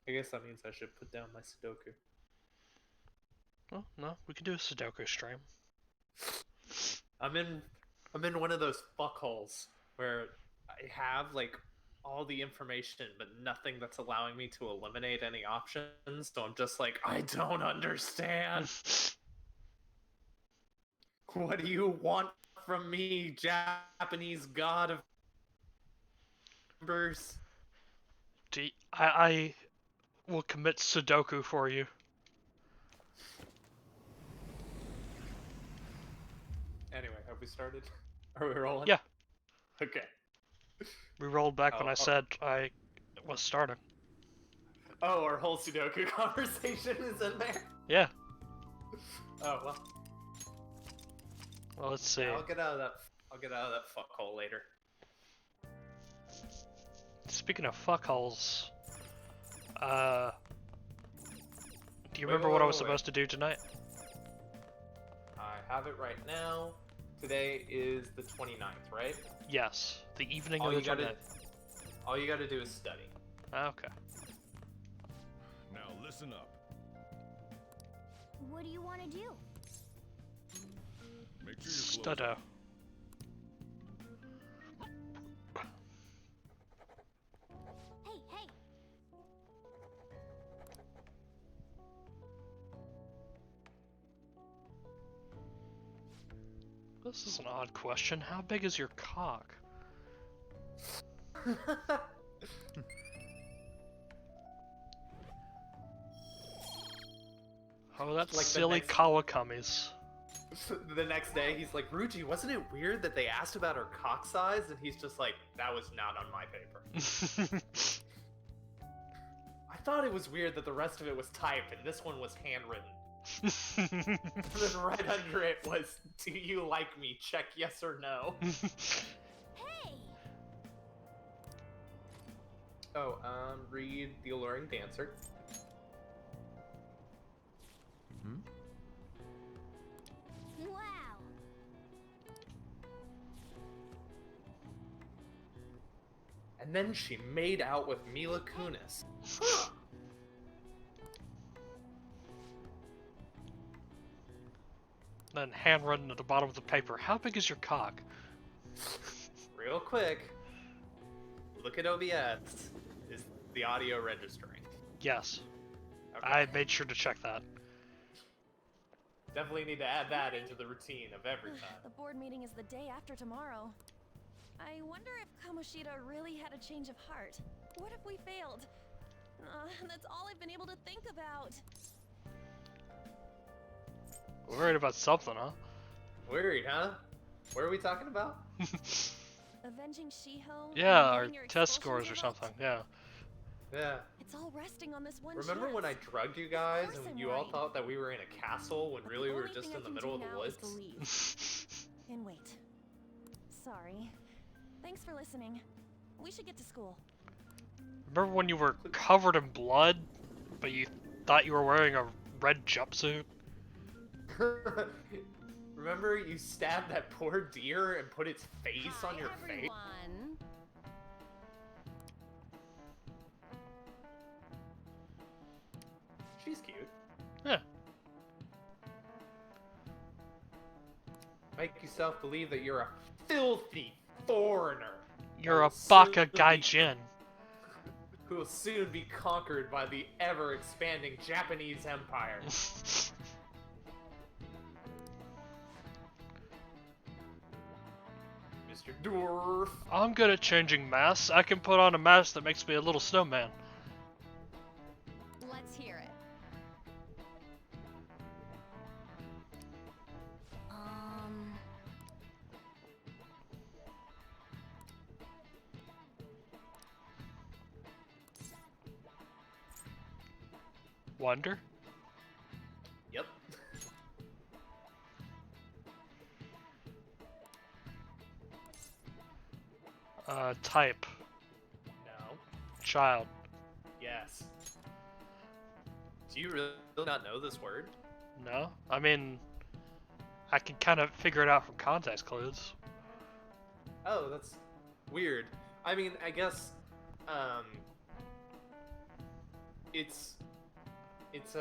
I guess that means I should put down my Sudoku. Oh, no, we can do a Sudoku stream. I'm in one of those fuckholes where I have like all the information but nothing that's allowing me to eliminate any options. So I'm just like, I don't understand. What do you want from me, Japanese god of numbers? I will commit Sudoku for you. Anyway, have we started? Are we rolling? Yeah. Okay. We rolled back when I said I was starting. Oh, our whole Sudoku conversation is in there? Yeah. Oh, well. Well, let's see. Yeah, I'll get out of that fuckhole later. Speaking of fuckholes, do you remember what I was supposed to do tonight? I have it right now. Today is the 29th, right? Yes, the evening of the 29th. All you gotta do is study. Okay. Now listen up. What do you want to do? Make sure you're Studo. Hey, hey! This is an odd question. How big is your cock? Oh, that's Like silly Kawakamis. The next day, he's like, Ruji, wasn't it weird that they asked about her cock size? And he's just like, that was not on my paper. I thought it was weird that the rest of it was typed and this one was handwritten. And then right under it was, do you like me? Check yes or no. Hey! Oh, read The Alluring Dancer. Wow! And then she made out with Mila Kunis. Then handwritten at the bottom of the paper. How big is your cock? Real quick, look at OBS. Is the audio registering? Yes. Okay. I made sure to check that. Definitely need to add that into the routine of every time. The board meeting is the day after tomorrow. I wonder if Kamoshida really had a change of heart. What if we failed? That's all I've been able to think about. Worried about something, huh? Worried, huh? What are we talking about? Avenging Shiho? Yeah, and our getting your test expulsion scores or revoked? something, yeah. Yeah. It's all resting on this one Remember chance. when I drugged you guys course and I'm you all worried. thought that we were in a castle when But really the we were only just thing in I the can middle do of the now is woods? to leave. And wait. Sorry. Thanks for listening. We should get to school. Remember when you were covered in blood, but you thought you were wearing a red jumpsuit? Remember you stabbed that poor deer and put its face on your face? Everyone. She's cute. Yeah. Make yourself believe that you're a filthy foreigner. You're a Who will baka soon be- gaijin. Who will soon be conquered by the ever-expanding Japanese Empire. Mr. Dwarf. I'm good at changing masks. I can put on a mask that makes me a little snowman. Let's hear it. Wonder? Yep. Type. No. Child. Yes. Do you really not know this word? No? I mean, I can kind of figure it out from context clues. Oh, that's weird. I mean, I guess, it's it's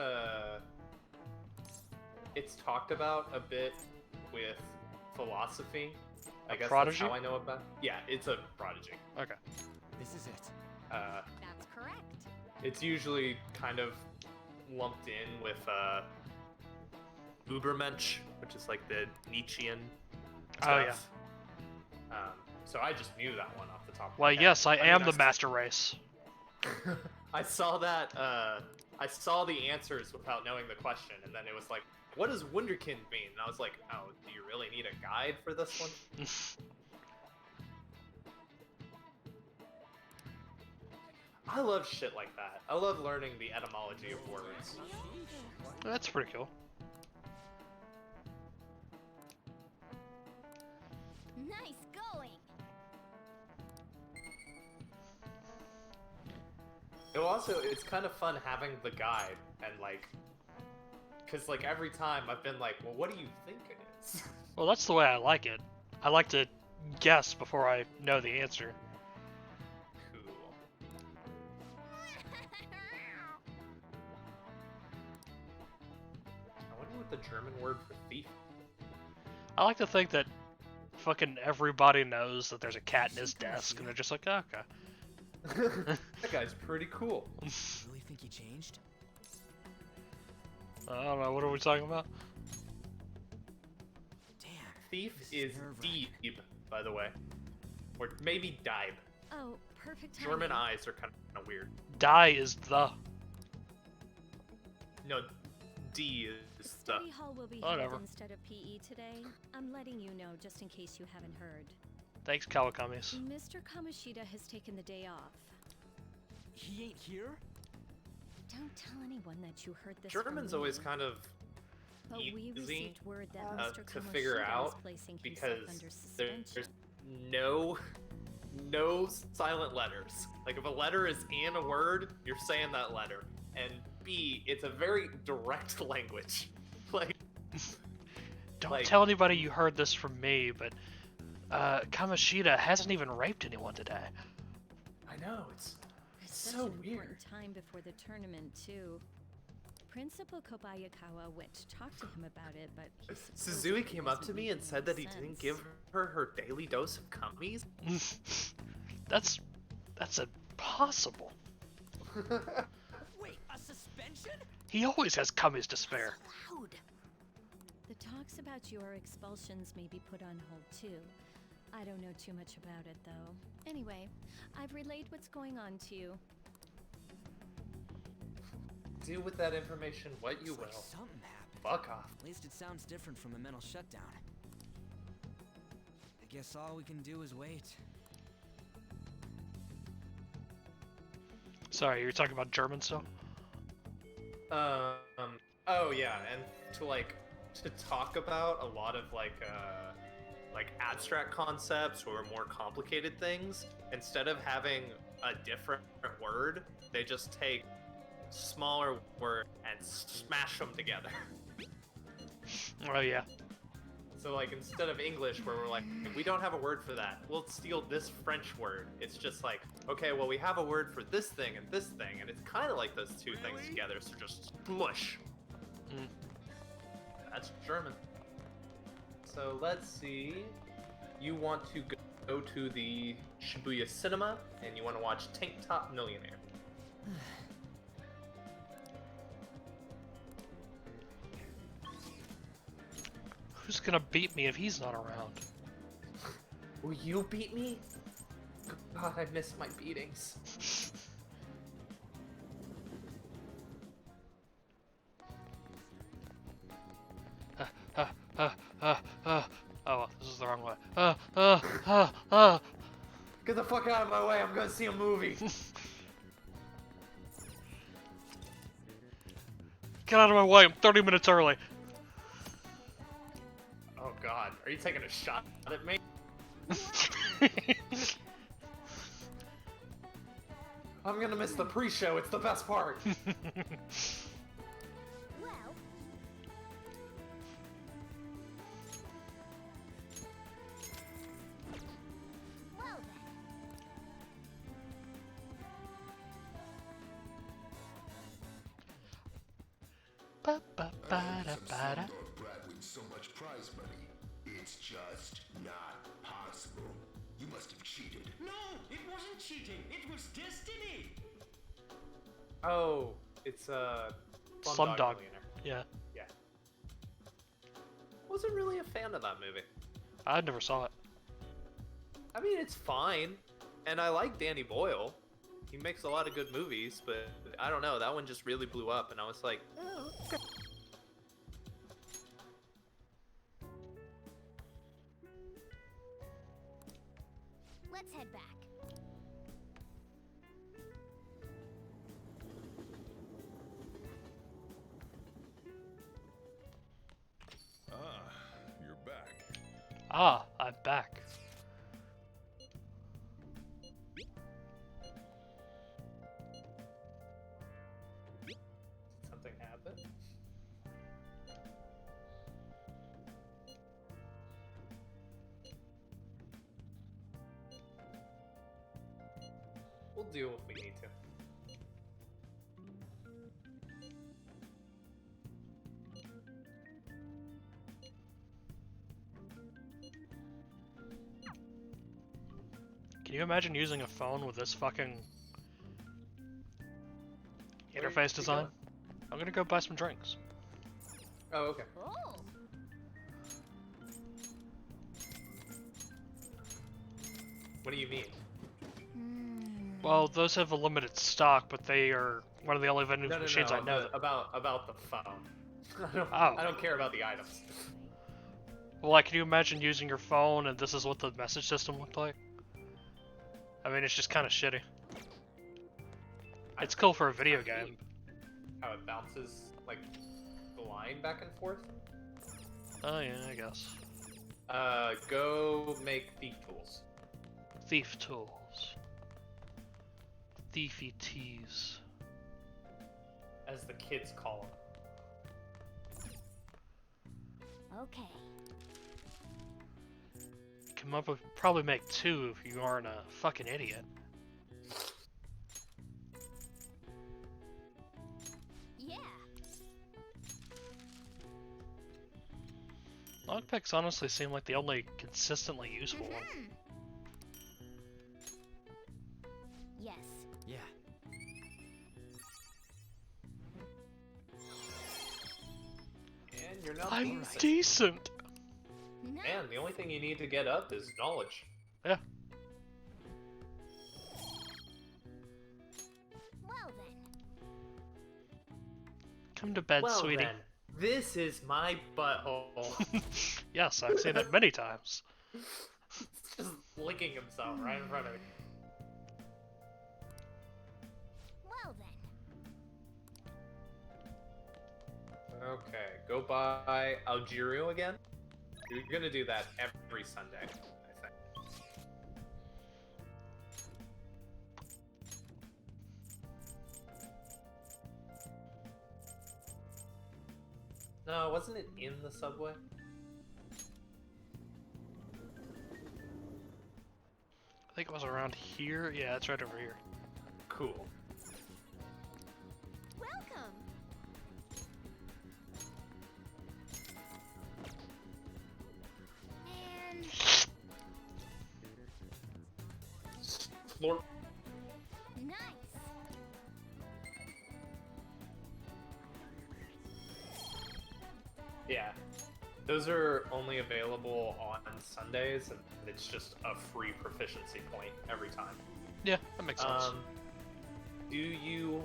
it's talked about a bit with philosophy. I guess prodigy? that's how I know about. Yeah, it's a prodigy. Okay. This is it. That's correct. It's usually kind of lumped in with Ubermensch, which is like the Nietzschean stuff. Oh, yeah. So I just knew that one off the top of Well, my head. yes, I am mean, the master race. I saw that. I saw the answers without knowing the question, and then it was like, "What does Wunderkind mean?" And I was like, "Oh, do you really need a guide for this one?" I love shit like that. I love learning the etymology of words. That's pretty cool. Nice going. It's kind of fun having the guide and like, cause like every time I've been like, well, what do you think it is? Well, that's the way I like it. I like to guess before I know the answer. Cool. I wonder what the German word for thief. I like to think that fucking everybody knows that there's a cat in his desk, and they're just like, oh, okay. That guy's pretty cool. Really think he changed? I don't know, what are we talking about? Damn. Thief This is nerve-wracking. Dieb, by the way, or maybe Dieb. Oh, perfect timing. German eyes are kind of weird. Die is the. No, D is the. Study hall will be Whatever. held instead of PE today. I'm letting you know just in case you haven't heard. Thanks, Kawakamis. Mr. Kamoshida has taken the day off. He ain't here? Don't tell anyone that you heard this. German's from always me. kind of But we easy received word that Mr. to figure Kamoshida out is placing himself because under there's suspension. no silent letters. Like if a letter is in a word, you're saying that letter. And B, it's a very direct language. Like Don't like- tell anybody you heard this from me, but Kamoshida hasn't even raped anyone today. I know it's It's so such an weird. important time before the tournament too. Principal Kobayakawa went to talk to him about it, but he Suzui came up to me and said that he sense. didn't give her daily dose of cummies. That's impossible. Wait, a suspension? He always has cummies to spare. Loud. The talks about your expulsions may be put on hold too. I don't know too much about it though. Anyway, I've relayed what's going on to you. Do with that information what you Looks like will. something happened. Fuck off. At least it sounds different from a mental shutdown. I guess all we can do is wait. Sorry, you're talking about German still? Oh yeah, and to talk about a lot of like abstract concepts or more complicated things, instead of having a different word, they just take smaller words and smash them together. Oh yeah. So like instead of English where we're like, we don't have a word for that, we'll steal this French word. It's just like, okay, well we have a word for this thing, and it's kind of like those two things together, so just smush. Mm. That's German. So let's see. You want to go to the Shibuya Cinema, and you want to watch Tank Top Millionaire. Who's gonna beat me if he's not around? Will you beat me? God, I miss my beatings. Oh, well, this is the wrong way. Get the fuck out of my way, I'm gonna see a movie. Get out of my way, I'm 30 minutes early. Oh god, are you taking a shot at me? I'm gonna miss the pre-show, it's the best part. Well, well then. Ba-ba-ba-da-ba-da. Brad wins so much prize money. It's just not possible. You must have cheated. No, it wasn't cheating. It was destiny. Oh, it's Slumdog. Millionaire. Yeah, Yeah. Wasn't really a fan of that movie. I never saw it. I mean, it's fine, and I like Danny Boyle. He makes a lot of good movies, but I don't know, that one just really blew up, and I was like, oh, okay. Let's head back. Ah, you're back. Ah, I'm back. Something happened. We'll do if we need to. Can you imagine using a phone with this fucking Where interface you design? going? I'm gonna go buy some drinks. Oh, okay. Oh. What do you mean? Well, those have a limited stock, but they are one of the only vending No, machines I know. about the phone. I don't care about the items. Well, like, can you imagine using your phone and this is what the message system looked like? I mean, it's just kind of shitty. It's cool for a video game. How it bounces like the line back and forth. Oh yeah, I guess. Go make thief tools. Thief tools. Thiefy tees. As the kids call them. Okay. Come up with probably make 2 if you aren't a fucking idiot. Yeah. Lockpicks honestly seem like the only consistently useful one. Yes. Yeah. And you're not I'm decent. decent! Nice. Man, the only thing you need to get up is knowledge. Yeah. Well then. Come to bed, Well sweetie. then, this is my butthole. Yes, I've seen it many times. Just licking himself right in front of me. Well then. Okay, go by Algeria again. You're gonna do that every Sunday, I think. No, wasn't it in the subway? I think it was around here. Yeah, it's right over here. Cool. Welcome. And Floor. nice. Yeah. Those are only available on Sundays, and it's just a free proficiency point every time. Yeah, that makes sense. Do you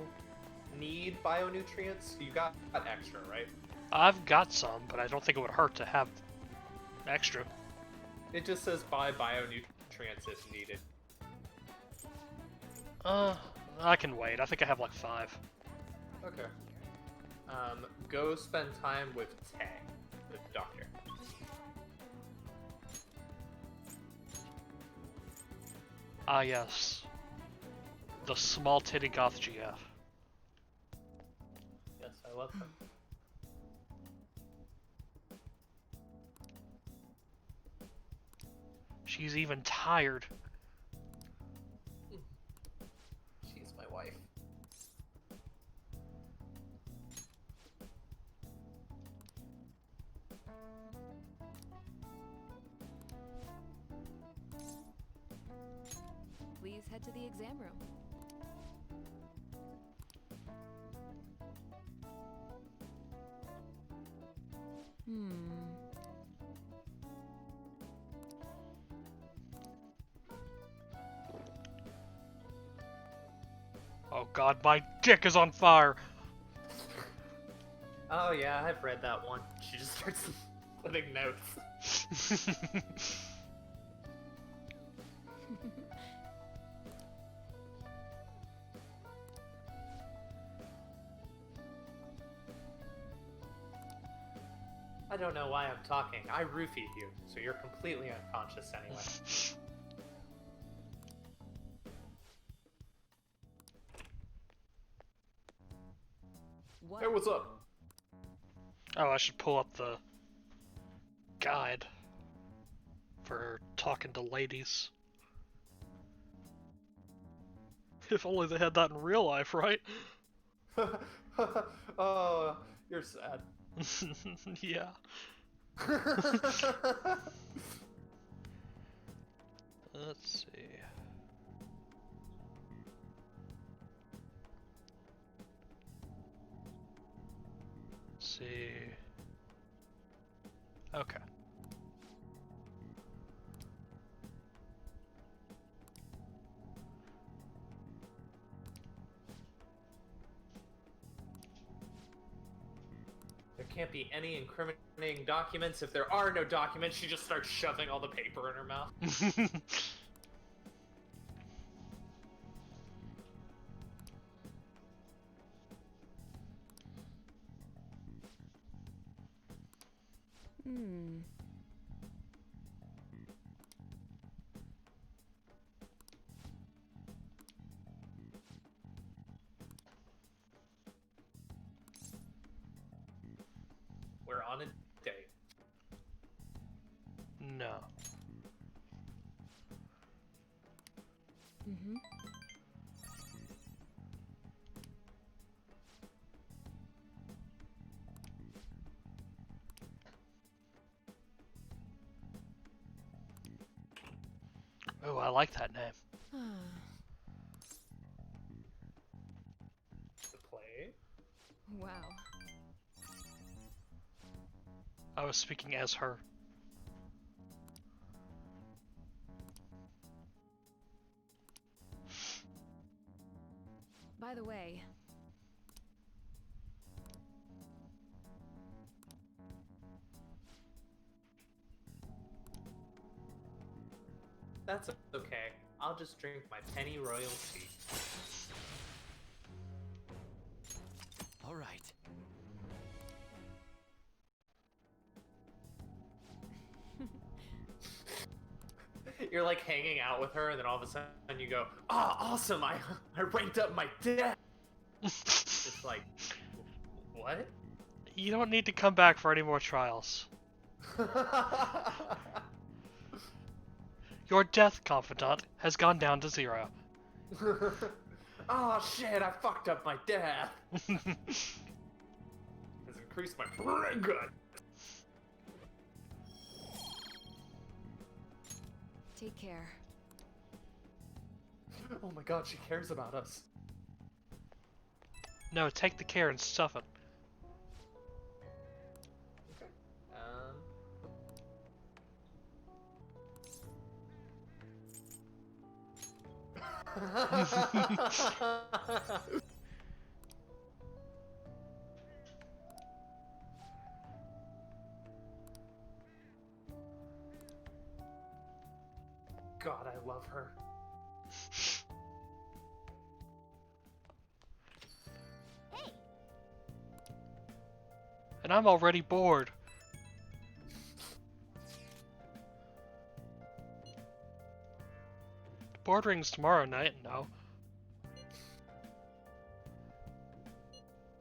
need bionutrients? You got extra, right? I've got some, but I don't think it would hurt to have extra. It just says buy bionutrients if needed. I can wait. I think I have like 5. Okay. Go spend time with Tay, the doctor. Ah, yes. The small titty goth GF. Yes, I love him. She's even tired. She's my wife. Please head to the exam room. Oh god, my dick is on fire! Oh yeah, I've read that one. She just starts putting notes. I don't know why I'm talking. I roofied you, so you're completely unconscious anyway. What? Hey, what's up? Oh, I should pull up the guide for talking to ladies. If only they had that in real life, right? Oh, you're sad. Yeah. Let's see. See. Okay. There can't be any incriminating documents. If there are no documents, she just starts shoving all the paper in her mouth. We're on a date. No. Oh, I like that name. The play? Wow. I was speaking as her. By the way, That's okay. I'll just drink my penny royal tea. All right. You're like hanging out with her, and then all of a sudden you go, "Oh, awesome! I ranked up my debt." Just like, what? You don't need to come back for any more trials. Your death confidant has gone down to 0. Oh shit! I fucked up my debt. Has increased my brain good. take care. Oh my god, she cares about us. No, take the care and stuff it. Okay. God, I love her. And I'm already bored. Board rings tomorrow night, no.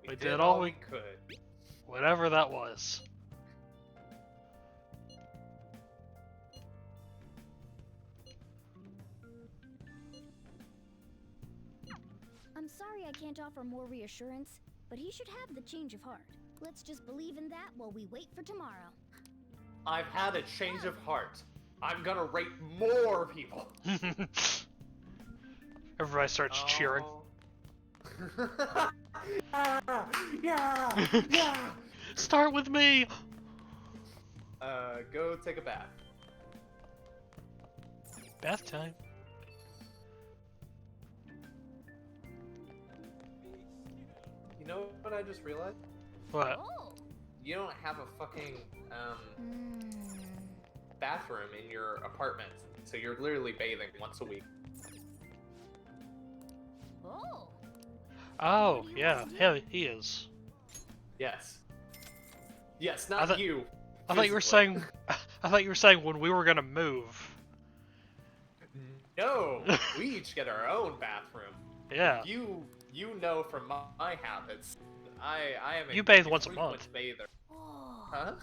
We did all we could. Whatever that was. I'm sorry I can't offer more reassurance, but he should have the change of heart. Let's just believe in that while we wait for tomorrow. I've had a change of heart. I'm gonna rape more people. Everybody starts cheering. Oh. Yeah! Yeah! Start with me! Go take a bath. Bath time. You know what I just realized? What? Oh. You don't have a fucking bathroom in your apartment, so you're literally bathing once a week. Oh. Oh, yeah. Hell, he is. Yes. Yes, I not thought- you. I thought you were physically. saying. I thought you were saying when we were gonna move. No, we each get our own bathroom. Yeah. You know from my habits, I am. You bathe once a frequent month. Bather. Oh. Huh?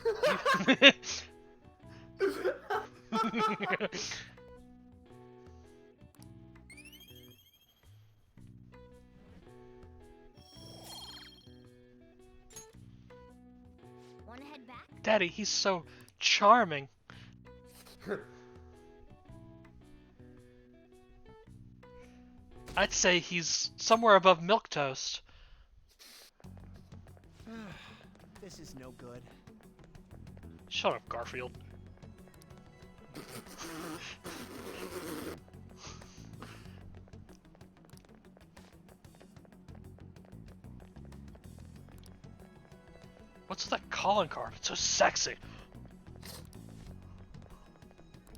Wanna head back? Daddy, he's so charming. I'd say he's somewhere above milquetoast. This is no good. Shut up, Garfield. What's that calling card? It's so sexy.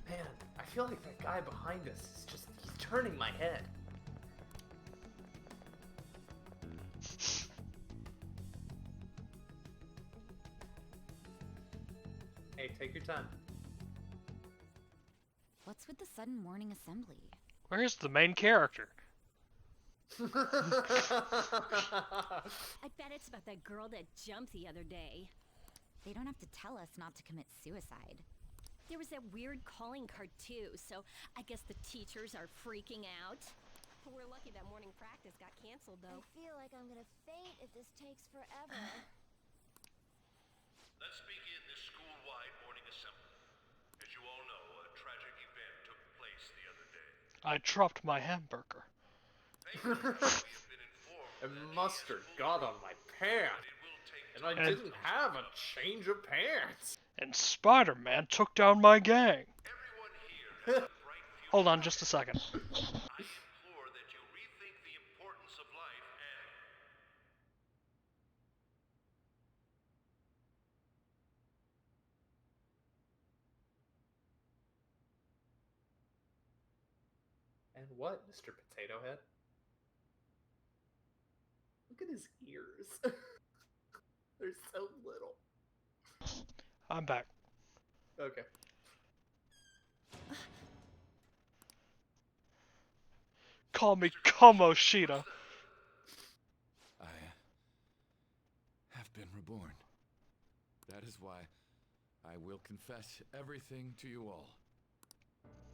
Man, I feel like that guy behind us is he's turning my head. Hey, take your time. What's with the sudden morning assembly? Where's the main character? I bet it's about that girl that jumped the other day. They don't have to tell us not to commit suicide. There was that weird calling card too, so I guess the teachers are freaking out. We're lucky that morning practice got canceled though. I feel like I'm gonna faint if this takes forever. Let's begin this school-wide morning assembly. As you all know, a tragic event took place the other day. I dropped my hamburger. Thankfully, we have been informed And that mustard she has got moved, on my but pants, it will take and I time. didn't have a change of pants. And Spider-Man took down my gang. Everyone here has a bright future. Hold on just a second. I implore that you rethink the importance of life and And what, Mr. Potato Head? Look at his ears. They're so little. I'm back. Okay. Call me Kamoshida. I have been reborn. That is why I will confess everything to you all.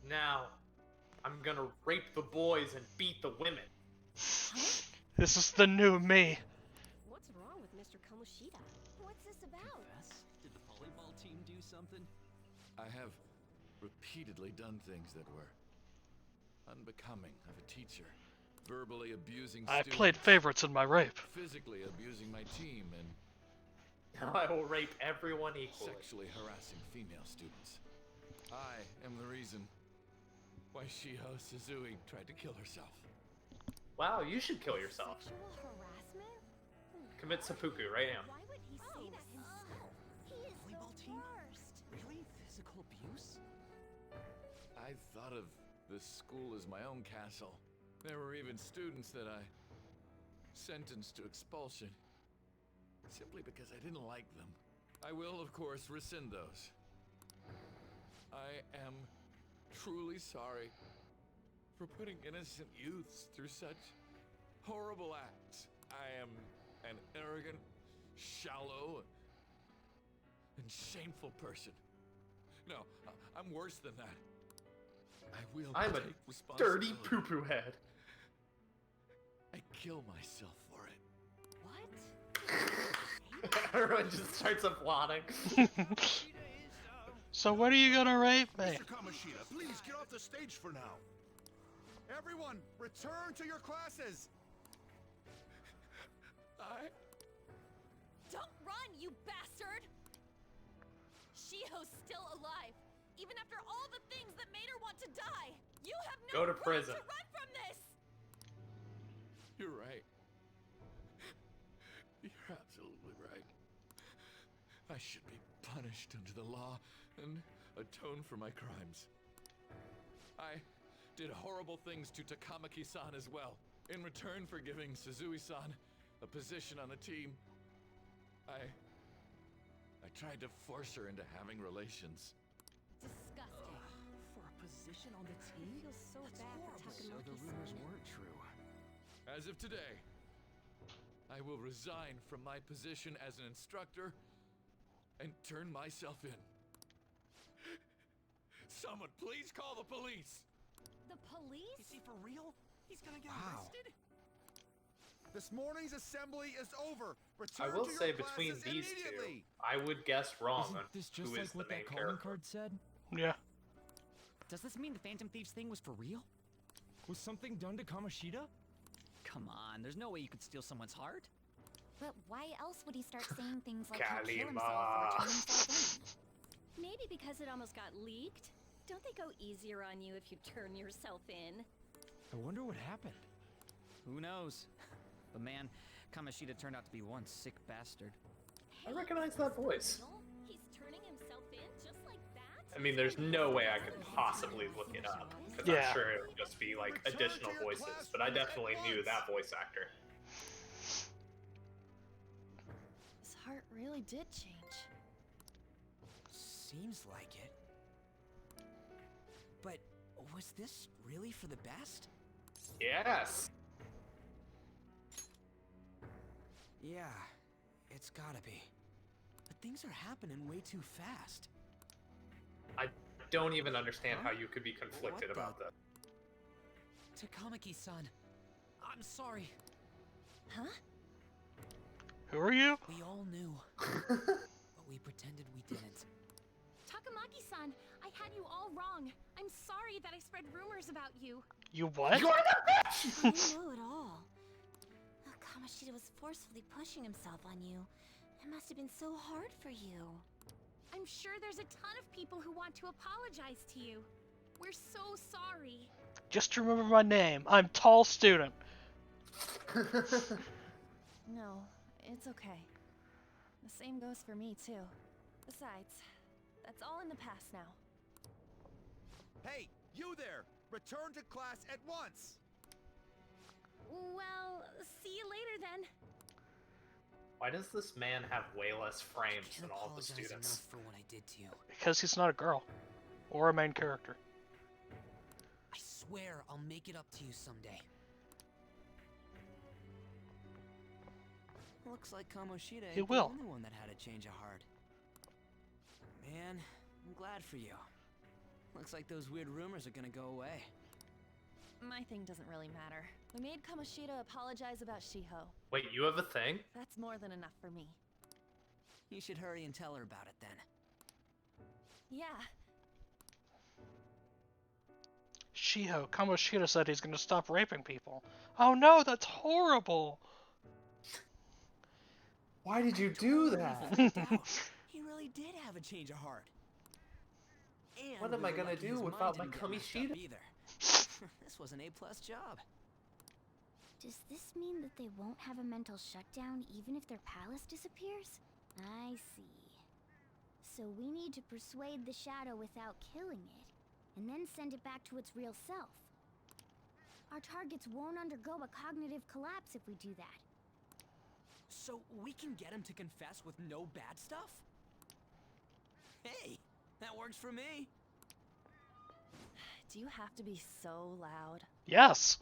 Now, I'm gonna rape the boys and beat the women. This is the new me. What's wrong with Mr. Kamoshida? What's this about? Did the volleyball team do something? I have repeatedly done things that were unbecoming of a teacher. Verbally abusing I students, played favorites in my rape. physically abusing my team, and Now I will rape everyone equally. sexually harassing female students. I am the reason why Shiho Suzui tried to kill herself. Wow, you should kill yourself. Sexual harassment? Commit seppuku right now. Why would he say that himself? He is Volleyball the team? worst. Really? Physical abuse? I thought of this school as my own castle. There were even students that I sentenced to expulsion simply because I didn't like them. I will, of course, rescind those. I am truly sorry for putting innocent youths through such horrible acts. I am an arrogant, shallow, and shameful person. No, I'm worse than that. I will I'm a take dirty responsibility. poo-poo head. I kill myself for it. What? Everyone just starts applauding. So when are you gonna rape me? Mr. Kamoshida, please get off the stage for now. Everyone, return to your classes! Don't run, you bastard! Shiho's still alive, even after all the things that made her want to die. You have no Go to right prison. to run from this. You're right. You're absolutely right. I should be punished under the law and atone for my crimes. I did horrible things to Takamaki-san as well. In return for giving Suzui-san a position on the team, I tried to force her into having relations. Disgusting. For a position on the team? I feel so That's bad horrible. for So Takamaki-san. the rumors weren't true. As of today, I will resign from my position as an instructor and turn myself in. Someone please call the police! The police? Is he for real? He's gonna get Wow. arrested? This morning's assembly is over. I Return will to your say between classes these immediately. two, I would guess wrong Isn't on this just who like is the what main that calling character. card said? Yeah. Does this mean the Phantom Thieves thing was for real? Was something done to Kamoshida? Come on, there's no way you could steal someone's heart. But why else would he start saying things like he'll kill himself or turn himself in? Maybe because it almost got leaked. Don't they go easier on you if you turn yourself in? I wonder what happened. Who knows? But man, Kamoshida turned out to be one sick bastard. I recognize that voice. He's turning himself in just like that? I mean, there's no way I could possibly look it up, because Yeah. I'm sure it would just be like additional voices, but I definitely knew that voice actor. His heart really did change. Seems like it. But was this really for the best? Yes! Yeah, it's gotta be. But things are happening way too fast. I don't even understand how you could be conflicted What the- about this. Takamaki-san, I'm sorry. Huh? Who are you? We all knew, but we pretended we didn't. Takamaki-san, I had you all wrong. I'm sorry that I spread rumors about you. You what? You're the I didn't know at all. Kamoshida was forcefully pushing himself on you. It must have been so hard for you. I'm sure there's a ton of people who want to apologize to you. We're so sorry. Just remember my name. I'm Tall Student. No, it's okay. The same goes for me, too. Besides, that's all in the past now. Hey, you there! Return to class at once! Well, see you later then. Why does this man have way less frames I than can't all the apologize students? enough for what I did to you. Because he's not a girl. Or a main character. I swear I'll make it up to you someday. Looks like Kamoshida He ain't will. the only one that had a change of heart. Man, I'm glad for you. Looks like those weird rumors are gonna go away. My thing doesn't really matter. We made Kamoshida apologize about Shiho. Wait, you have a thing? That's more than enough for me. You should hurry and tell her about it then. Yeah, Shiho, Kamoshida said he's gonna stop raping people. Oh no, that's horrible! Why did you do that? He really did have a change of heart. And What we am I were gonna lucky do his without mind my didn't get messed up Kamoshida? either. This was an A+ job. Does this mean that they won't have a mental shutdown even if their palace disappears? I see. So we need to persuade the shadow without killing it, and then send it back to its real self. Our targets won't undergo a cognitive collapse if we do that. So we can get him to confess with no bad stuff? Hey, that works for me. do you have to be so loud? Yes!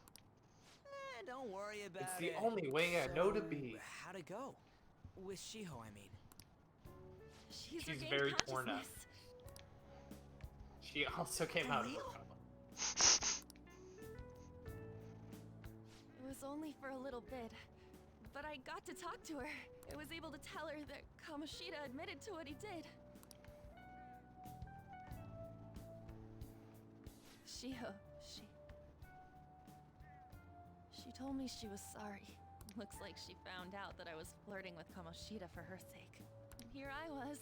Don't worry about It's it. the only way I know to So, be. How'd it go? With Shiho, I mean. She's She's regained very torn up. consciousness. She also came For out of her real? coma. It was only for a little bit, but I got to talk to her. I was able to tell her that Kamoshida admitted to what he did. Shiho, told me she was sorry. Looks like she found out that I was flirting with Kamoshida for her sake. And here I was,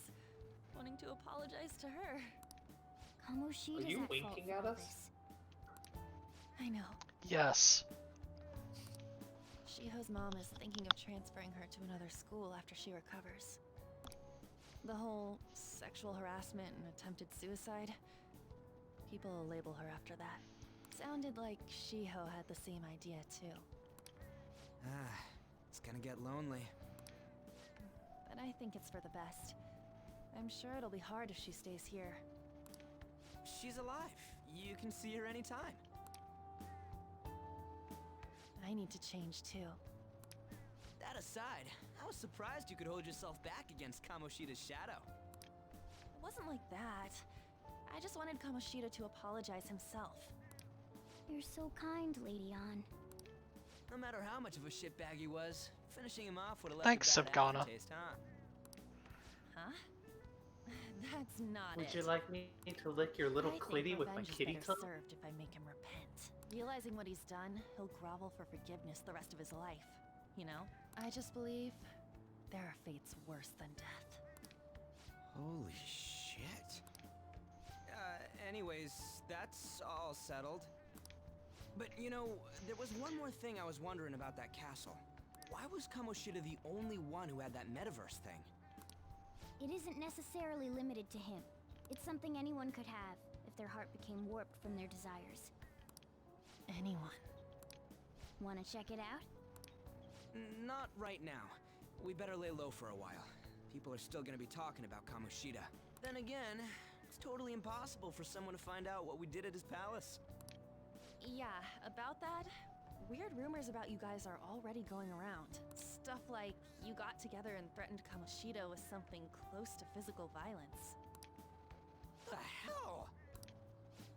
wanting to apologize to her. Kamoshida's Are you at fault winking for at all us? this. I know. Yes. Shiho's mom is thinking of transferring her to another school after she recovers. The whole sexual harassment and attempted suicide, people will label her after that. Sounded like Shiho had the same idea too. Ah, it's gonna get lonely. But I think it's for the best. I'm sure it'll be hard if she stays here. She's alive. You can see her anytime. I need to change too. That aside, I was surprised you could hold yourself back against Kamoshida's shadow. It wasn't like that. I just wanted Kamoshida to apologize himself. You're so kind, Lady An. No matter how much of a shitbag he was, finishing him off would have left Thanks, a bad Savgana. aftertaste, huh? Huh? That's not Would it. you like me to lick your little I think clitty with my revenge is kitty better tongue? served if I make him repent. Realizing what he's done, he'll grovel for forgiveness the rest of his life. You know? I just believe there are fates worse than death. Holy shit. Anyways, that's all settled. But you know, there was one more thing I was wondering about that castle. Why was Kamoshida the only one who had that metaverse thing? It isn't necessarily limited to him. It's something anyone could have if their heart became warped from their desires. Anyone. Wanna check it out? Not right now. We better lay low for a while. People are still gonna be talking about Kamoshida. Then again, it's totally impossible for someone to find out what we did at his palace. Yeah, about that, weird rumors about you guys are already going around. Stuff like you got together and threatened Kamoshida with something close to physical violence. The hell?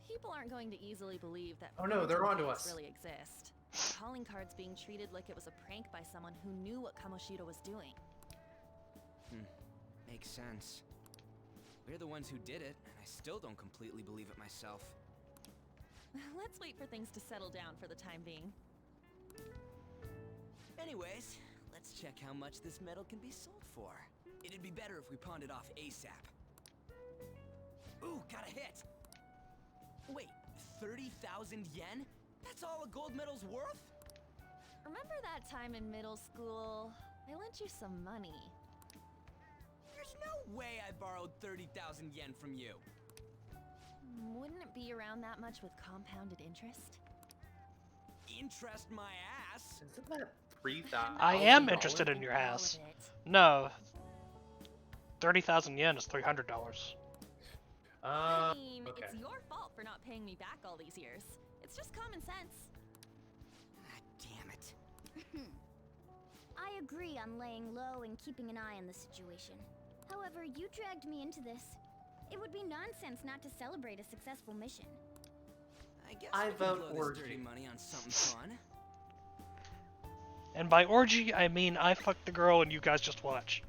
People aren't going to easily believe that Oh no, they're phantom onto dates us. really exist. Calling cards being treated like it was a prank by someone who knew what Kamoshida was doing. Makes sense. We're the ones who did it, and I still don't completely believe it myself. Let's wait for things to settle down for the time being. Anyways, let's check how much this metal can be sold for. It'd be better if we pawned it off ASAP. Ooh, got a hit! Wait, 30,000 yen? That's all a gold medal's worth? Remember that time in middle school? I lent you some money. There's no way I borrowed 30,000 yen from you. Wouldn't it be around that much with compounded interest? Interest my ass? Isn't that 3,000? I am interested in your ass. No. 30,000 yen is $300. I mean, okay. it's your fault for not paying me back all these years. It's just common sense. Ah, damn it. I agree on laying low and keeping an eye on the situation. However, you dragged me into this. It would be nonsense not to celebrate a successful mission. I guess I we could vote blow this orgy. dirty money on something fun. And by orgy, I mean I fuck the girl and you guys just watch.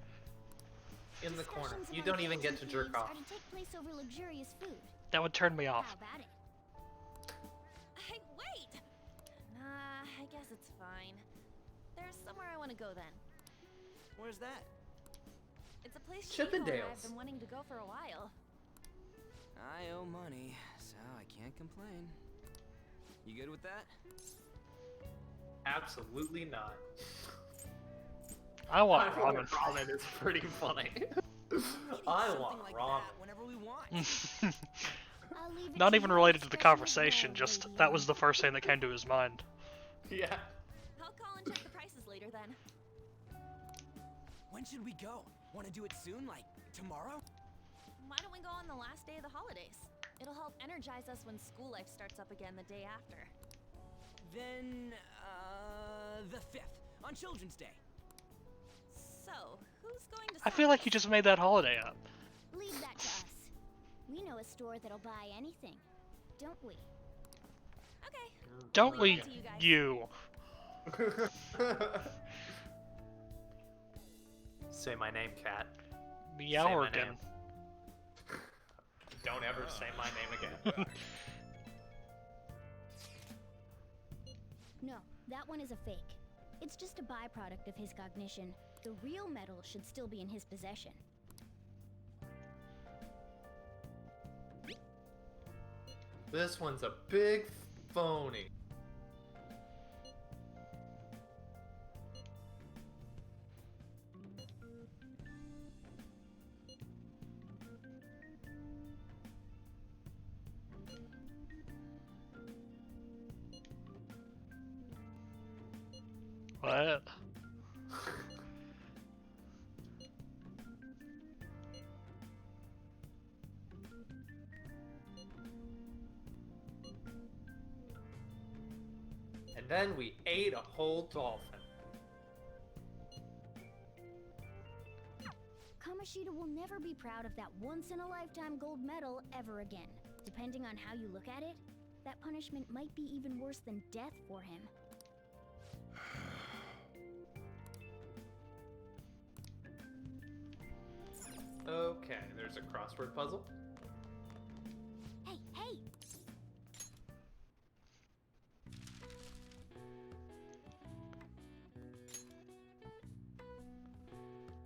In the corner. Discussions You among don't even get to kids jerk off. are to take place over luxurious food. That would turn me How off. about it? Hey, wait! Nah, I guess it's fine. There's somewhere I want to go then. Where's that? It's a place Shiho and I Chippendales. have been wanting to go for a while. I owe money, so I can't complain. You good with that? Absolutely not. I want ramen. Ramen is pretty funny. I want Like ramen. that whenever we want. I'll leave it Not to even your related to the discretion as conversation, well, just Lady that Anne. was the first thing that came to his mind. Yeah. I'll call and check the prices later then. When should we go? Want to do it soon, like tomorrow? Why don't we go on the last day of the holidays? It'll help energize us when school life starts up again the day after. Then, the 5th, on Children's Day. So, who's going to I feel like you just made that holiday up. Leave that to us. We know a store that'll buy anything, don't we? Okay. Don't Leave we, that to you guys. you? Say my name, cat. Meowergan. name. Don't ever say my name again. No, That one is a fake. It's just a byproduct of his cognition. The real metal should still be in his possession. This one's a big phony. What? And then we ate a whole dolphin. Kamoshida will never be proud of that once-in-a-lifetime gold medal ever again. Depending on how you look at it, that punishment might be even worse than death for him. Okay, there's a crossword puzzle. Hey, hey!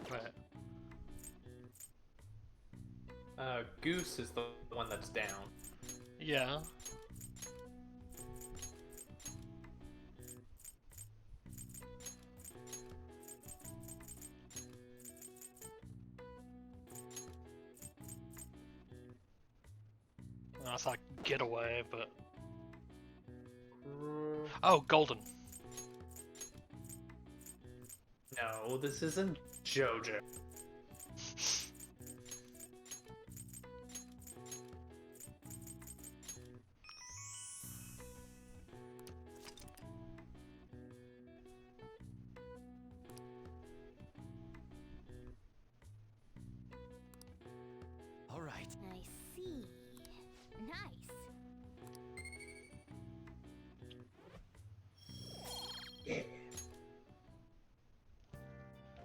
What? Goose is the one that's down. Yeah. I thought getaway, but oh, golden. No, this isn't JoJo. All right. I see. Nice.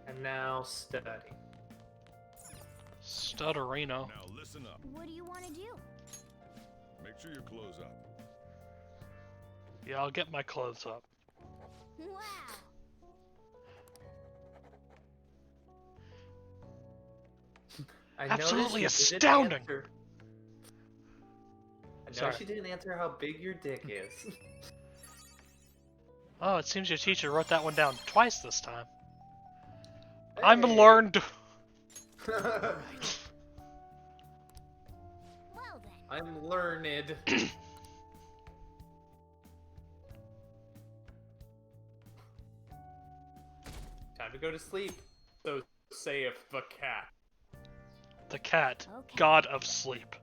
And now study. Stutterino. Now listen up. What do you want to do? Make sure your clothes up. Yeah, I'll get my clothes up. Wow. I Absolutely noticed you didn't astounding. answer- I know Sorry. she didn't answer how big your dick is. Oh, it seems your teacher wrote that one down twice this time. I'm Hey. learned. Well then. I'm learned. Time to go to sleep. So saith the cat. The cat, Okay. god of sleep.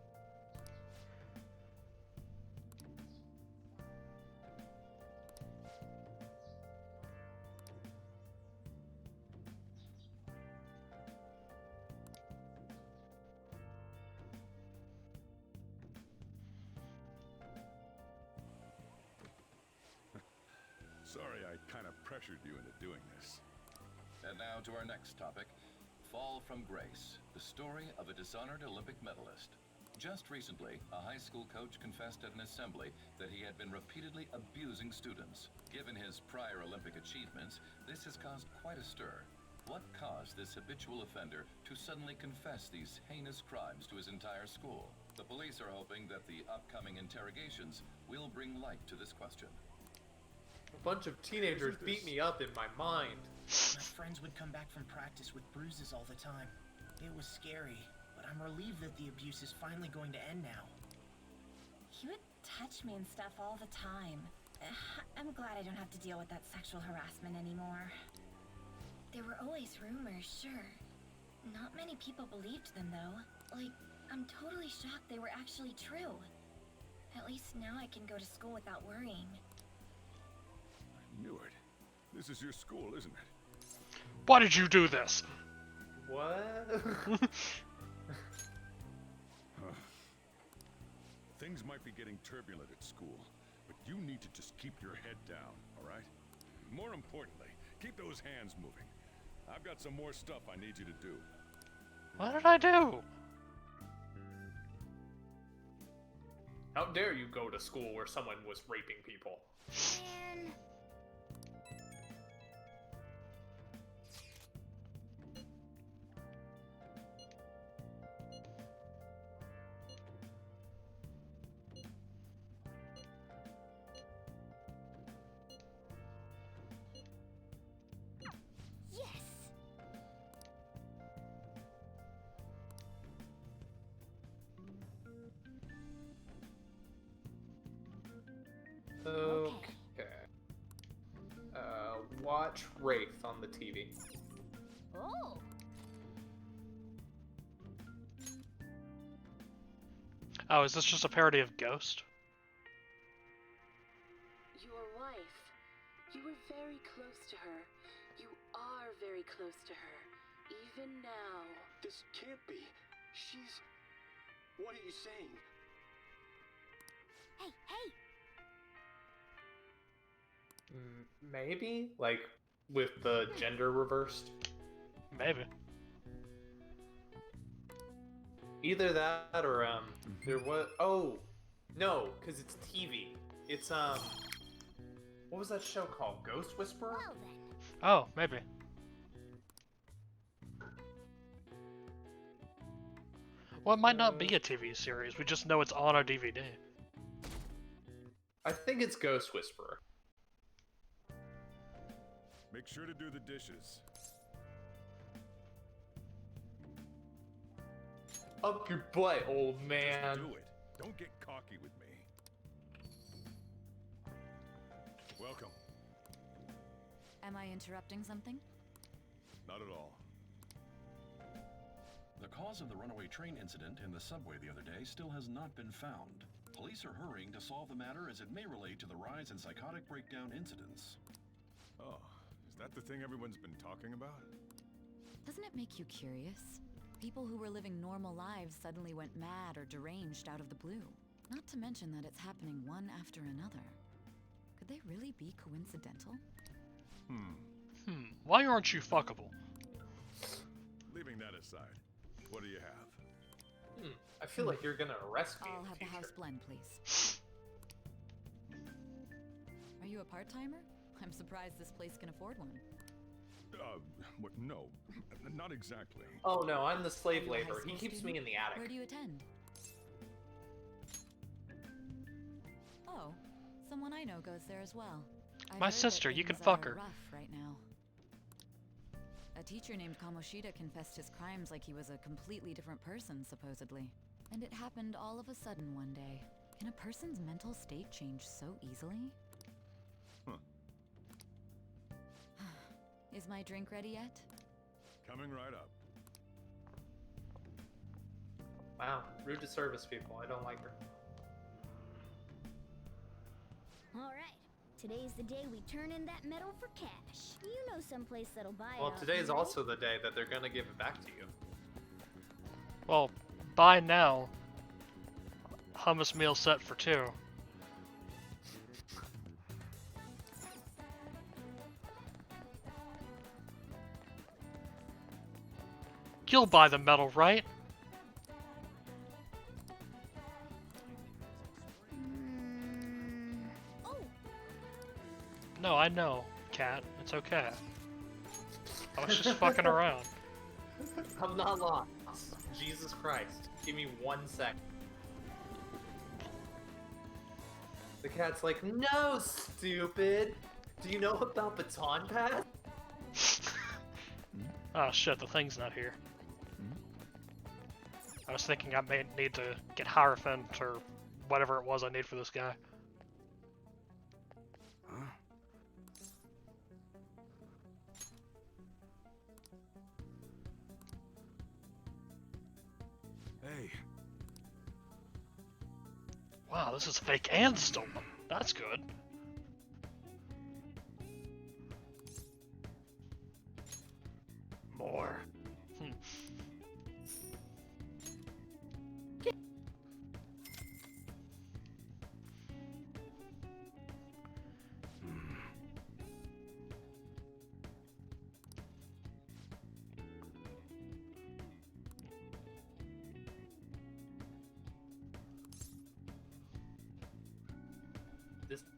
Sorry I kind of pressured you into doing this. And now to our next topic, Fall from Grace, the story of a dishonored Olympic medalist. Just recently, a high school coach confessed at an assembly that he had been repeatedly abusing students. Given his prior Olympic achievements, this has caused quite a stir. What caused this habitual offender to suddenly confess these heinous crimes to his entire school? The police are hoping that the upcoming interrogations will bring light to this question. A bunch of teenagers beat me up in my mind. My friends would come back from practice with bruises all the time. It was scary, but I'm relieved that the abuse is finally going to end now. He would touch me and stuff all the time. I'm glad I don't have to deal with that sexual harassment anymore. There were always rumors, sure. Not many people believed them, though. Like, I'm totally shocked they were actually true. At least now I can go to school without worrying. I knew it. This is your school, isn't it? Why did you do this? What? Things might be getting turbulent at school, but you need to just keep your head down, all right? More importantly, keep those hands moving. I've got some more stuff I need you to do. What did I do? How dare you go to school where someone was raping people? Man. watch Wraith on the TV. Oh. Oh, is this just a parody of Ghost? Your wife. You were very close to her. You are very close to her. Even now. This can't be. She's... What are you saying? Hey, hey! Maybe? Like, with the gender reversed? Maybe. Either that or, there was... Oh! No, because it's TV. It's, what was that show called? Ghost Whisperer? Well then. Oh, maybe. Well, it might not be a TV series. We just know it's on our DVD. I think it's Ghost Whisperer. Make sure to do the dishes. Up your butt, old man. Just do it. Don't get cocky with me. Welcome. Am I interrupting something? Not at all. The cause of the runaway train incident in the subway the other day still has not been found. Police are hurrying to solve the matter as it may relate to the rise in psychotic breakdown incidents. Oh, is that the thing everyone's been talking about? Doesn't it make you curious? People who were living normal lives suddenly went mad or deranged out of the blue. Not to mention that it's happening one after another. Could they really be coincidental? Why aren't you fuckable? Leaving that aside, what do you have? I feel like you're gonna arrest me. I'll have the house blend, please. Are you a part-timer? I'm surprised this place can afford one. What? No, not exactly. Oh no, I'm the slave Are you a high labor. He school keeps student? me in the attic. Where do you attend? Oh, someone I know goes there as well. I've My heard that sister, you can things fuck are her. rough right now. A teacher named Kamoshida confessed his crimes like he was a completely different person, supposedly. And it happened all of a sudden one day. Can a person's mental state change so easily? Huh. Is my drink ready yet? Coming right up. Wow, rude to service people. I don't like her. Alright. Today's the day we turn in that metal for cash. You know someplace that'll buy it Well, off today's you, right? also the day that they're gonna give it back to you. Well, buy now. Hummus meal set for 2. You'll buy the metal, right? Oh, No, I know, Cat. It's okay. I was just fucking around. I'm not lost. Jesus Christ. Give me 1 sec. The cat's like, no, stupid! Do you know about baton pass? Oh shit, the thing's not here. I was thinking I may need to get Hierophant or whatever it was I need for this guy. Hey. Wow, this is fake and stolen. That's good. More.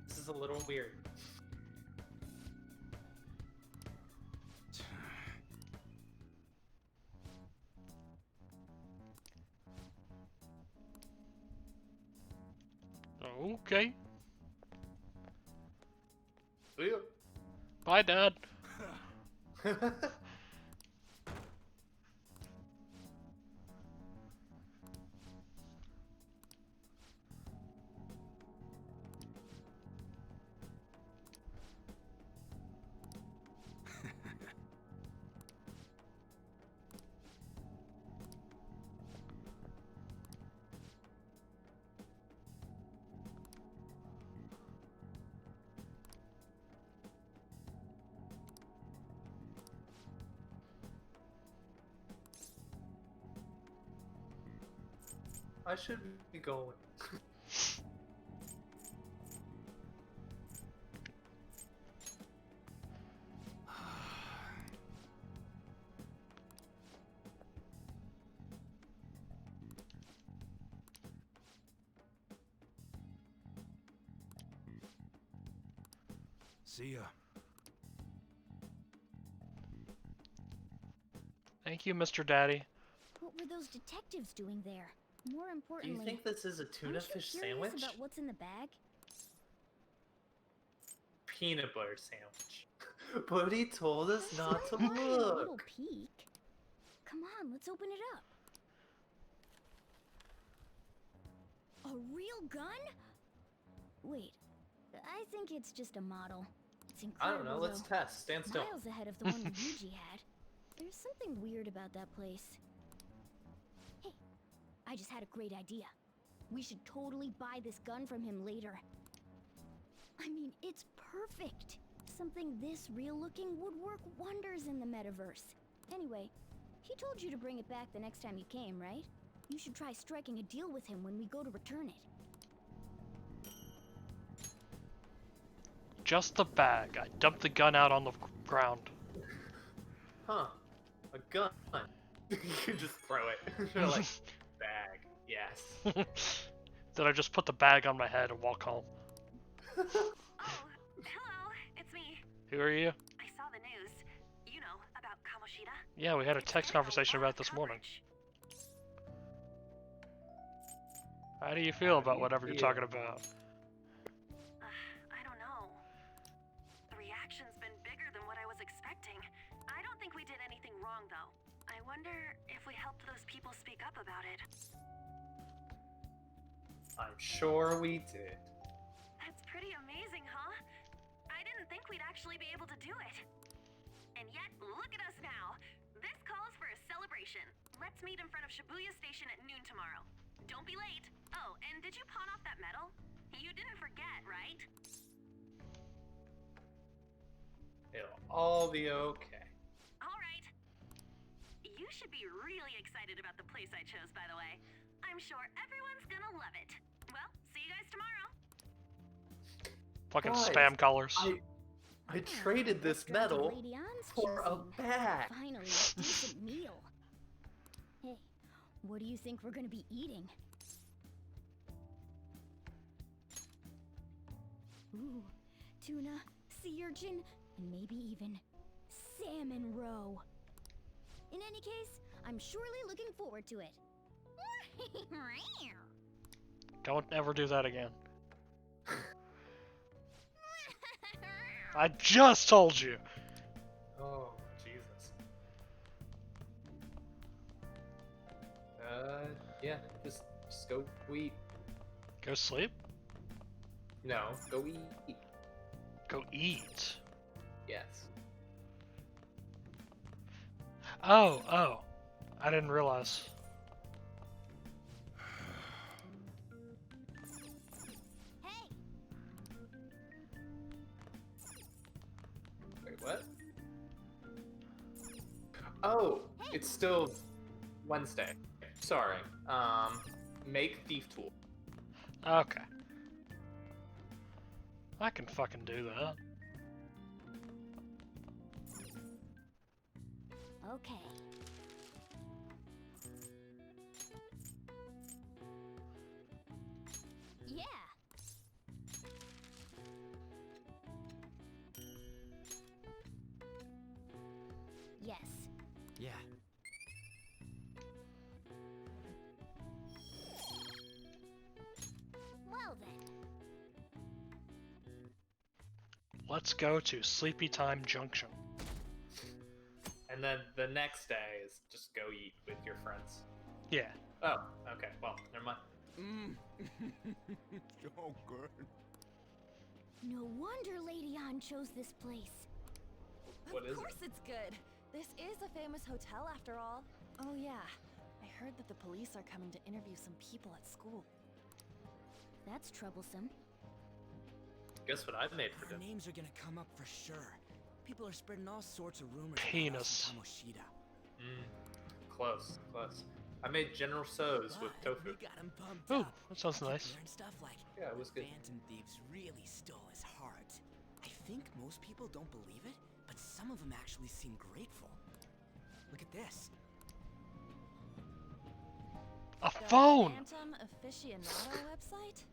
This is a little weird. Okay. See ya. Bye, Dad. I should be going. See ya. Thank you, Mr. Daddy. What were those detectives doing there? More Do importantly, you think this is a tuna aren't you fish curious sandwich? about what's in the bag? Peanut butter sandwich. But he told us not to Why a look. little peek? Come on, let's open it up. A real gun? Wait, I think it's just a model. It's I incredible. don't know. Let's though. test. Stand still. Miles ahead of the one Yuji had. There's something weird about that place. Hey, I just had a great idea. We should totally buy this gun from him later. I mean, it's perfect. Something this real-looking would work wonders in the metaverse. Anyway, he told you to bring it back the next time you came, right? You should try striking a deal with him when we go to return it. Just the bag. I dumped the gun out on the ground. Huh. A gun. You can just throw it. You're like, bag. Yes. Then I just put the bag on my head and walk home. Oh, hello, it's me. Who are you? I saw the news. You know, about Kamoshida. Yeah, we had a text conversation about it this morning. How do you feel about whatever you're talking about? I don't know. The reaction's been bigger than what I was expecting. I don't think we did anything wrong, though. I wonder if we helped those people speak up about it. I'm sure we did. That's pretty amazing, huh? I didn't think we'd actually be able to do it. And yet, look at us now. This calls for a celebration. Let's meet in front of Shibuya Station at noon tomorrow. Don't be late. Oh, and did you pawn off that medal? You didn't forget, right? It'll all be okay. All right. You should be really excited about the place I chose, by the way. I'm sure everyone's gonna love it. Well, see you guys tomorrow. Fucking Guys, spam callers. I traded this medal for a bag. Finally, a decent meal. Hey, what do you think we're gonna be eating? Ooh, tuna, sea urchin, and maybe even salmon roe. In any case, I'm surely looking forward to it. Don't ever do that again. I just told you. Oh, Jesus. Yeah, just go eat. Go sleep? No, go eat. Go eat. Yes. Oh. I didn't realize. Wait, what? Oh, it's still Wednesday. Sorry. Make thief tool. Okay. I can fucking do that. Okay. Yeah. Yes. Yeah. Well then. Let's go to Sleepy Time Junction. And then the next day is just go eat with your friends. Yeah. Oh, okay. Well, never mind. So good. No wonder Lady Ann chose this place. What is Of course it's good. This is a famous hotel after all. Oh yeah, I heard that the police are coming to interview some people at school. That's troublesome. Guess what I made for Our dinner? names are gonna come up for sure. People are spreading all sorts of rumors Penis. about us and Kamoshida. Close. I made General So's with But tofu. we got him pumped Ooh, up. that sounds I kept nice. hearing stuff like, Yeah, it was the good. Phantom Thieves really stole his heart. I think most people don't believe it, but some of them actually seem grateful. Look at this. A The phone! Phantom Aficionado website?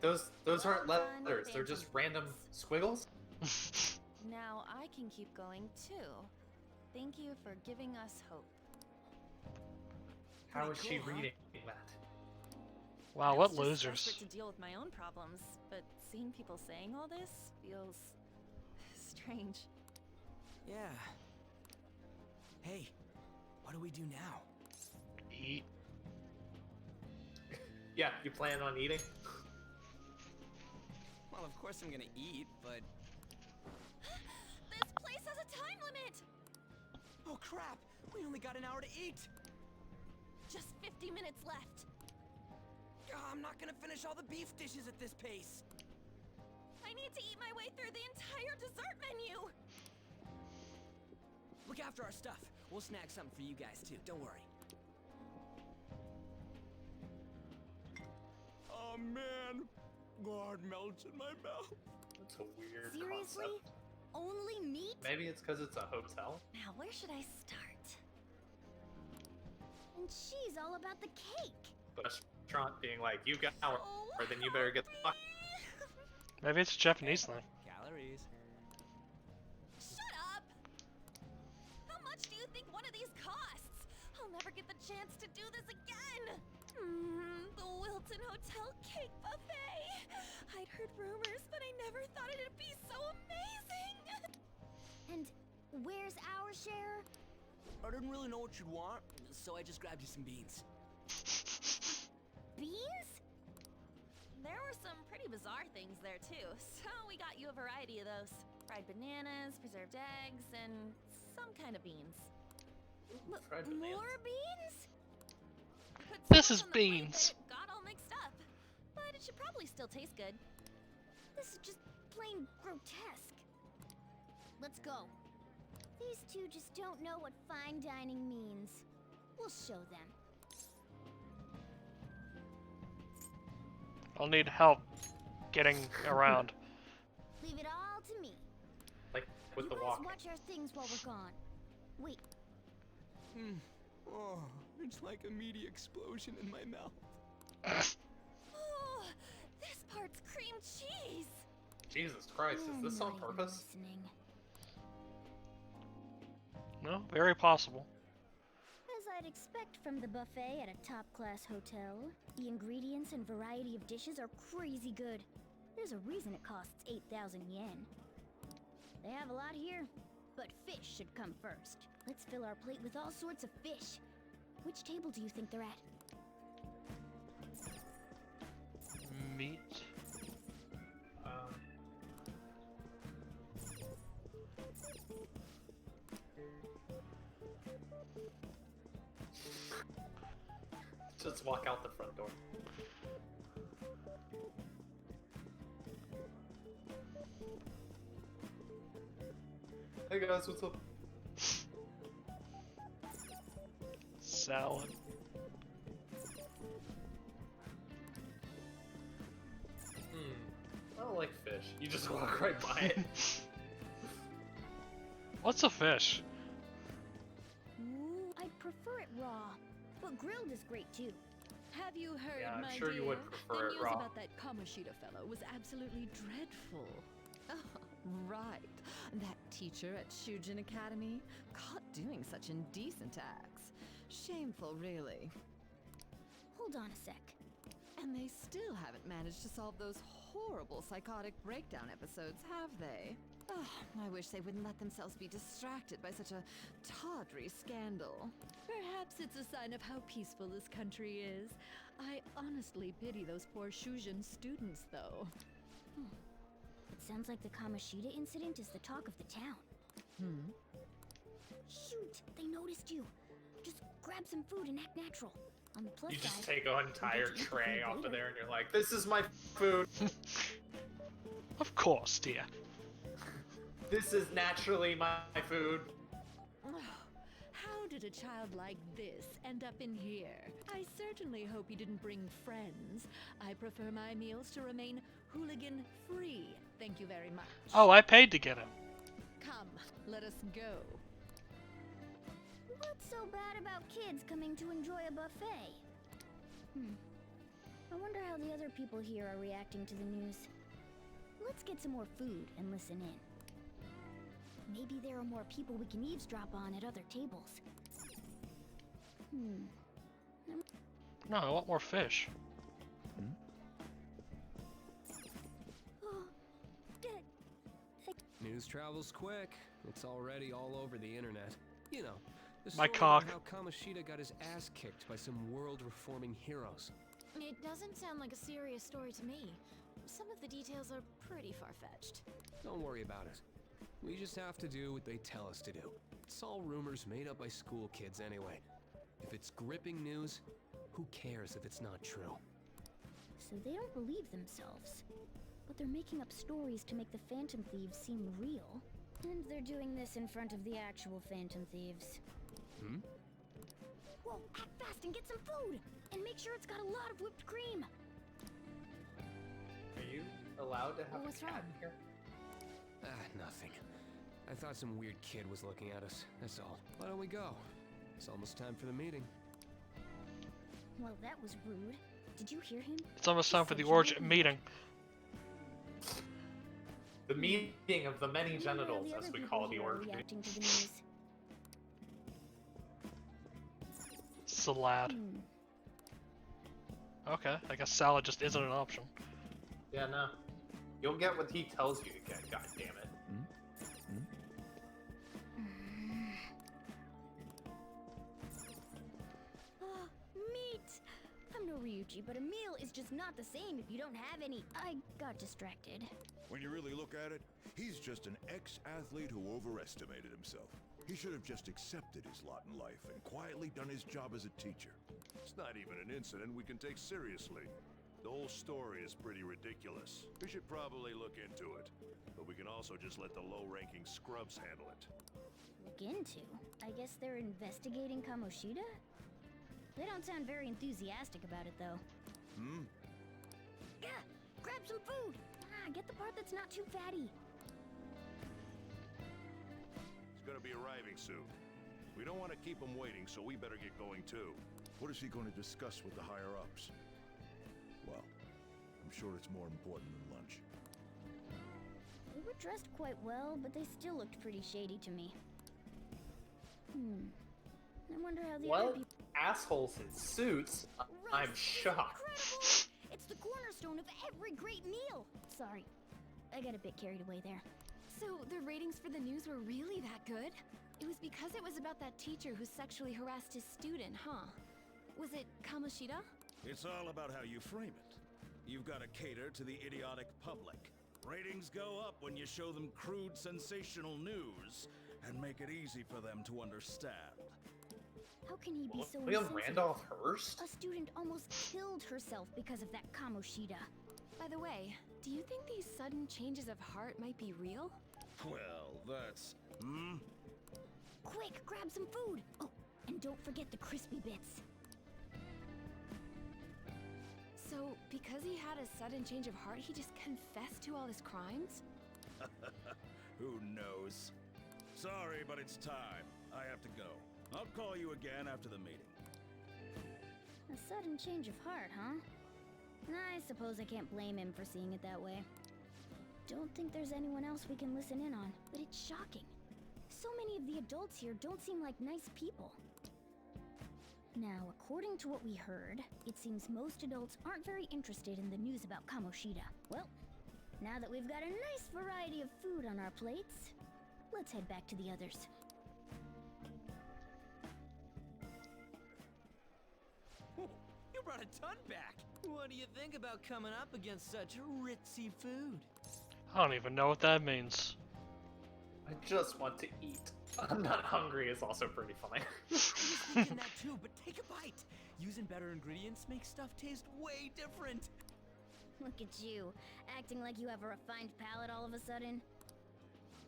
Those aren't Well done, letters. They're just Phantom random squiggles. Now I can keep going too. Thank you for giving us hope. How is Pretty she cool, huh? reading that? Wow, I what was just losers. desperate to deal with my own problems, but seeing people saying all this feels strange. Yeah. Hey, what do we do now? Eat. Yeah, you plan on eating? Well, of course I'm gonna eat, but... This place has a time limit! Oh crap! We only got an hour to eat! Just 50 minutes left. I'm not gonna finish all the beef dishes at this pace! I need to eat my way through the entire dessert menu! Look after our stuff. We'll snag something for you guys too, don't worry. Oh man! God melts in my mouth. That's a weird Seriously? concept. Only meat? Maybe it's because it's a hotel. Now, where should I start? And she's all about the cake. The restaurant being like, you got an hour, or then you better get the fuck. Maybe it's a Japanese thing. Calories. Shut up! How much do you think one of these costs? I'll never get the chance to do this again! The Wilton Hotel Cake Buffet! I'd heard rumors, but I never thought it'd be so amazing! And where's our share? I didn't really know what you'd want, so I just grabbed you some beans. Beans? There were some pretty bizarre things there too, so we got you a variety of those. Fried bananas, preserved eggs, and some kind of beans. Fried bananas. More beans? Put so This much is on the plate beans. that it got all mixed up, but it should probably still taste good. This is just plain grotesque. Let's go. These two just don't know what fine dining means. We'll show them. I'll need help getting around. Leave it all to me. Like with You the guys walking. watch our things while we're gone. Wait, Oh, it's like a meaty explosion in my mouth. Oh, this part's cream cheese. Jesus Christ, is this on I'm not even purpose? listening. No, very possible. As I'd expect from the buffet at a top-class hotel, the ingredients and variety of dishes are crazy good. There's a reason it costs 8,000 yen. They have a lot here, but fish should come first. Let's fill our plate with all sorts of fish. Which table do you think they're at? Meat. Just walk out the front door. Hey guys, what's up? Salad. I don't like fish. You just walk right by it. What's a fish? Ooh, I'd prefer it raw, but grilled is great too. Have you heard, Yeah, I'm my sure dear? you would prefer the it news raw. about that Kamoshida fellow was absolutely dreadful. Oh, right. That teacher at Shujin Academy, caught doing such indecent acts. Shameful, really. Hold on a sec. And they still haven't managed to solve those horrible psychotic breakdown episodes, have they? Oh, I wish they wouldn't let themselves be distracted by such a tawdry scandal. Perhaps it's a sign of how peaceful this country is. I honestly pity those poor Shujin students, though. It sounds like the Kamoshida incident is the talk of the town. Shoot, they noticed you. Just grab some food and act natural. On the plus You just side, take an entire you get to eat the tray food off of later. there and you're like, this is my food. Of course, dear. This is naturally my food. How did did a child like this end up in here? I certainly hope you didn't bring friends. I prefer my meals to remain hooligan-free. Thank you very much. Oh, I paid to get him. Come, let us go. What's so bad about kids coming to enjoy a buffet? I wonder how the other people here are reacting to the news. Let's get some more food and listen in. Maybe there are more people we can eavesdrop on at other tables. No, I want more fish. News travels quick. It's already all over the internet. You know, the My story cock. about how Kamoshida got his ass kicked by some world-reforming heroes. It doesn't sound like a serious story to me. Some of the details are pretty far-fetched. Don't worry about it. We just have to do what they tell us to do. It's all rumors made up by school kids anyway. If it's gripping news, who cares if it's not true? So they don't believe themselves. But they're making up stories to make the Phantom Thieves seem real. And they're doing this in front of the actual Phantom Thieves. Whoa, act fast and get some food! And make sure it's got a lot of whipped cream! Are you allowed to have What's a cat wrong? here? Nothing. I thought some weird kid was looking at us, that's all. Why don't we go? It's almost time for the meeting. Well, that was rude. Did you hear him? It's almost time for the origin meeting. The meeting of the many genitals, as we call the orgy. Reacting to the news. Salad. Okay, I guess salad just isn't an option. Yeah, no. You'll get what he tells you to get, god damn it. Meat! I'm no Ryuji, but a meal is just not the same if you don't have any. I got distracted. When you really look at it, he's just an ex-athlete who overestimated himself. He should have just accepted his lot in life and quietly done his job as a teacher. It's not even an incident we can take seriously. The whole story is pretty ridiculous. We should probably look into it. But we can also just let the low-ranking scrubs handle it. Look into? I guess they're investigating Kamoshida? They don't sound very enthusiastic about it, though. Yeah, grab some food! Get the part that's not too fatty. He's gonna be arriving soon. We don't want to keep him waiting, so we better get going too. What is he going to discuss with the higher-ups? Well, I'm sure it's more important than lunch. They were dressed quite well, but they still looked pretty shady to me. I wonder how the other What? people... Assholes in suits? I'm shocked. It's the cornerstone of every great meal! Sorry, I got a bit carried away there. So the ratings for the news were really that good? It was because it was about that teacher who sexually harassed his student, huh? Was it Kamoshida? It's all about how you frame it. You've got to cater to the idiotic public. Ratings go up when you show them crude, sensational news and make it easy for them to understand. How can he be so William insensitive? Randolph Hearst? A student almost killed herself because of that Kamoshida. By the way, do you think these sudden changes of heart might be real? Well, that's... Quick, grab some food! Oh, and don't forget the crispy bits. So, because he had a sudden change of heart, he just confessed to all his crimes? Who knows? Sorry, but it's time. I have to go. I'll call you again after the meeting. A sudden change of heart, huh? I suppose I can't blame him for seeing it that way. Don't think there's anyone else we can listen in on, but it's shocking. So many of the adults here don't seem like nice people. Now, according to what we heard, it seems most adults aren't very interested in the news about Kamoshida. Well, now that we've got a nice variety of food on our plates, let's head back to the others. You brought a ton back. What do you think about coming up against such ritzy food? I don't even know what that means. I just want to eat. I'm not hungry is also pretty funny. I was thinking that too, but take a bite. Using better ingredients makes stuff taste way different. Look at you, acting like you have a refined palate all of a sudden.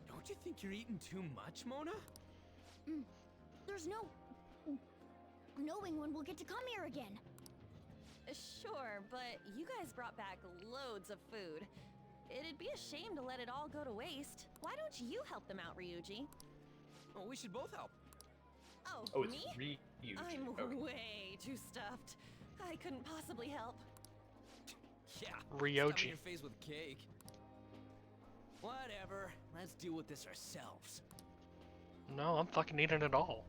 Don't you think you're eating too much, Mona? There's no knowing when we'll get to come here again. Sure, but you guys brought back loads of food. It'd be a shame to let it all go to waste. Why don't you help them out, Ryuji? Oh, we should both help. Oh, it's me? Ryuji. I'm Okay. way too stuffed. I couldn't possibly help. Yeah, Ryoji. stuffing your face with cake. Whatever, let's deal with this ourselves. No, I'm fucking eating it all.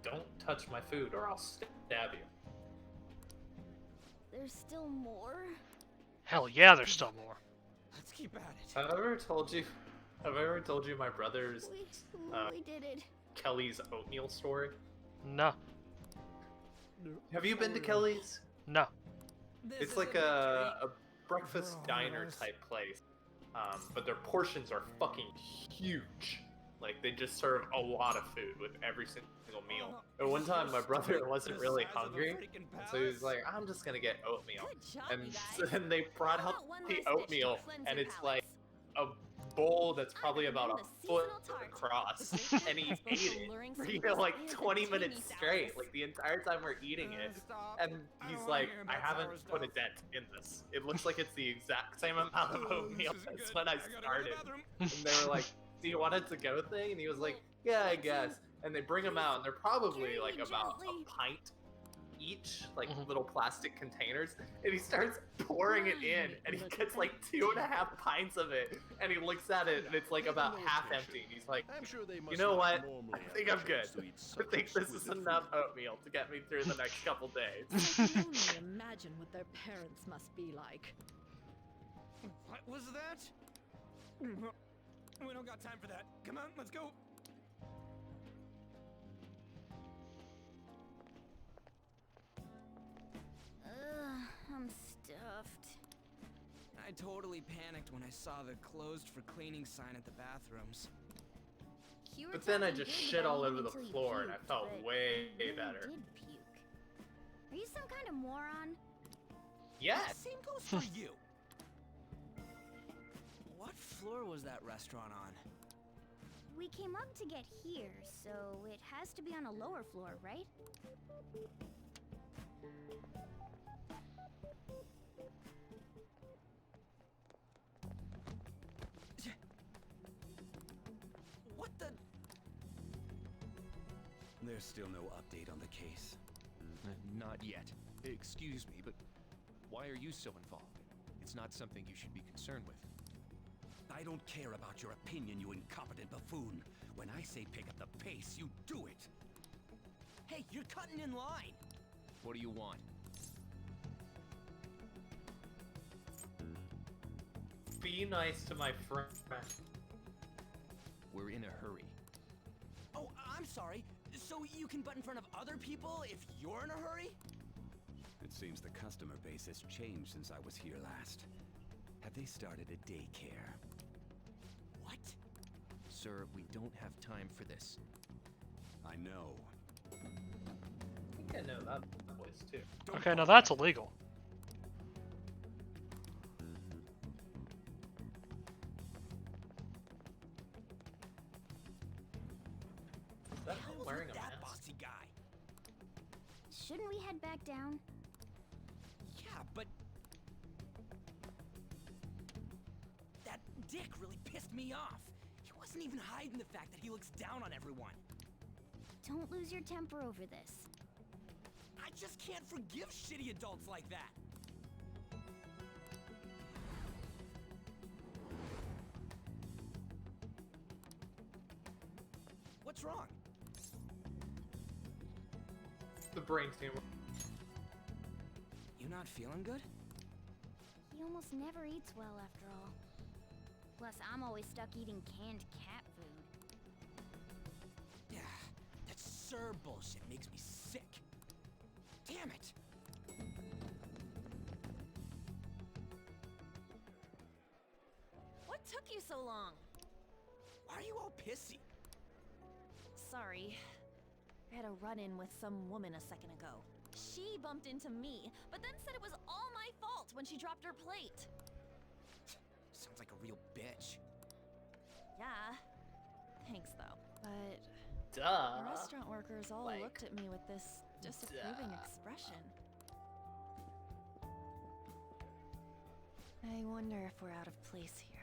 Don't touch my food or I'll stab you. There's still more? Hell yeah, there's still more. Let's keep at it. Have I ever told you my brother's We did it. Kelly's oatmeal story? No. Have you been to Kelly's? No. It's like a breakfast diner type place, but their portions are fucking huge. Like they just serve a lot of food with every single meal. And one time my brother wasn't really hungry, so he was like, "I'm just gonna get oatmeal." And then they brought out the oatmeal, and it's like a bowl that's probably about a foot across, and he ate it for like 20 minutes straight, like the entire time we're eating it. And he's like, "I haven't put a dent in this. It looks like it's the exact same amount of oatmeal as when I started." And they were like, "Do you want it to go thing?" And he was like, "Yeah, I guess." And they bring them out, and they're probably like about a pint each, like little plastic containers, and he starts pouring it in, and he gets like 2.5 pints of it, and he looks at it, and it's like about half empty, and he's like, "You know what? I think I'm good. I think this is enough oatmeal to get me through the next couple days." I can only imagine what their parents must be like. What was that? We don't got time for that. Come on, let's go. I'm stuffed. I totally panicked when I saw the closed for cleaning sign at the bathrooms. But then I just shit all over the floor, and I felt way better. Did puke. Are you some kind of moron? Yes. Same goes for you. What floor was that restaurant on? We came up to get here, so it has to be on a lower floor, right? What the? There's still no update on the case. Not yet. Excuse me, but why are you so involved? It's not something you should be concerned with. I don't care about your opinion, you incompetent buffoon. When I say pick up the pace, you do it. Hey, you're cutting in line. What do you want? Be nice to my friend. We're in a hurry. Oh, I'm sorry. So you can butt in front of other people if you're in a hurry? It seems the customer base has changed since I was here last. Have they started a daycare? What? Sir, we don't have time for this. I know. I think I know that voice too. Okay, now that's illegal. Is that him wearing a mask? Bossy guy. Shouldn't we head back down? Yeah, but that dick really pissed me off. He wasn't even hiding the fact that he looks down on everyone. Don't lose your temper over this. I just can't forgive shitty adults like that. What's wrong? The brain tumor. You not feeling good? He almost never eats well after all. Plus, I'm always stuck eating canned cat food. Yeah, that Sir bullshit makes me sick. Damn it! What took you so long? Why are you all pissy? Sorry. I had a run-in with some woman a second ago. She bumped into me, but then said it was all my fault when she dropped her plate. Sounds like a real bitch. Yeah. Thanks, though. But Duh. The restaurant workers all Like, looked at me with this disapproving expression. I wonder if we're out of place here.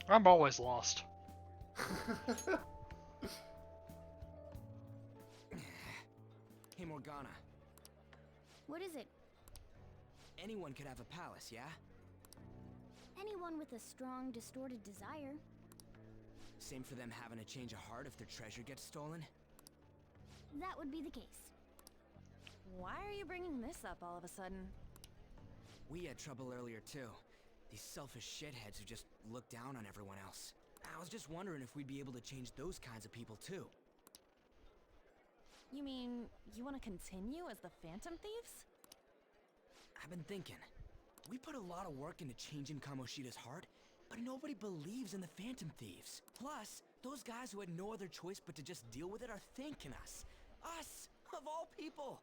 I'm always lost. Hey, Morgana. What is it? Anyone could have a palace, yeah? Anyone with a strong, distorted desire. Same for them having a change of heart if their treasure gets stolen? That would be the case. Why are you bringing this up all of a sudden? We had trouble earlier too. These selfish shitheads who just look down on everyone else. I was just wondering if we'd be able to change those kinds of people too. You mean, you want to continue as the Phantom Thieves? I've been thinking. We put a lot of work into changing Kamoshida's heart, but nobody believes in the Phantom Thieves. Plus, those guys who had no other choice but to just deal with it are thanking us. Us, of all people!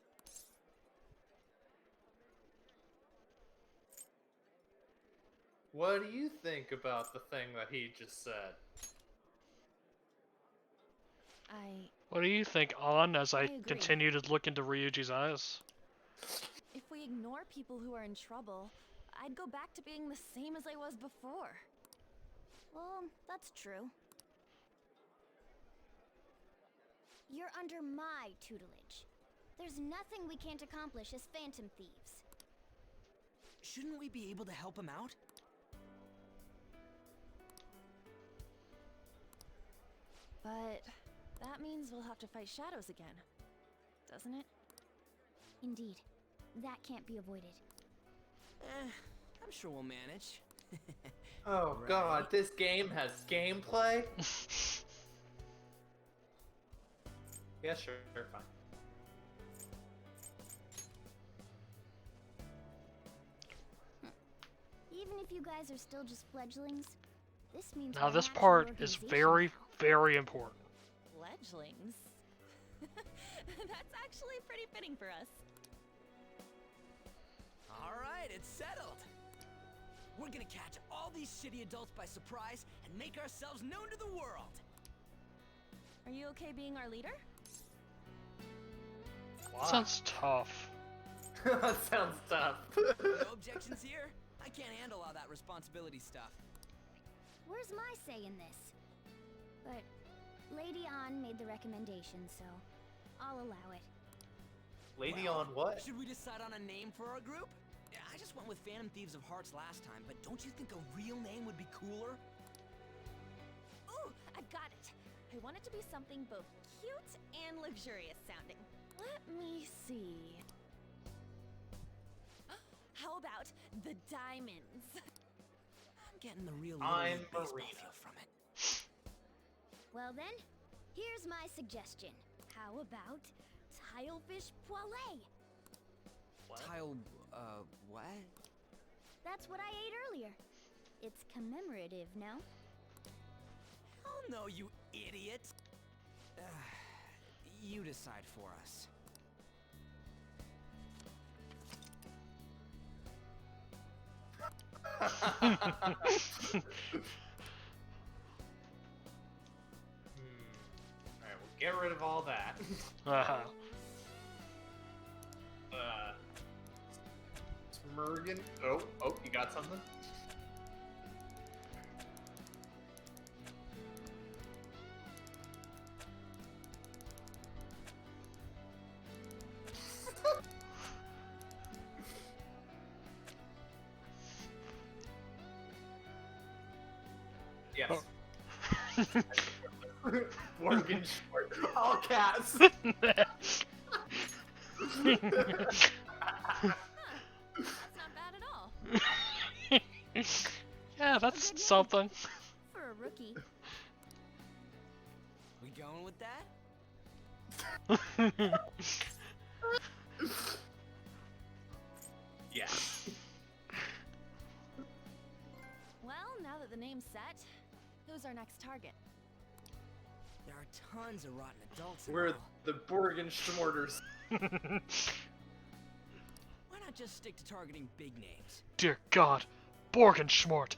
What do you think about the thing that he just said? What do you think, On, as I agree. continue to look into Ryuji's eyes? If we ignore people who are in trouble, I'd go back to being the same as I was before. Well, that's true. You're under my tutelage. There's nothing we can't accomplish as Phantom Thieves. Shouldn't we be able to help him out? But that means we'll have to fight shadows again, doesn't it? Indeed. That can't be avoided. I'm sure we'll manage. Oh Right. god, this game has gameplay? Yeah, sure, fine. Even if you guys are still just fledglings, this means Now we're this an actual part is organization very, now. very important. Fledglings? That's actually pretty fitting for us. Alright, it's settled. We're gonna catch all these shitty adults by surprise and make ourselves known to the world. Are you okay being our leader? Sounds tough. That sounds tough. No objections here? I can't handle all that responsibility stuff. Where's my say in this? But Lady An made the recommendation, so I'll allow it. Lady Well, on what? Should we decide on a name for our group? Yeah, I just went with Phantom Thieves of Hearts last time, but don't you think a real name would be cooler? Ooh, I've got it. I want it to be something both cute and luxurious sounding. Let me see. How about the Diamonds? I'm getting the real I'm Little League baseball Marina. feel from it. Well then, here's my suggestion. How about Tilefish Poilé? Tile, what? That's what I ate earlier. It's commemorative, no? Oh no, you idiot! You decide for us. Alright, we'll get rid of all that. Smurgan. Oh, you got something? Yes. Morgan Short. All cats. That's not bad at all. Yeah, that's something. For a rookie. We going with that? Yes. Well, now that the name's set, who's our next target? There are tons of rotten adults. and We're all. the Borgenschmorters. Why not just stick to targeting big names? Dear God, Borgenschmort.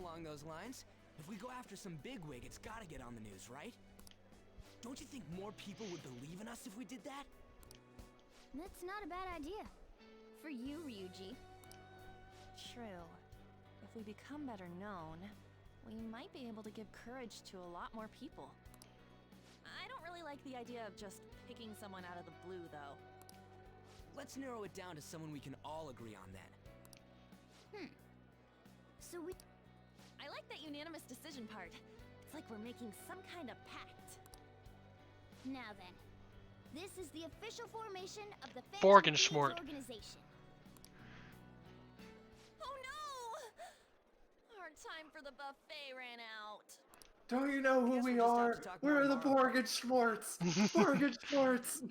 along those lines. If we go after some bigwig, it's gotta get on the news, right? Don't you think more people would believe in us if we did that? That's not a bad idea. For you, Ryuji. True. If we become better known, we might be able to give courage to a lot more people. I don't really like the idea of just picking someone out of the blue, though. Let's narrow it down to someone we can all agree on then. So we... I like that unanimous decision part. It's like we're making some kind of pact. Now then, this is the official formation of the Phantom Borgen Thieves Schmort. organization. Oh no! Our time for the buffet ran out. Don't you know who Guess we we'll just have are? to talk more We're the tomorrow. Borgen Schmorts. Borgen Schmorts.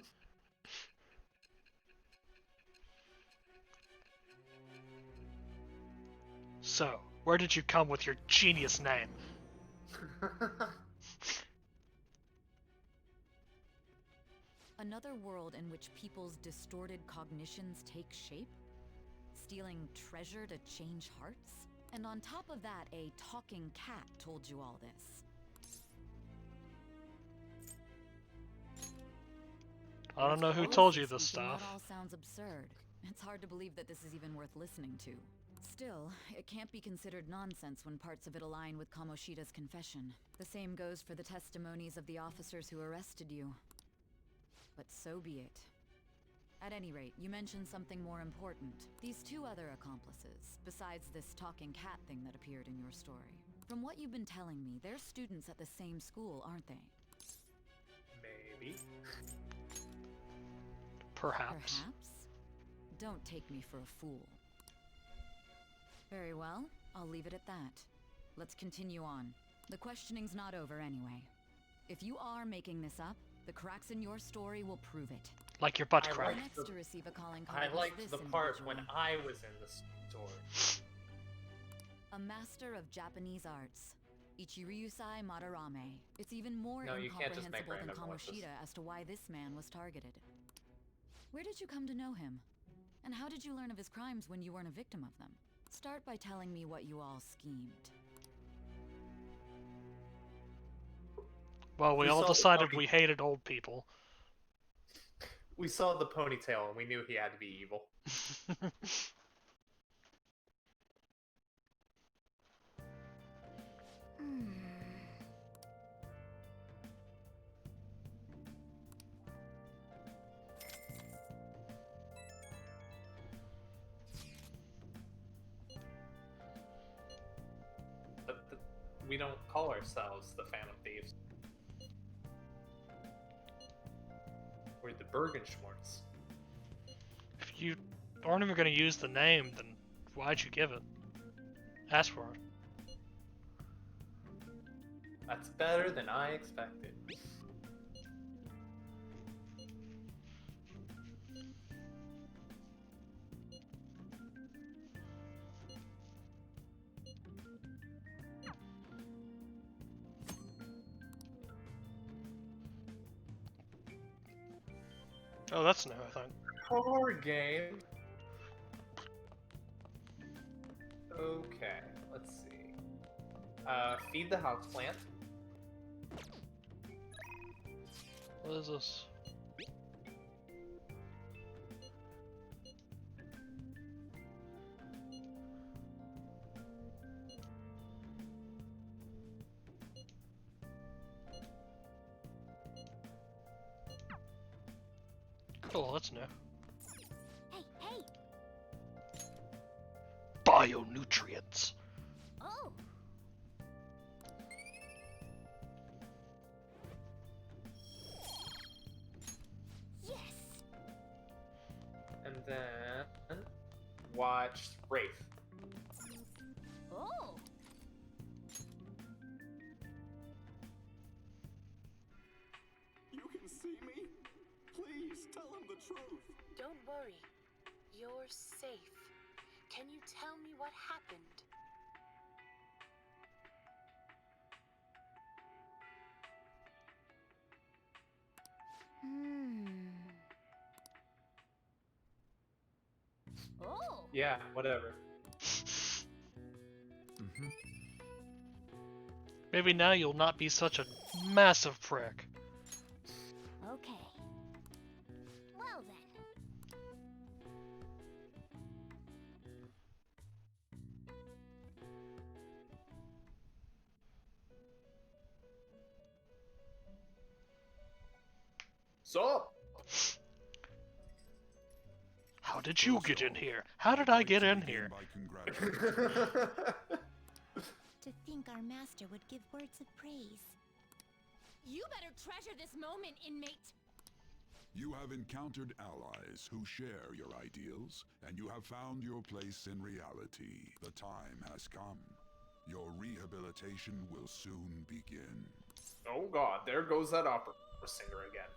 So, where did you come with your genius name? Another world in which people's distorted cognitions take shape? Stealing treasure to change hearts? And on top of that, a talking cat told you all this. I don't know who Honestly told you this speaking, stuff. That all sounds absurd. It's hard to believe that this is even worth listening to. Still, it can't be considered nonsense when parts of it align with Kamoshida's confession. The same goes for the testimonies of the officers who arrested you. But so be it. At any rate, you mentioned something more important. These two other accomplices, besides this talking cat thing that appeared in your story. From what you've been telling me, they're students at the same school, aren't they? Maybe. Perhaps. Perhaps? Don't take me for a fool. Very well, I'll leave it at that. Let's continue on. The questioning's not over anyway. If you are making this up, the cracks in your story will prove it. Like your butt I crack. like Next to receive a calling card I was liked this the part when individual. I was in the story. A master of Japanese arts. Ichiryusai Madarame. It's even more No, you can't just make incomprehensible than random voices. Kamoshida as to why this man was targeted. Where did you come to know him? And how did you learn of his crimes when you weren't a victim of them? Start by telling me what you all schemed. Well, we We all saw the decided puppy. we hated old people. We saw the ponytail and we knew he had to be evil. But we don't call ourselves the Phantom Thieves. We're the Bergenschmorts. If you aren't even going to use the name, then why'd you give it? Ask for it. That's better than I expected. Oh, that's new, I think. Horror game. Okay, let's see. Feed the houseplant. What is this? Cool, that's new. Hey, hey! Bionutrients. Oh! Yes! And then watch Wraith. Oh! You can see me? Please tell him the truth. Don't worry. You're safe. Can you tell me what happened? Oh! Yeah, whatever. Maybe now you'll not be such a massive prick. Okay. Well then. So, How did you get in here? How did I get in here? To think our master would give words of praise. You better treasure this moment, inmate. You have encountered allies who share your ideals, and you have found your place in reality. The time has come. Your rehabilitation will soon begin. oh god, there goes that opera singer again.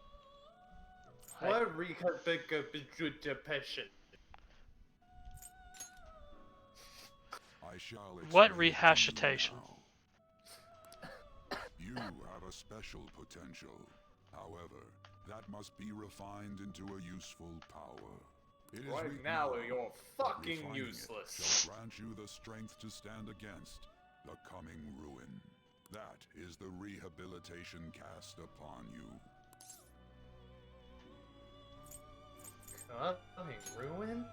What rehabilitation? I shall What explain it to you rehashitation? now. You have a special potential. However, that must be refined into a useful power. It is Right weak now, now, you're but fucking refining useless. It shall grant you the strength to stand against the coming ruin. That is the rehabilitation cast upon you. Coming ruin?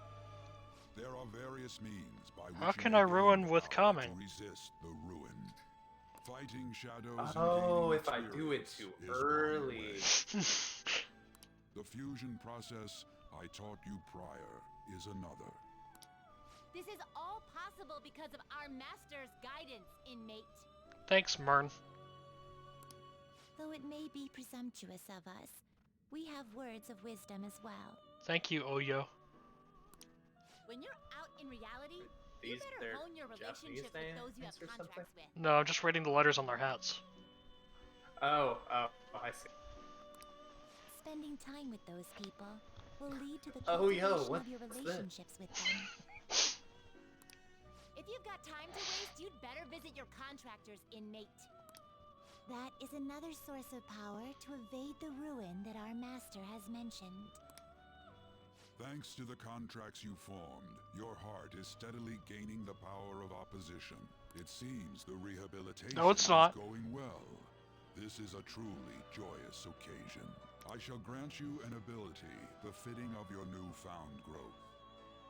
There are various means by which How you can may I gain ruin the with power coming? to resist the ruin. Fighting shadows Oh, and if I gaining do it experience too is one early. way. The fusion process I taught you prior is another. This is all possible because of our master's guidance, inmate. Thanks, Mern. Though it may be presumptuous of us, we have words of wisdom as well. Thank you, Oyo. When you're out in reality, These, you better they're hone your Japanese relationships with those you have names or contracts with. No, I'm just reading the letters on their hats. Oh, I see. Spending time with those people will lead to the Oh, yo, cultivation of your what's this? relationships with them. If you've got time to waste, you'd better visit your contractors, inmate. That is another source of power to evade the ruin that our master has mentioned. Thanks to the contracts you formed, your heart is steadily gaining the power of opposition. It seems the rehabilitation No, it's not. is going well. This is a truly joyous occasion. I shall grant you an ability befitting of your newfound growth.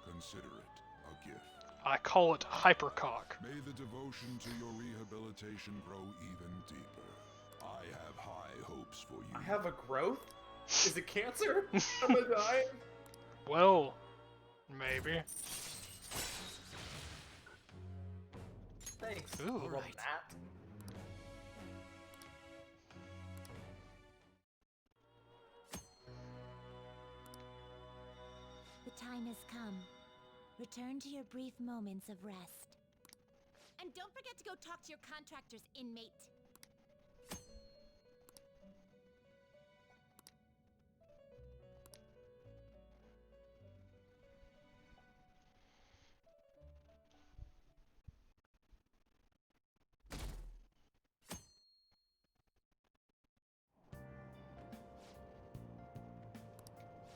Consider it a gift. I call it hypercock. May the devotion to your rehabilitation grow even deeper. I have high hopes for you. I have a growth? Is it cancer? Am I dying? Well, maybe. Thanks, Ooh, little right. gnat. The time has come. Return to your brief moments of rest. And don't forget to go talk to your contractors, inmate.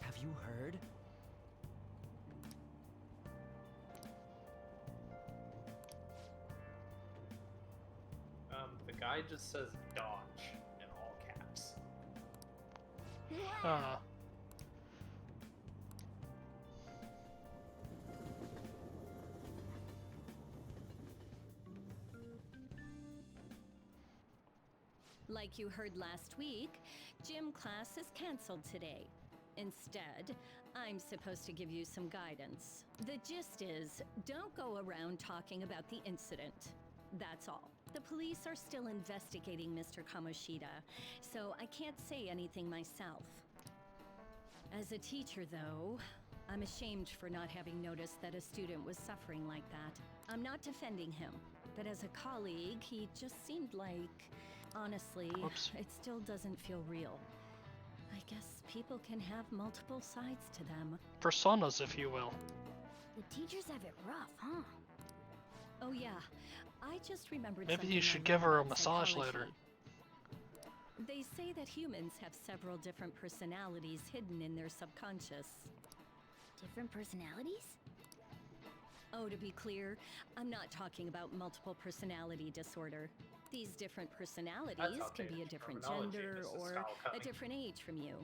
Have you heard? The guy just says dodge in all caps. Huh. Like you heard last week, gym class is canceled today. Instead, I'm supposed to give you some guidance. The gist is, don't go around talking about the incident. That's all. The police are still investigating Mr. Kamoshida, so I can't say anything myself. As a teacher, though, I'm ashamed for not having noticed that a student was suffering like that. I'm not defending him, but as a colleague, he just seemed like... Honestly, Whoops. it still doesn't feel real. I guess people can have multiple sides to them. Personas, if you will. The teachers have it rough, huh? Oh yeah, I just remembered Maybe something you I should read give her a about massage psychology. later. They say that humans have several different personalities hidden in their subconscious. Different personalities? Oh, to be clear, I'm not talking about multiple personality disorder. These different personalities can be a different gender or a different age from you.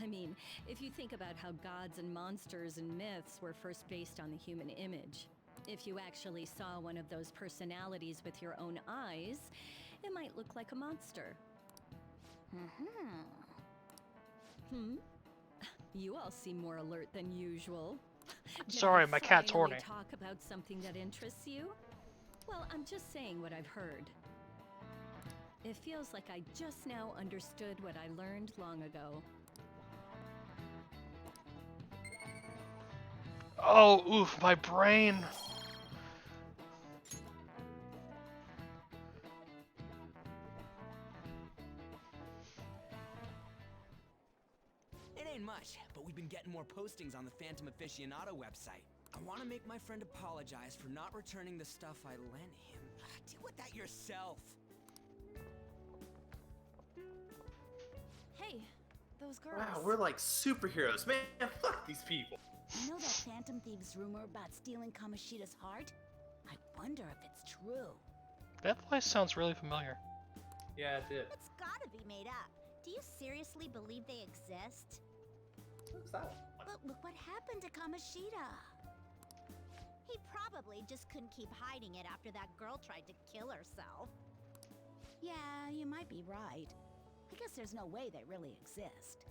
I mean, if you think about how gods and monsters and myths were first based on the human image, if you actually saw one of those personalities with your own eyes, it might look like a monster. Hmm? You all seem more alert than usual. Sorry, my cat's horny. Talk about something that interests you? Well, I'm just saying what I've heard. It feels like I just now understood what I learned long ago. Oh, oof, my brain. It ain't much, but we've been getting more postings on the Phantom Aficionado website. I want to make my friend apologize for not returning the stuff I lent him. Deal with that yourself. Hey, those girls. Wow, we're like superheroes, man. Fuck these people. You know that Phantom Thieves rumor about stealing Kamoshida's heart? I wonder if it's true. That voice sounds really familiar. Yeah, it did. It's gotta be made up. Do you seriously believe they exist? What's that one? But look what happened to Kamoshida. He probably just couldn't keep hiding it after that girl tried to kill herself. Yeah, you might be right. I guess there's no way they really exist.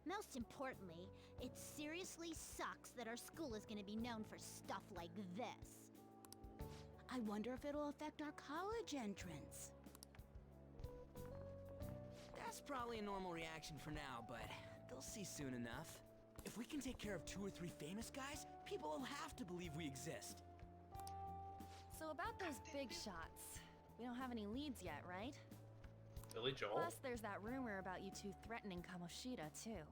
Most importantly, it seriously sucks that our school is going to be known for stuff like this. I wonder if it'll affect our college entrance. That's probably a normal reaction for now, but they'll see soon enough. If we can take care of 2 or 3 famous guys, people will have to believe we exist. So about those big shots, we don't have any leads yet, right? Billy Joel. Plus, there's that rumor about you two threatening Kamoshida, too.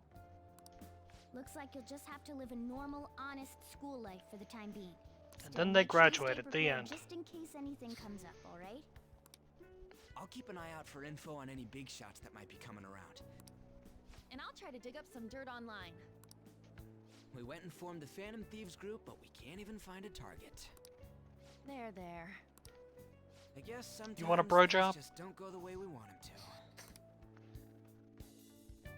Looks like you'll just have to live a normal, honest school life for the time being. And then they graduate at the end. Just in case anything comes up, all right? I'll keep an eye out for info on any big shots that might be coming around. And I'll try to dig up some dirt online. We went and formed the Phantom Thieves group, but we can't even find a target. There. I guess sometimes You want a bro things job? just don't go the way we want them to.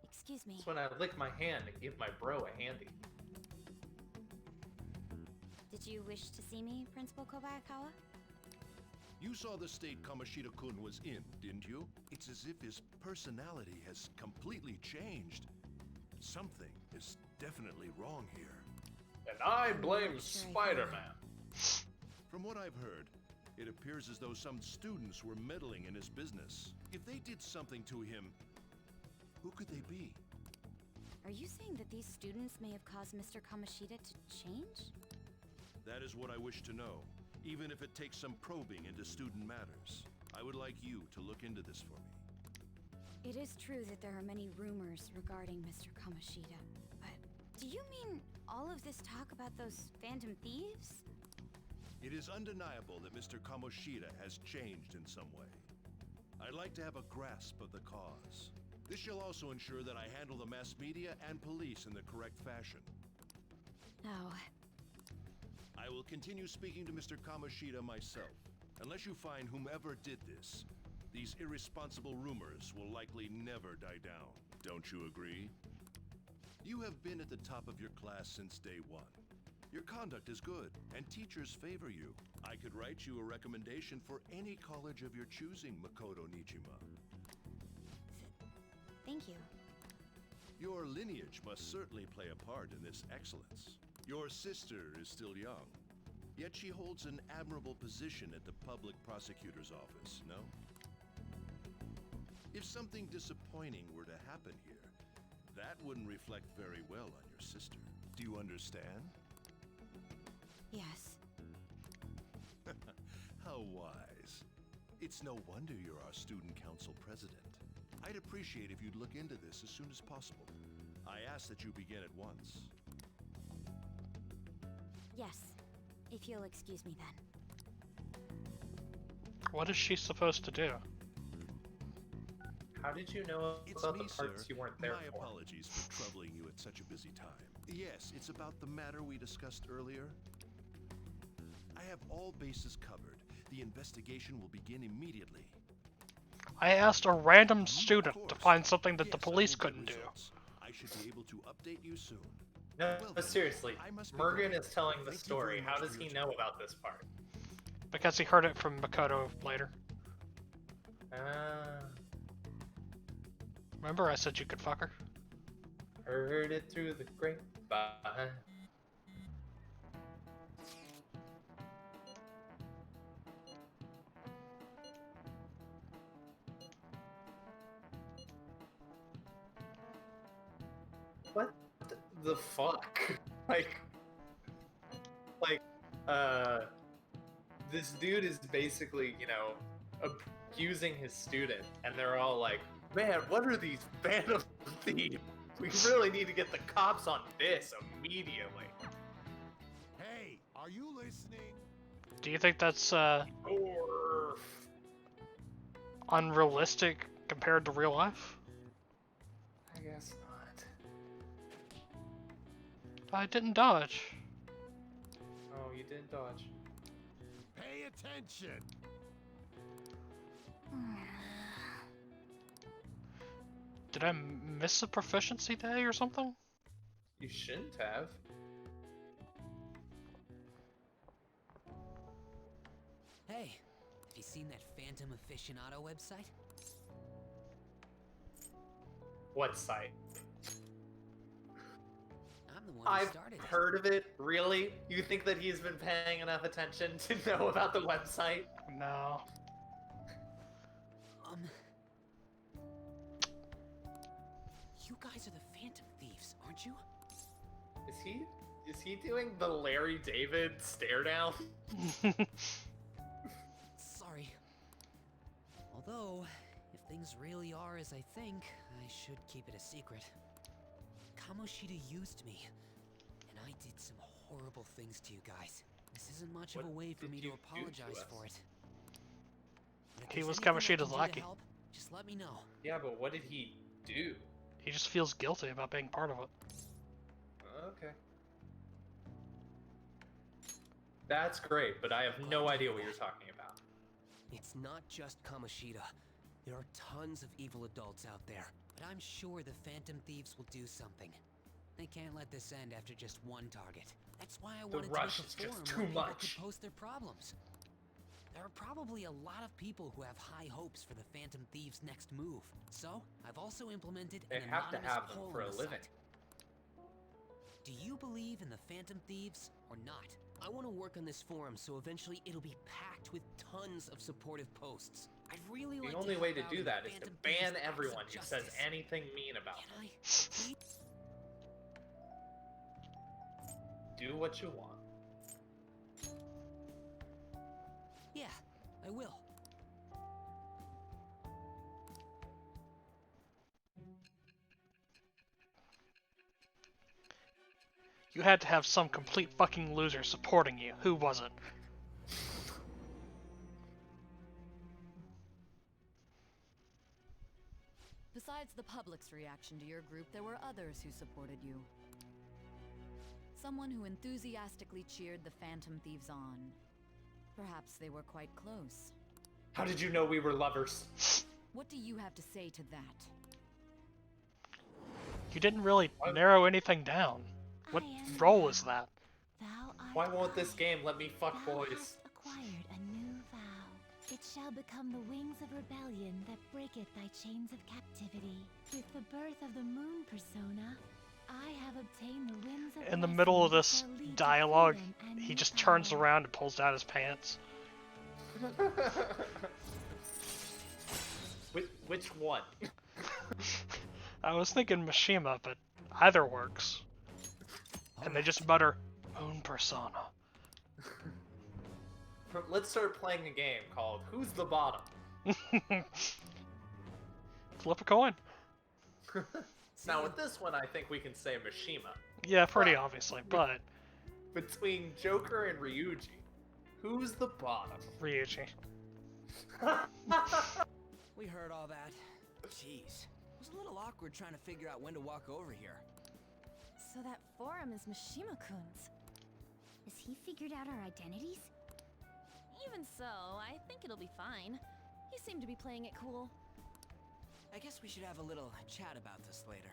Excuse me. That's when I lick my hand and give my bro a handy. Did you wish to see me, Principal Kobayakawa? You saw the state Kamoshida-kun was in, didn't you? It's as if his personality has completely changed. Something is definitely wrong here. And I blame Spider-Man. From what I've heard, it appears as though some students were meddling in his business. If they did something to him, who could they be? Are you saying that these students may have caused Mr. Kamoshida to change? That is what I wish to know, even if it takes some probing into student matters. I would like you to look into this for me. It is true that there are many rumors regarding Mr. Kamoshida, but do you mean all of this talk about those Phantom Thieves? It is undeniable that Mr. Kamoshida has changed in some way. I'd like to have a grasp of the cause. This shall also ensure that I handle the mass media and police in the correct fashion. Oh. I will continue speaking to Mr. Kamoshida myself. Unless you find whomever did this, these irresponsible rumors will likely never die down. Don't you agree? You have been at the top of your class since day one. Your conduct is good, and teachers favor you. I could write you a recommendation for any college of your choosing, Makoto Nijima. Thank you. Your lineage must certainly play a part in this excellence. Your sister is still young, yet she holds an admirable position at the public prosecutor's office, no? If something disappointing were to happen here, that wouldn't reflect very well on your sister. Do you understand? Yes. How wise. It's no wonder you're our student council president. I'd appreciate if you'd look into this as soon as possible. I ask that you begin at once. Yes. If you'll excuse me then. What is she supposed to do? How did you know It's about me, the parts sir. you weren't there My for? apologies for troubling you at such a busy time. Yes, it's about the matter we discussed earlier. I have all bases covered. The investigation will begin immediately. I asked a random student to find something that the police couldn't do. I should be able to update you soon. No, Well, but seriously, be Morgan going. is telling the Thank you very story. How much does for he your know time. about this part? Because he heard it from Makoto later. Remember I said you could fuck her? Heard it through the grapevine. What the fuck? like, this dude is basically, you know, abusing his student, and they're all like, man, what are these Phantom Thieves? We really need to get the cops on this immediately. Hey, are you listening? Do you think that's Orf. unrealistic compared to real life? I guess not. I didn't dodge. Oh, you didn't dodge. Pay attention. Did I miss a proficiency day or something? You shouldn't have. Hey, have you seen that Phantom Aficionado website? What site? I'm the one who I've started it. heard of it. Really? You think that he's been paying enough attention to know about the website? No. You guys are the Phantom Thieves, aren't you? Is he doing the Larry David stare down? Sorry. Although, if things really are as I think, I should keep it a secret. Kamoshida used me, and I did some horrible things to you guys. This isn't much of a way for me to apologize for it. He was Kamoshida's lackey. Just let me know. Yeah, but what did he do? He just feels guilty about being part of it. Okay. That's great, but I have no idea what you're talking about. It's not just Kamoshida. There are tons of evil adults out there. But I'm sure the Phantom Thieves will do something. They can't let this end after just one target. That's why I wanted to rush make is a forum just where too people much. could post their problems. There are probably a lot of people who have high hopes for the Phantom Thieves' next move. So, I've also implemented They an have to anonymous have them poll for on a the living. site. Do you believe in the Phantom Thieves or not? I want to work on this forum so eventually it'll be packed with tons of supportive posts. I'd really like The only way to help do out that in is to Phantom ban Thieves' cause everyone of who says justice. anything mean about Can them. I please? Do what you want. Yeah, I will. You had to have some complete fucking loser supporting you. Who was it? Besides the public's reaction to your group, there were others who supported you. Someone who enthusiastically cheered the Phantom Thieves on. Perhaps they were quite close. How did you know we were lovers? What do you have to say to that? You didn't really narrow anything down. What role is that? Why won't this game let me fuck boys? Acquired a new vow. It shall become the wings of rebellion that breaketh thy chains of captivity. With the birth of the moon persona, I have obtained the winds of In the middle of blessing this that shall lead to dialogue, freedom and he new just turns power. around and pulls down his pants. Which one? I was thinking Mishima, but either works. And they just mutter, Moon Persona. Let's start playing a game called Who's the Bottom? Flip a coin. Now with this one, I think we can say Mishima. Yeah, pretty obviously, but... Between Joker and Ryuji, who's the bottom? Ryuji. We heard all that. Jeez. It was a little awkward trying to figure out when to walk over here. So that forum is Mishima-kun's. Has he figured out our identities? Even so, I think it'll be fine. He seemed to be playing it cool. I guess we should have a little chat about this later.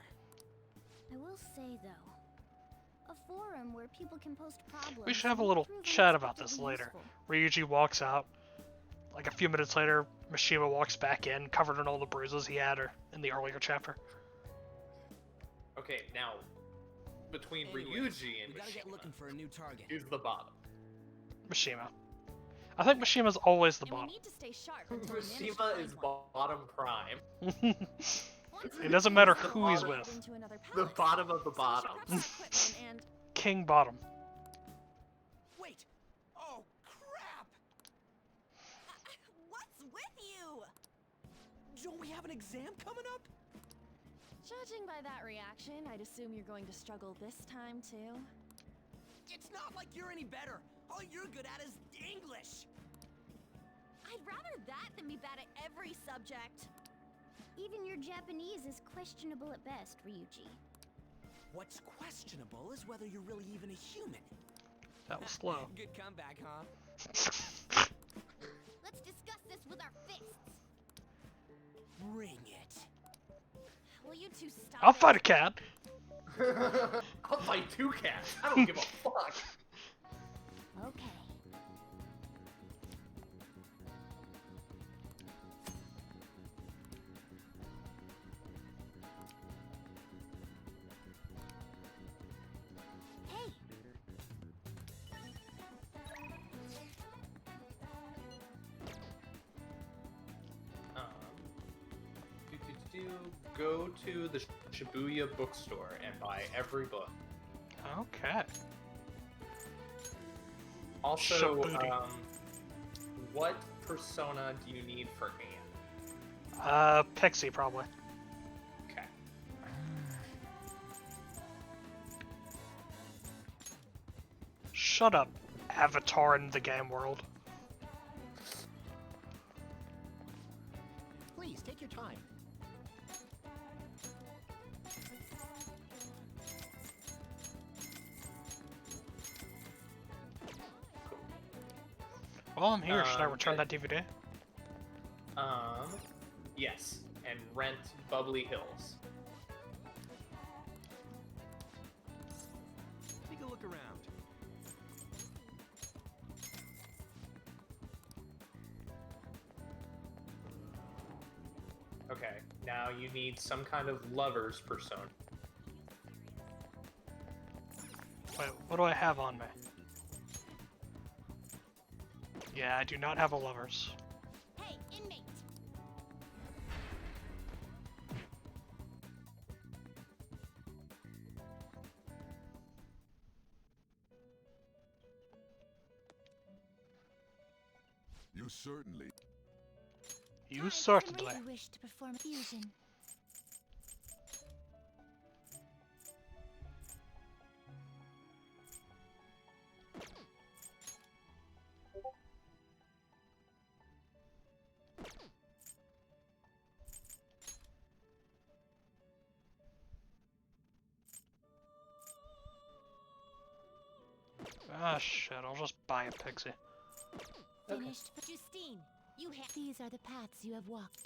I will say, though, a forum where people can post problems... We should have a may little prove chat about this unexpectedly later. useful. Ryuji walks out. Like a few minutes later, Mishima walks back in, covered in all the bruises he had in the earlier chapter. Okay, now, between Anyways, Ryuji and we gotta get Mishima, looking for a new target. who's the bottom? Mishima. I think Mishima's always the And we bottom. need to stay sharp until we manage to Mishima find is one. bottom prime. It doesn't matter The who he's bottom- with. Into another The palace. bottom of the bottom. So we should prep our equipment and King bottom. Wait! Oh, crap! what's with you? Don't we have an exam coming up? Judging by that reaction, I'd assume you're going to struggle this time too. It's not like you're any better. All you're good at is English. I'd rather that than be bad at every subject. Even your Japanese is questionable at best, Ryuji. What's questionable is whether you're really even a human. That was slow. Good comeback, huh? Let's discuss this with our fists. Bring it. Will you two stop? I'll fight a cat. I'll fight 2 cats. I don't give a fuck. Okay. Hey! Go to the Shibuya bookstore and buy every book. Okay. Also, Shibuya. what persona do you need for Anne? Pixie probably. Okay. Shut up, Avatar in the game world. Please, take your time. Well, I'm here. Should I return good. that DVD? Yes, and rent Bubbly Hills. Take a look around. Okay, now you need some kind of lover's persona. Wait, what do I have on me? Yeah, I do not have a lover's. Hey, inmate! You certainly... You certainly. I wish to perform fusion. Ah, shit, I'll just buy a pixie. Finished. Justine, you have. These are the paths you have walked.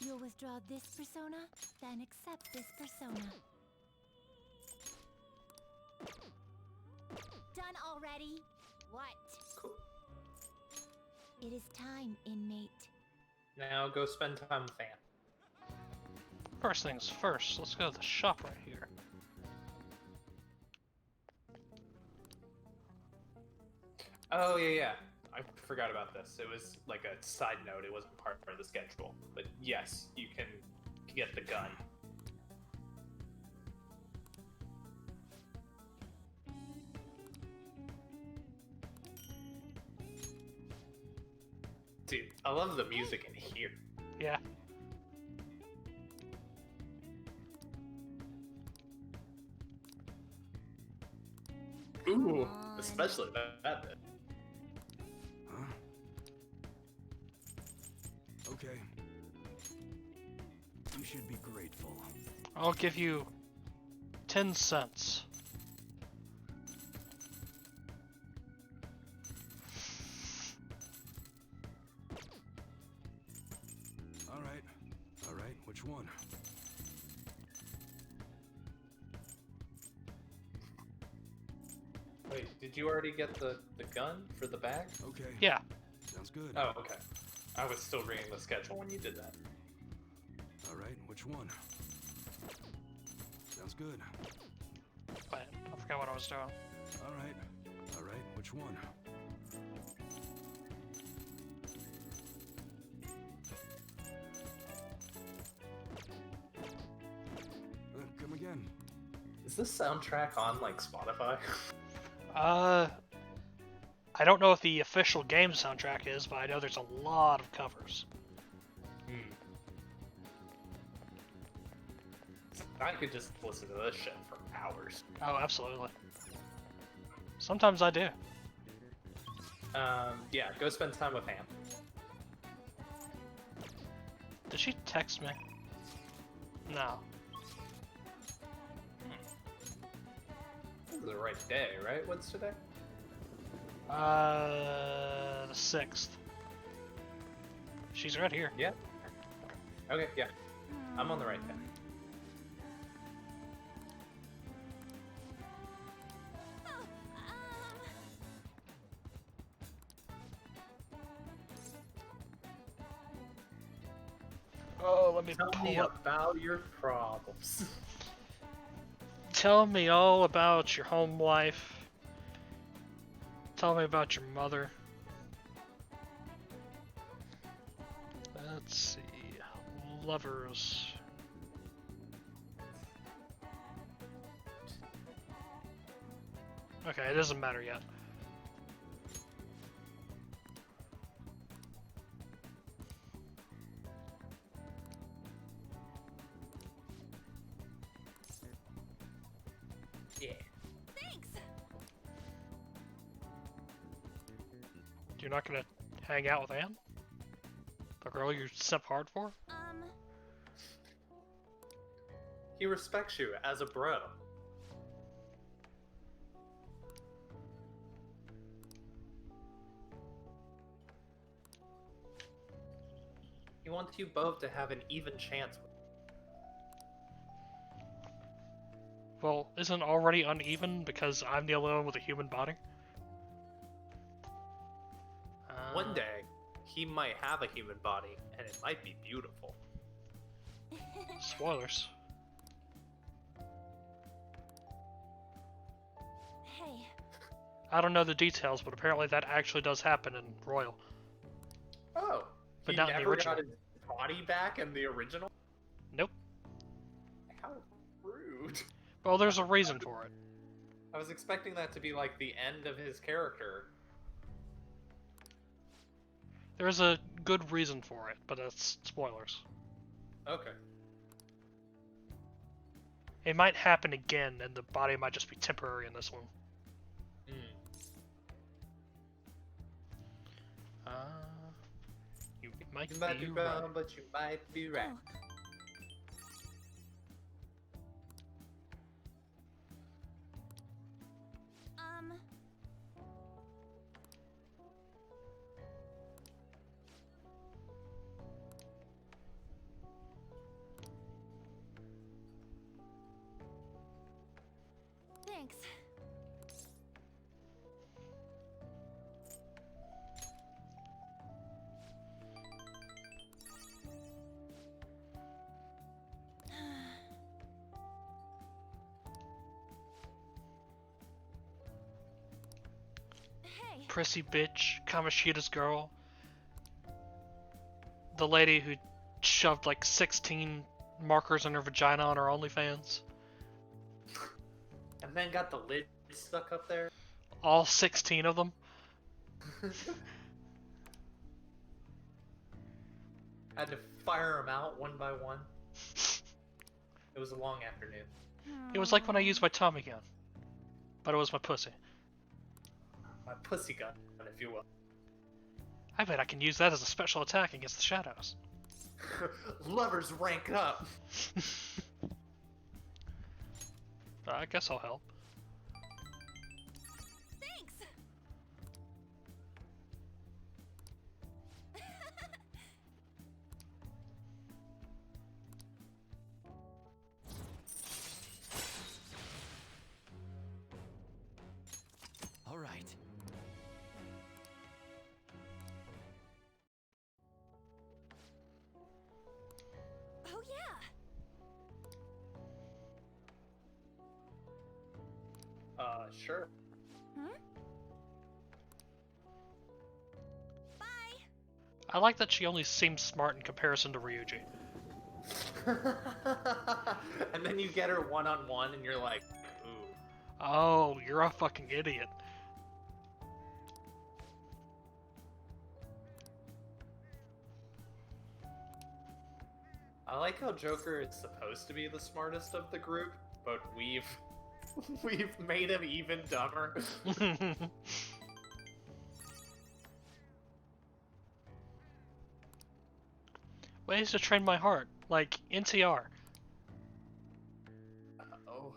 You'll withdraw this persona, then accept this persona. Done already? What? Cool. It is time, inmate. Now go spend time with Anne. First things first, let's go to the shop right here. Oh, yeah. I forgot about this. It was like a side note. It wasn't part of the schedule. But yes, you can get the gun. Dude, I love the music in here. Yeah. Ooh, especially that bit. Okay. You should be grateful. I'll give you 10 cents. All right, which one? Wait, did you already get the gun for the bag? Okay. Yeah. Sounds good. Oh, okay. I was still reading the schedule when you did that. All right, which one? Sounds good. Wait, I forgot what I was doing. All right, which one? Come again. Is this soundtrack on like Spotify? I don't know if the official game soundtrack is, but I know there's a lot of covers. I could just listen to this shit for hours. Oh, absolutely. Sometimes I do. Yeah, go spend time with Ham. Did she text me? No. This is the right day, right? What's today? The 6th. She's right here. Yeah. Okay, yeah. I'm on the right day. Oh, let me Tell me about your problems. Tell me all about your home life. Tell me about your mother. Let's see. Lovers. Okay, it doesn't matter yet. Yeah. Thanks. You're not gonna hang out with Anne? The girl you step hard for? He respects you as a bro. He wants you both to have an even chance. Well, isn't already uneven because I'm the only one with a human body? One day, he might have a human body, and it might be beautiful. Spoilers. Hey. I don't know the details, but apparently that actually does happen in Royal. Oh, But he not in the never original. got his body back in the original? Nope. How rude. Well, there's a reason for it. I was expecting that to be like the end of his character. There's a good reason for it, but it's spoilers. Okay. It might happen again, and the body might just be temporary in this one. You might be right. wrong, but you might be right. Thanks. Prissy bitch, Kamoshida's girl. The lady who shoved like 16 markers in her vagina on her OnlyFans. And then got the lid stuck up there. All 16 of them. Had to fire them out one by one. It was a long afternoon. It was like when I used my Tommy gun. But it was my pussy. My pussy gun, if you will. I bet I can use that as a special attack against the shadows. Lovers rank up. I guess I'll help. Thanks. All right. Oh yeah. Sure. I like that she only seems smart in comparison to Ryuji. And then you get her one-on-one and you're like, ooh. Oh, you're a fucking idiot. I like how Joker is supposed to be the smartest of the group, but we've made him even dumber. Ways to train my heart, like NTR. Oh.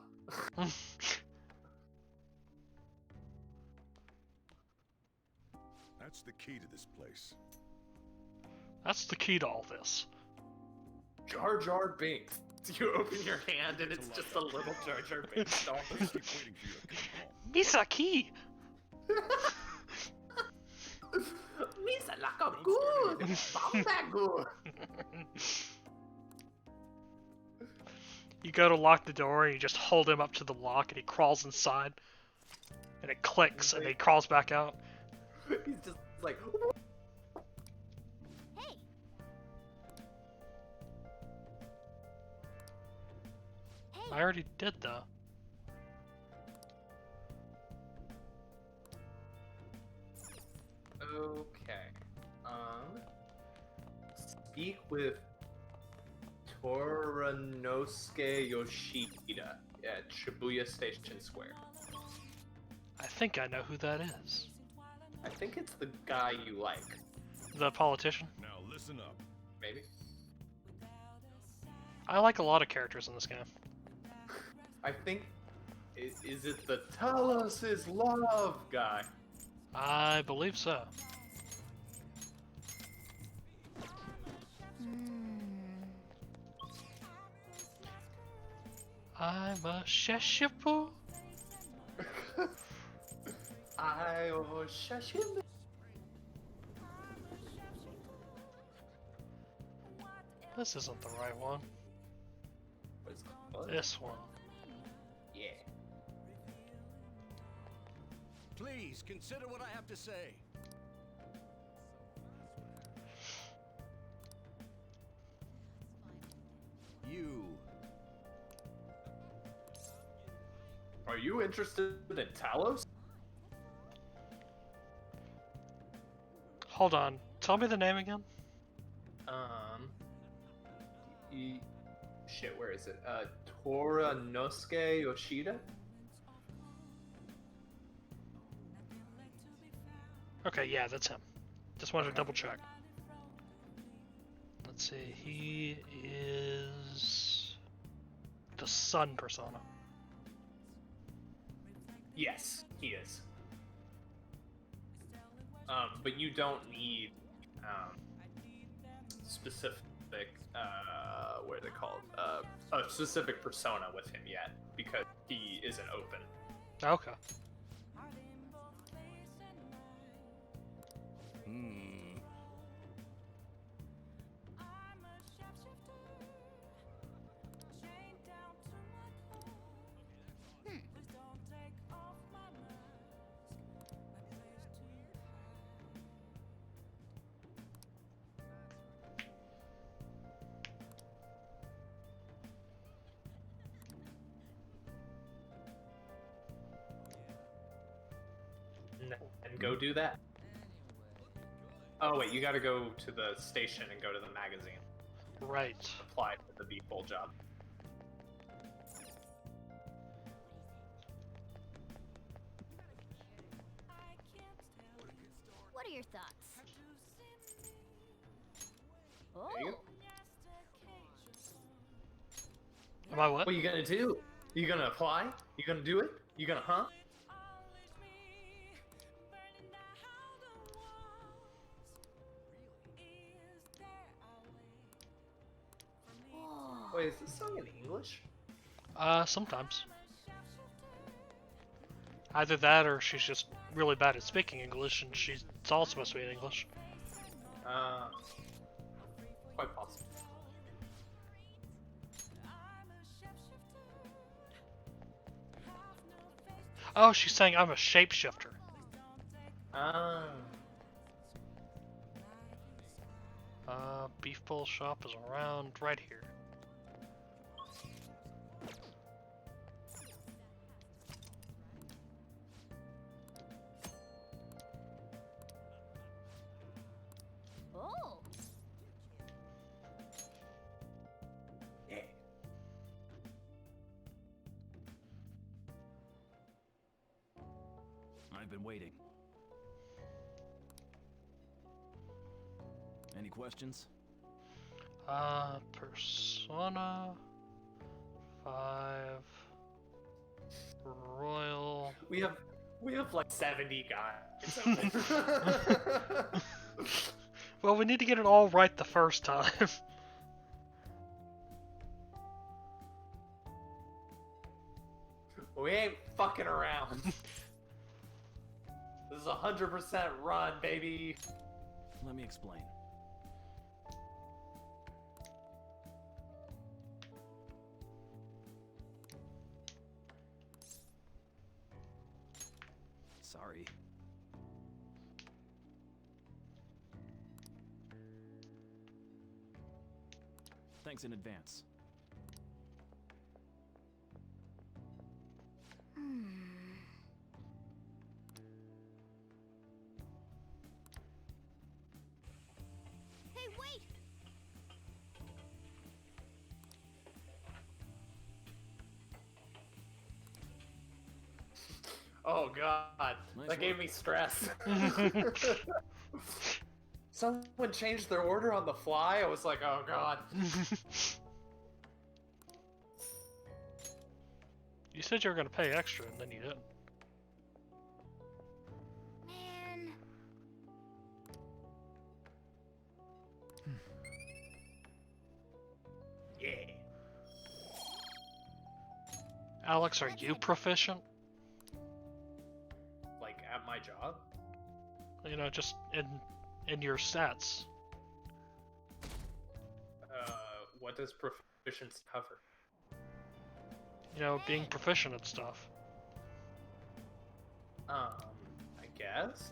That's the key to this place. That's the key to all this. Jar Jar Binks. You open your hand and it's just a little Jar Jar Binks doll. Misaki! Misa like a good! Bambagu! You go to lock the door and you just hold him up to the lock and he crawls inside. And it clicks and he crawls back out. He's just like... Hey! I already did though. Okay. Speak with Toranosuke Yoshida at Shibuya Station Square. I think I know who that is. I think it's the guy you like. The politician? Now listen up. Maybe? I like a lot of characters in this game. I think... Is it the Tell Us Is Love guy? I believe so. I'm a sheshipu. I oh shashimi. This isn't the right one. What's it called? This one. Yeah. Please consider what I have to say. You. Are you interested in Talos? Hold on. Tell me the name again. Shit, where is it? Toranosuke Yoshida? Okay, yeah, that's him. Just wanted to double check. Let's see, he is the Sun persona. Yes, he is. But you don't need specific what are they called? A specific persona with him yet, because he isn't open. Okay. And go do that. Oh wait, you gotta go to the station and go to the magazine. Right. Apply for the full job. What are your thoughts? There you Oh, go. Am I what? What are you gonna do? You gonna apply? You gonna do it? You gonna, huh? Wait, is this song in English? Sometimes. Either that or she's just really bad at speaking English and it's all supposed to be in English. Quite possible. Oh, she's saying I'm a shapeshifter. Beef bowl shop is around right here. Oh. Yeah. I've been waiting. Any questions? Persona 5 Royal. We have like 70 guys. Well, we need to get it all right the first time. We ain't fucking around. This is 100% run, baby. Let me explain. Sorry. Thanks in advance. Hey, wait! Oh god, Nice that gave work. me stress. Someone changed their order on the fly. I was like, oh god. You said you were gonna pay extra, and then you didn't. Man. Yeah. Alex, are you proficient? Like at my job? You know, just in your stats. What does proficiency cover? You know, being proficient at stuff. I guess.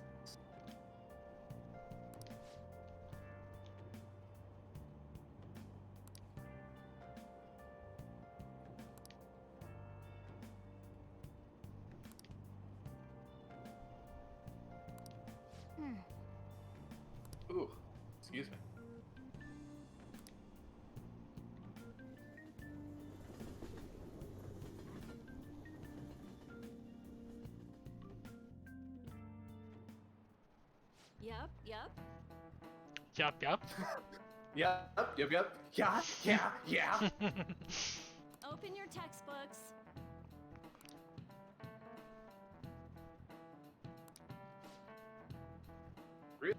Ooh, excuse me. Yep, yep. Yup, yup. Yep. Yeah. Open your textbooks. Really?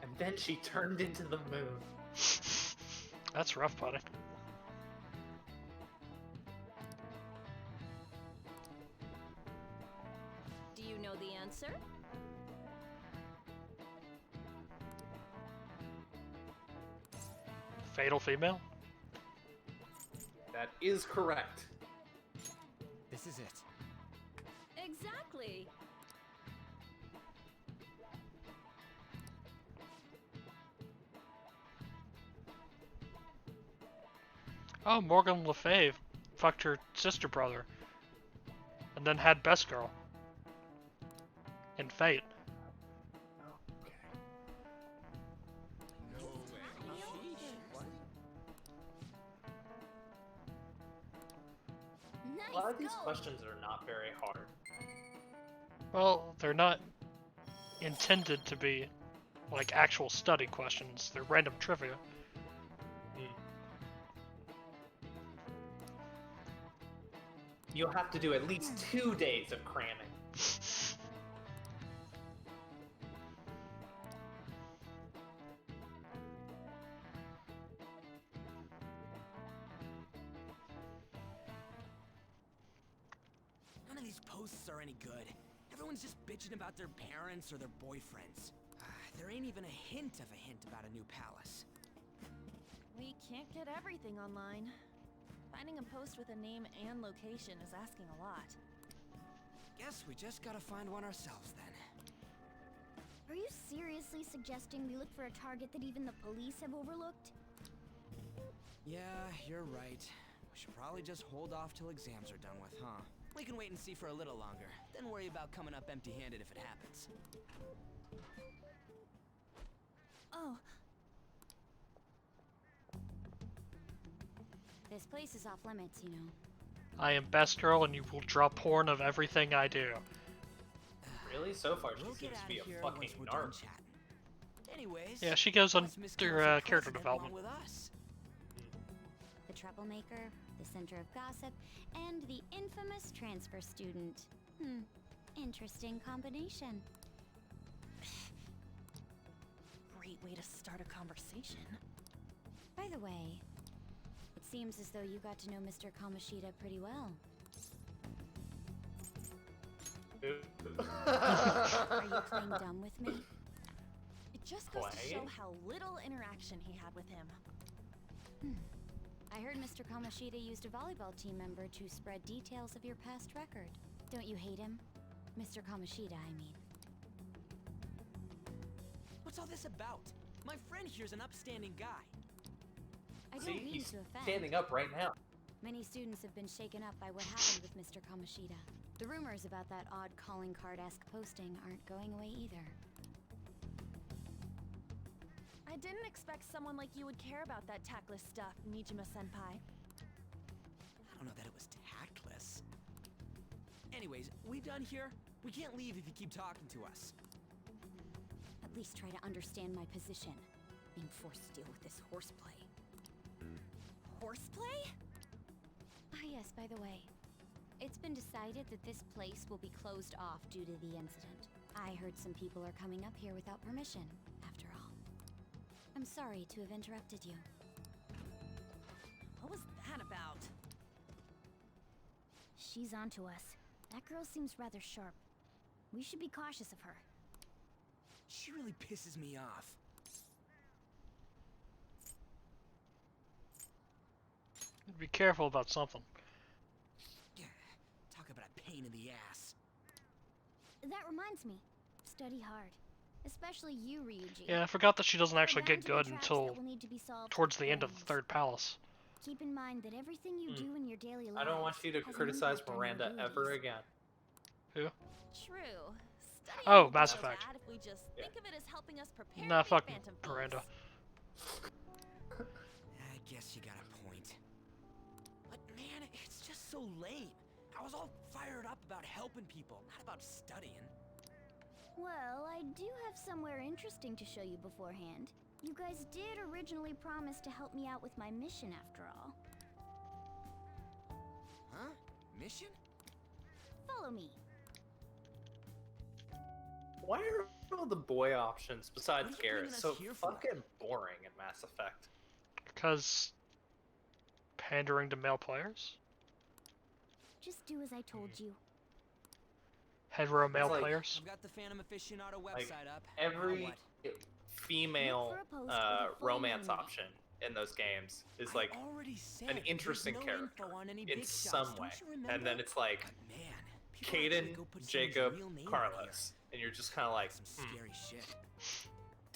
And then she turned into the moon. That's rough, buddy. Do you know the answer? Fatal female? That is correct. This is it. Exactly. Oh, Morgan Le Fay fucked her sister brother. And then had Best Girl. In Fate. A lot of these questions are not very hard. Well, they're not intended to be like actual study questions. They're random trivia. You'll have to do at least 2 days of cramming. None of these posts are any good. Everyone's just bitching about their parents or their boyfriends. There ain't even a hint about a new palace. We can't get everything online. Finding a post with a name and location is asking a lot. Guess we just gotta find one ourselves then. Are you seriously suggesting we look for a target that even the police have overlooked? Yeah, you're right. We should probably just hold off till exams are done with, huh? We can wait and see for a little longer, then worry about coming up empty-handed if it happens. Oh. This place is off limits, you know. I am best girl and you will draw porn of everything I do. Really? So far, she seems to be a fucking narc. Anyways, Yeah, she goes on through character development. with us. The troublemaker, the center of gossip, and the infamous transfer student. Interesting combination. Great way to start a conversation. By the way, it seems as though you got to know Mr. Kamoshida pretty well. Are you playing dumb with me? It just goes to show how little interaction he had with him. I heard Mr. Kamoshida used a volleyball team member to spread details of your past record. Don't you hate him? Mr. Kamoshida, I mean. What's all this about? My friend here's an upstanding guy. I don't See, mean he's to offend. standing up right now. Many students have been shaken up by what happened with Mr. Kamoshida. The rumors about that odd calling card-esque posting aren't going away either. I didn't expect someone like you would care about that tactless stuff, Nijima-senpai. I don't know that it was tactless. Anyways, we done here? We can't leave if you keep talking to us. At least try to understand my position. Being forced to deal with this horseplay. Horseplay? Ah yes, by the way. It's been decided that this place will be closed off due to the incident. I heard some people are coming up here without permission, after all. I'm sorry to have interrupted you. What was that about? She's onto us. That girl seems rather sharp. We should be cautious of her. She really pisses me off. Be careful about something. Talk about a pain in the ass. That reminds me. Study hard. Especially you, Ryuji. Yeah, I forgot that she doesn't actually get good until towards the end of the third palace. Keep in mind that everything you do in your daily life. I don't want you to criticize Miranda ever again. Who? True. Studying Oh, won't be Mass so Effect. bad if we just think of it as helping us prepare Nah, for fuck the Phantom Miranda. I guess you got a point. But man, it's just so lame. I was all fired up about helping people, not about studying. Well, I do have somewhere interesting to show you beforehand. You guys did originally promise to help me out with my mission after all. Huh? Mission? Follow me. Why are all the boy options besides What are you Garrett bringing us so here for? fucking boring in Mass Effect? Because pandering to male players? Just do as I told you. Hetero male like- players? I've got the Phantom Aficionado Like, website up. every Now what? female Look for a post with a full romance name. option in those games is like I already said an interesting there's no character info on any in big shots, some way, don't you remember? and then it's like Man, people actually Caden, go put someone's Jacob, real name on Carlos, and you're just kind of like, Some scary shit.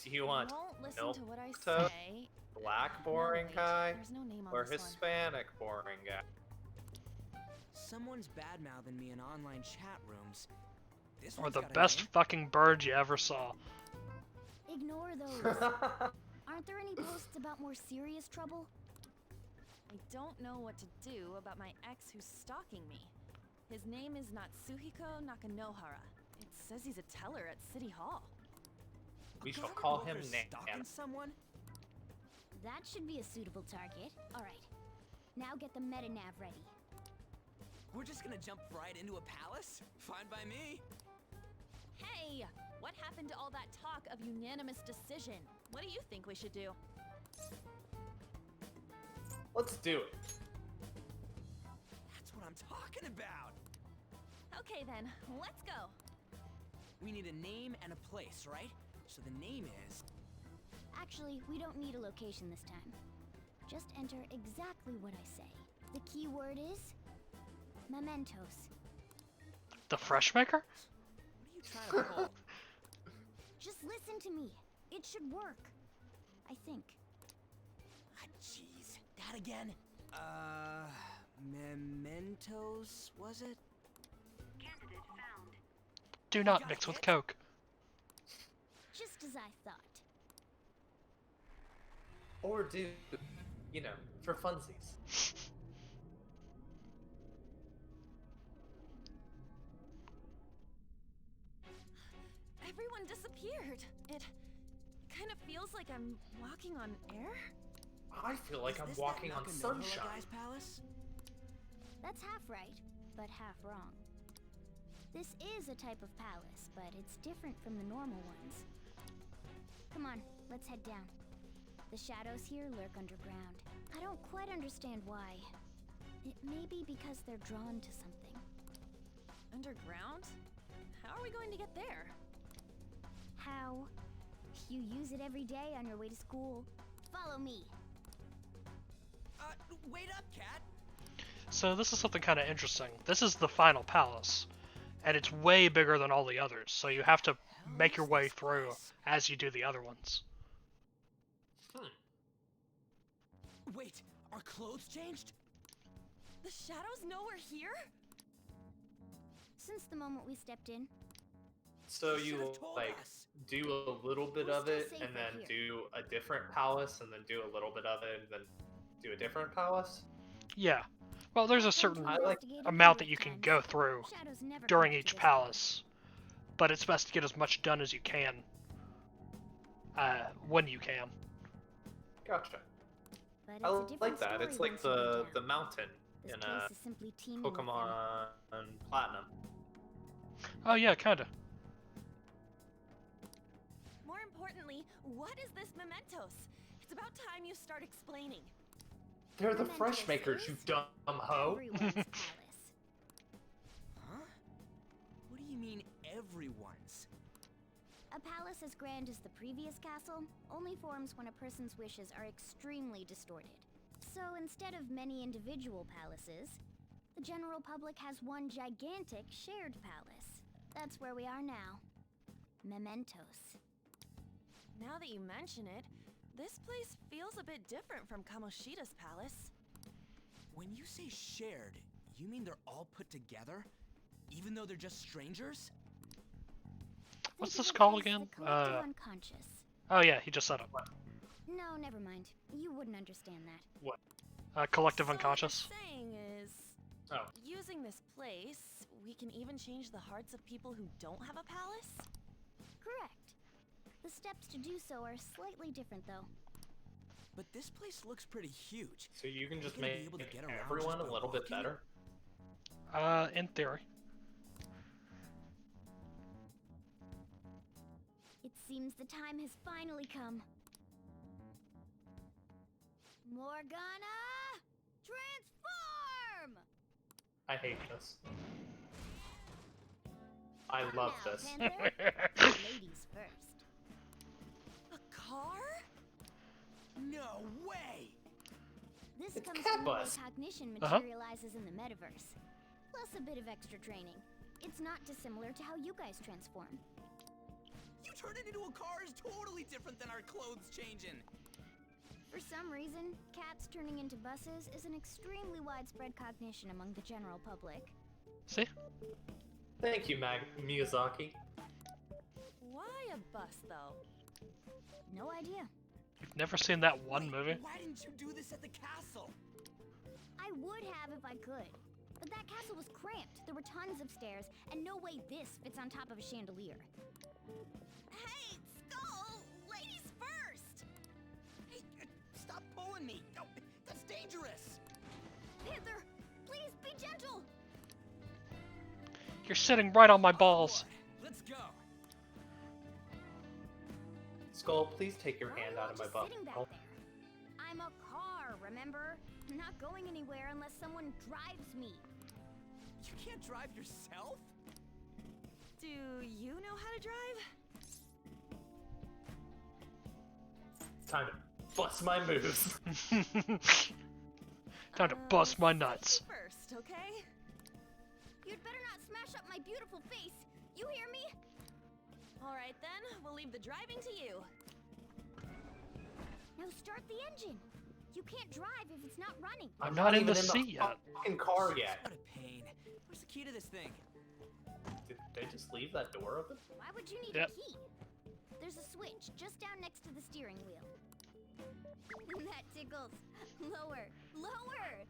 do you want Won't listen milk to what I toast, say. black boring wait, guy, there's no name on or this one. Hispanic boring guy? Someone's bad-mouthing me in online chat rooms. This Or one's the got a best name. fucking bird you ever saw. Ignore those. Aren't there any posts about more serious trouble? I don't know what to do about my ex who's stalking me. His name is Natsuhiko Nakanohara. It says he's a teller at City Hall. We shall call him Stalking Nan. someone? That should be a suitable target. Alright. Now get the meta-nav ready. We're just gonna jump right into a palace? Fine by me. Hey! What happened to all that talk of unanimous decision? What do you think we should do? Let's do it. That's what I'm talking about. Okay then, let's go. We need a name and a place, right? So the name is... Actually, we don't need a location this time. Just enter exactly what I say. The key word is... mementos. The fresh maker? What are you trying to pull? Just listen to me. It should work. I think. Ah, jeez. That again? Mementos, was it? Candidate found. Do not mix with Coke. Just as I thought. Or do, you know, for funsies. Everyone disappeared. It kind of feels like I'm walking on air. I feel like I'm walking on sunshine. Guy's palace? That's half right, but half wrong. This is a type of palace, but it's different from the normal ones. Come on, let's head down. The shadows here lurk underground. I don't quite understand why. It may be because they're drawn to something. Underground? How are we going to get there? How? You use it every day on your way to school. Follow me. Wait up, Cat! So this is something kind of interesting. This is the final palace, and it's way bigger than all the others, so you have to make your way through as you do the other ones. Wait, our clothes changed? The shadows know we're here? Since the moment we stepped in. So you like do a little bit of it and then do a different palace and then do a little bit of it and then do a different palace? Yeah. Well, there's a certain amount that you can go through during each palace, but it's best to get as much done as you can when you can. Gotcha. I like that. It's like the mountain in Pokemon Platinum. Oh yeah, kinda. More importantly, what is this mementos? It's about time you start explaining. They're the fresh makers, you dumb hoe. Huh? What do you mean, everyone's? A palace as grand as the previous castle only forms when a person's wishes are extremely distorted. So instead of many individual palaces, the general public has one gigantic shared palace. That's where we are now. Mementos. Now that you mention it, this place feels a bit different from Kamoshida's palace. When you say shared, you mean they're all put together? Even though they're just strangers? What's this called again? Unconscious. Oh yeah, he just said it. No, never mind. You wouldn't understand that. What? Collective unconscious. What you're saying is, using this place, we can even change the hearts of people who don't have a palace? Correct. The steps to do so are slightly different, though. But this place looks pretty huge. So you can just We're gonna make be able to get around everyone just a by little bit walking? better? In theory. It seems the time has finally come. Morgana! Transform! I hate this. I love this. Ladies first. A car? No way! This It's comes Cat from the way Bus. cognition materializes in the metaverse. Plus a bit of extra training. It's not dissimilar to how you guys transform. You turning into a car is totally different than our clothes changing. For some reason, cats turning into buses is an extremely widespread cognition among the general public. See? Thank you, Miyazaki. Why a bus, though? No idea. You've never seen that one movie? Why didn't you do this at the castle? I would have if I could. But that castle was cramped. There were tons of stairs, and no way this fits on top of a chandelier. Hey, Skull! Ladies first! Hey, stop pulling me! No, that's dangerous! Panther, please be gentle! You're sitting right on my balls. Let's go! Skull, please take your hand out of my butt. Sitting back there. I'm a car, remember? I'm not going anywhere unless someone drives me. You can't drive yourself? Do you know how to drive? Time to bust my moves. Time to bust my nuts. First, okay? You'd better not smash up my beautiful face. You hear me? All right then, we'll leave the driving to you. Now start the engine. You can't drive if it's not running. I'm not in the even seat yet. Fucking car yet. What a pain. Where's the key to this thing? Did they just leave that door open? Why would you need Yep. a key? There's a switch just down next to the steering wheel. That tickles. Lower. Lower!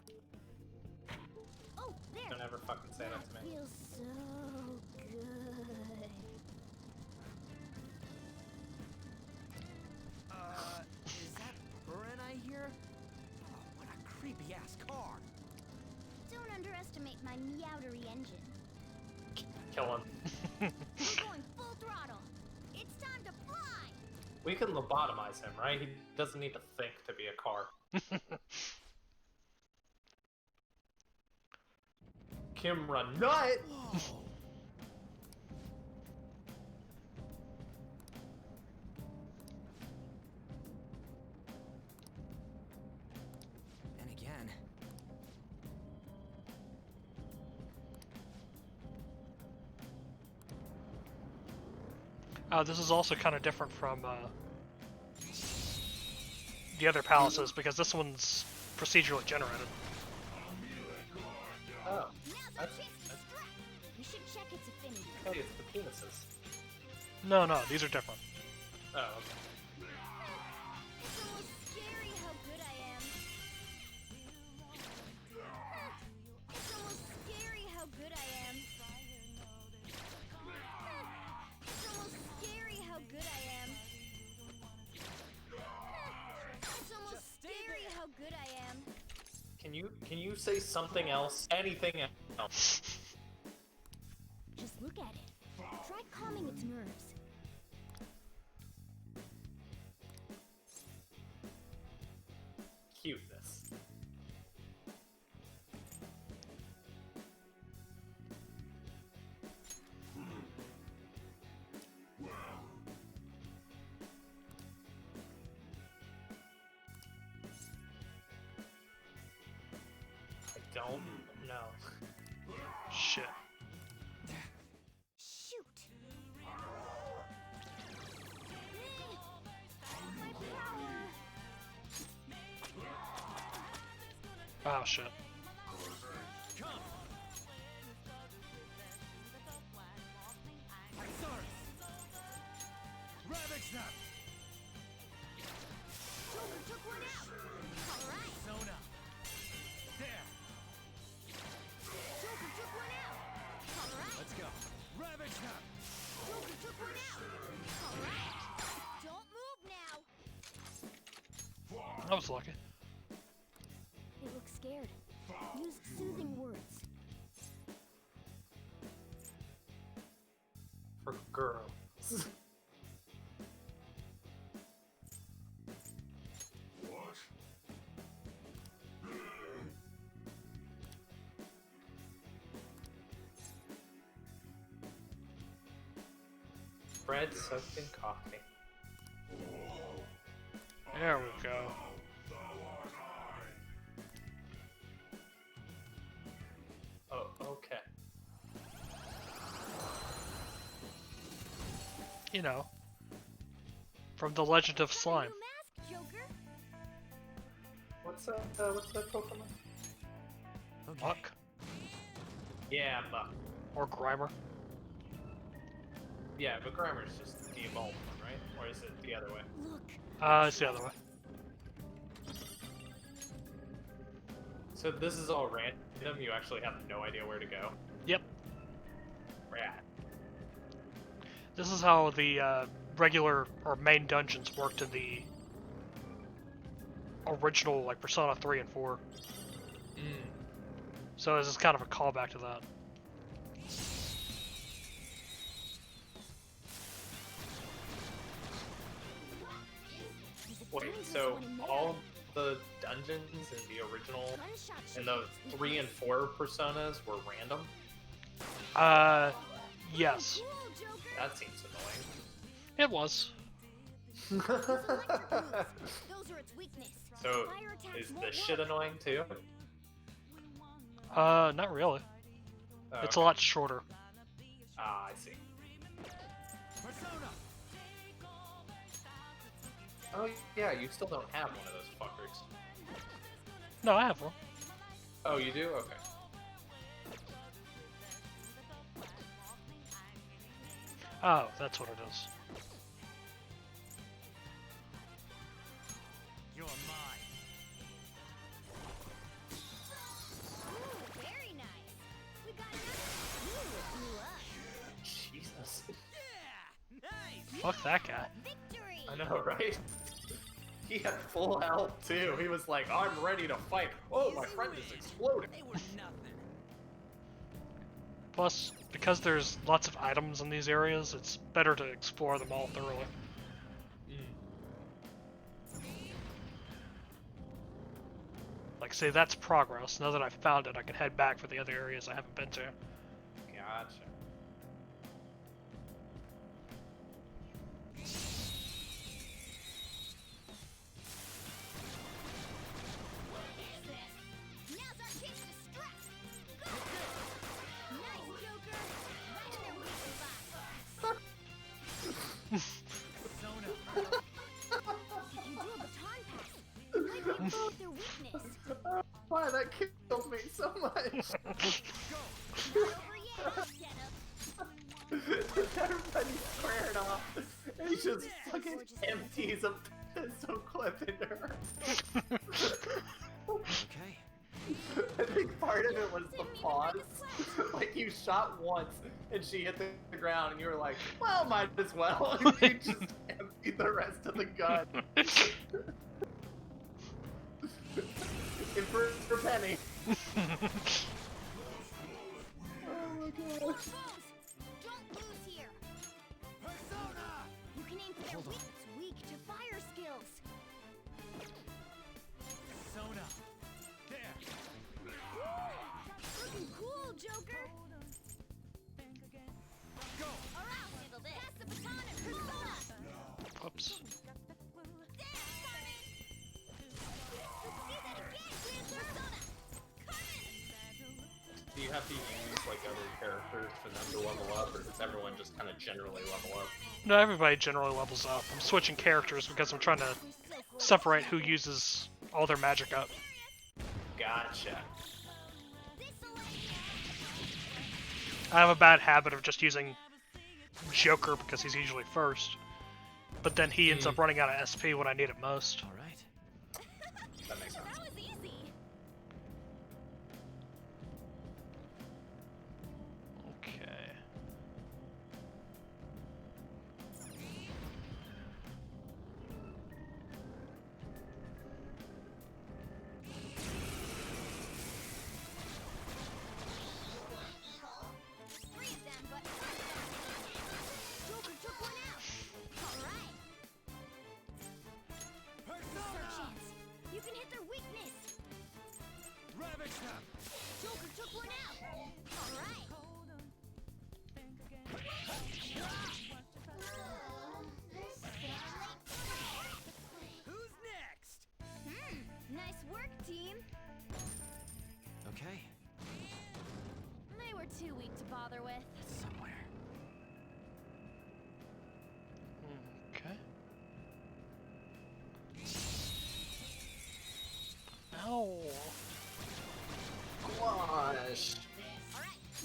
Oh, there! Don't ever fucking say that to me. Feels so good. Is that Burin I hear? Oh, what a creepy-ass car. Don't underestimate my meowdery engine. Kill him. We're going full throttle. It's time to fly! We can lobotomize him, right? He doesn't need to think to be a car. Kimra nut! And again. This is also kind of different from the other palaces because this one's procedurally generated. Oh. Now's our chance to strike. We should check its affinity. Hey, it's the penises. No, these are different. Oh, okay. It's almost scary how good I am. It's almost scary how good I am. It's almost scary how good I am. It's almost scary how good I am. Can you say something else? Anything else? Just look at it. Try calming its nerves. Cuteness. I don't know. Shit. Shoot! My power! Oh shit. Ravage Snap! Joker took one out! Alright! Sona! There! Joker took one out! Alright! Let's go! Ravage Snap! Joker took one out! Alright! Don't move now! I was lucky. It looks scared. Use soothing words. For girls. What? Bread soaked in coffee. There we go. Oh, okay. You know, from the Legend of Slime. Mask, Joker! What's that Pokemon? Muck Yeah, Muck. or Grimer. Yeah, but Grimer's just the evolved one, right? Or is it the other way? Look! It's the other way. So this is all random. You actually have no idea where to go. Yep. Rad. This is how the regular or main dungeons worked in the original like Persona 3 and 4. So this is kind of a callback to that. Wait, so all the dungeons in the original, in the 3 and 4 Personas were random? Yes. That seems annoying. It was. So, is the shit annoying too? Not really. Oh, It's a okay. lot shorter. Ah, I see. Oh yeah, you still don't have one of those fuckers. No, I have one. Oh, you do? Okay. Oh, that's what it is. You're mine. Very nice. We got enough. Blew up. Jesus. Yeah, nice. Fuck that guy. Victory. I know, right? He had full health too. He was like, I'm ready to fight. Oh, my friend is exploding. They were nothing. Plus, because there's lots of items in these areas, it's better to explore them all thoroughly. Like, say that's progress. Now that I've found it, I can head back for the other areas I haven't been to. Gotcha. Now's our chance to strike. Go. Nice, Joker. Right in their weak spot. If you do a baton pass, you might be able to hit their weakness. Why, that killed me so much. Not over yet. Everybody squared off. And he just fucking empties a pistol clip into her. Okay. I think part of it was the pause. Like, you shot once and she hit the ground and you were like, well, might as well. And you just emptied the rest of the gun. And for Penny. Oh my god. Don't lose here. Persona. You can aim for their weak. It's weak to fire skills. Persona. There. Looking cool, Joker. Go. All right, handle this. Pass the baton at Persona. Whoops. Do you have to use like other characters for them to level up, or does everyone just kind of generally level up? No, everybody generally levels up. I'm switching characters because I'm trying to separate who uses all their magic up. Gotcha. I have a bad habit of just using Joker because he's usually first. But then he ends up running out of SP when I need it most. All right. That makes sense. That was easy. Okay. Freeze them, but Joker took one out. All right. This is our chance. You can hit their weakness. Ravage them. Joker took one out. All right. Who's next? Nice work, team. Okay. They were too weak to bother with. Somewhere. Okay. Ow. Gosh.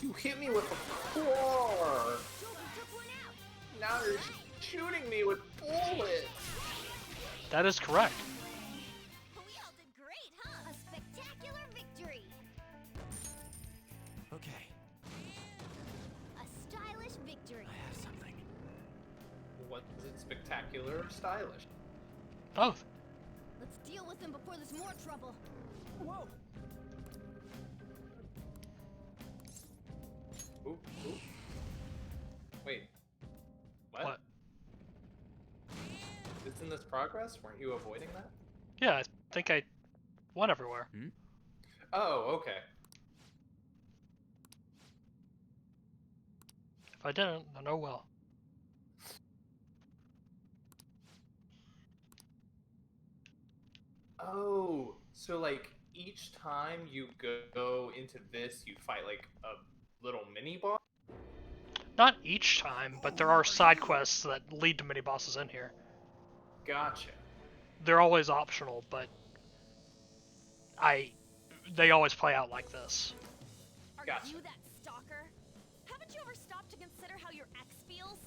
You hit me with a core. Joker took one out. Now you're shooting me with bullets. That is correct. We all did great, huh? A spectacular victory. spectacular or stylish? Both. Let's deal with him before there's more trouble. Whoa! Ooh, ooh. Wait. What? Isn't this progress? Weren't you avoiding that? Yeah, I think I went everywhere. Oh, okay. If I didn't, then oh well. Oh, so like each time you go into this, you fight like a little mini boss? Not each time, but there are side quests that lead to mini bosses in here. Gotcha. They're always optional, but they always play out like this. Are Gotcha. you that stalker? Haven't you ever stopped to consider how your ex feels?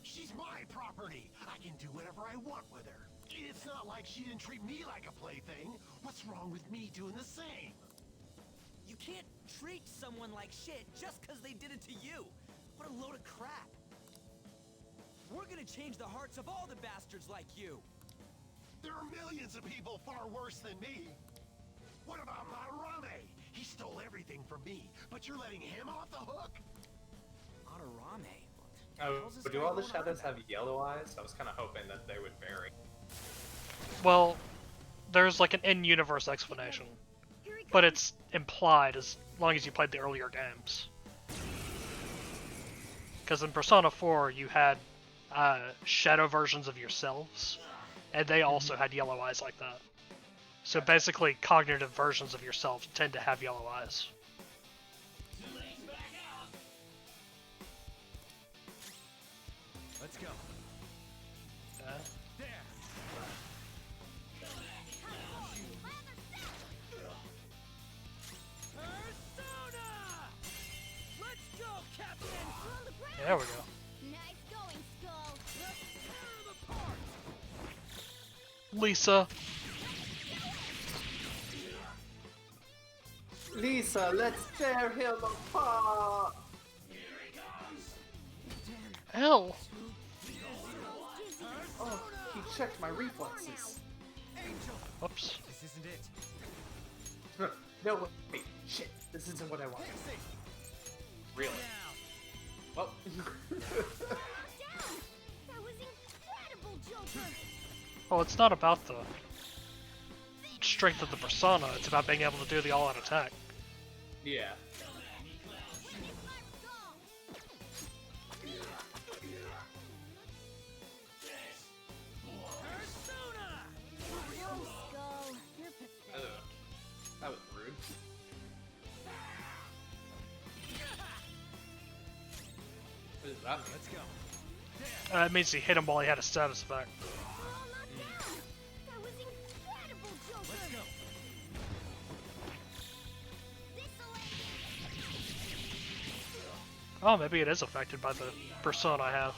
She's my property. I can do whatever I want with her. It's not like she didn't treat me like a plaything. What's wrong with me doing the same? You can't treat someone like shit just because they did it to you. What a load of crap. We're gonna change the hearts of all the bastards like you. There are millions of people far worse than me. What about Madarame? He stole everything from me, but you're letting him off the hook? Madarame? Oh, but do all the shadows have yellow eyes? I was kind of hoping that they would vary. Well, there's like an in-universe explanation, but it's implied as long as you played the earlier games. Because in Persona 4, you had shadow versions of yourselves, and they also had yellow eyes like that. So basically, cognitive versions of yourself tend to have yellow eyes. Let's go. There. Persona! Let's go, Captain! There we go. Nice going, Skull. Let's tear him apart! Lisa. Lisa, let's tear him apart! Hell. Oh, he checked my reflexes. Whoops. This isn't it. No, wait, shit, this isn't what I want. Really? Well. That was incredible, Joker. Well, it's not about the strength of the persona, it's about being able to do the all-out attack. Yeah. Whoa, Skull. You're pathetic. Ugh. That was rude. What does that mean? Let's go. It means he hit him while he had a status effect. That was incredible, Joker. Let's go. Oh, maybe it is affected by the persona I have.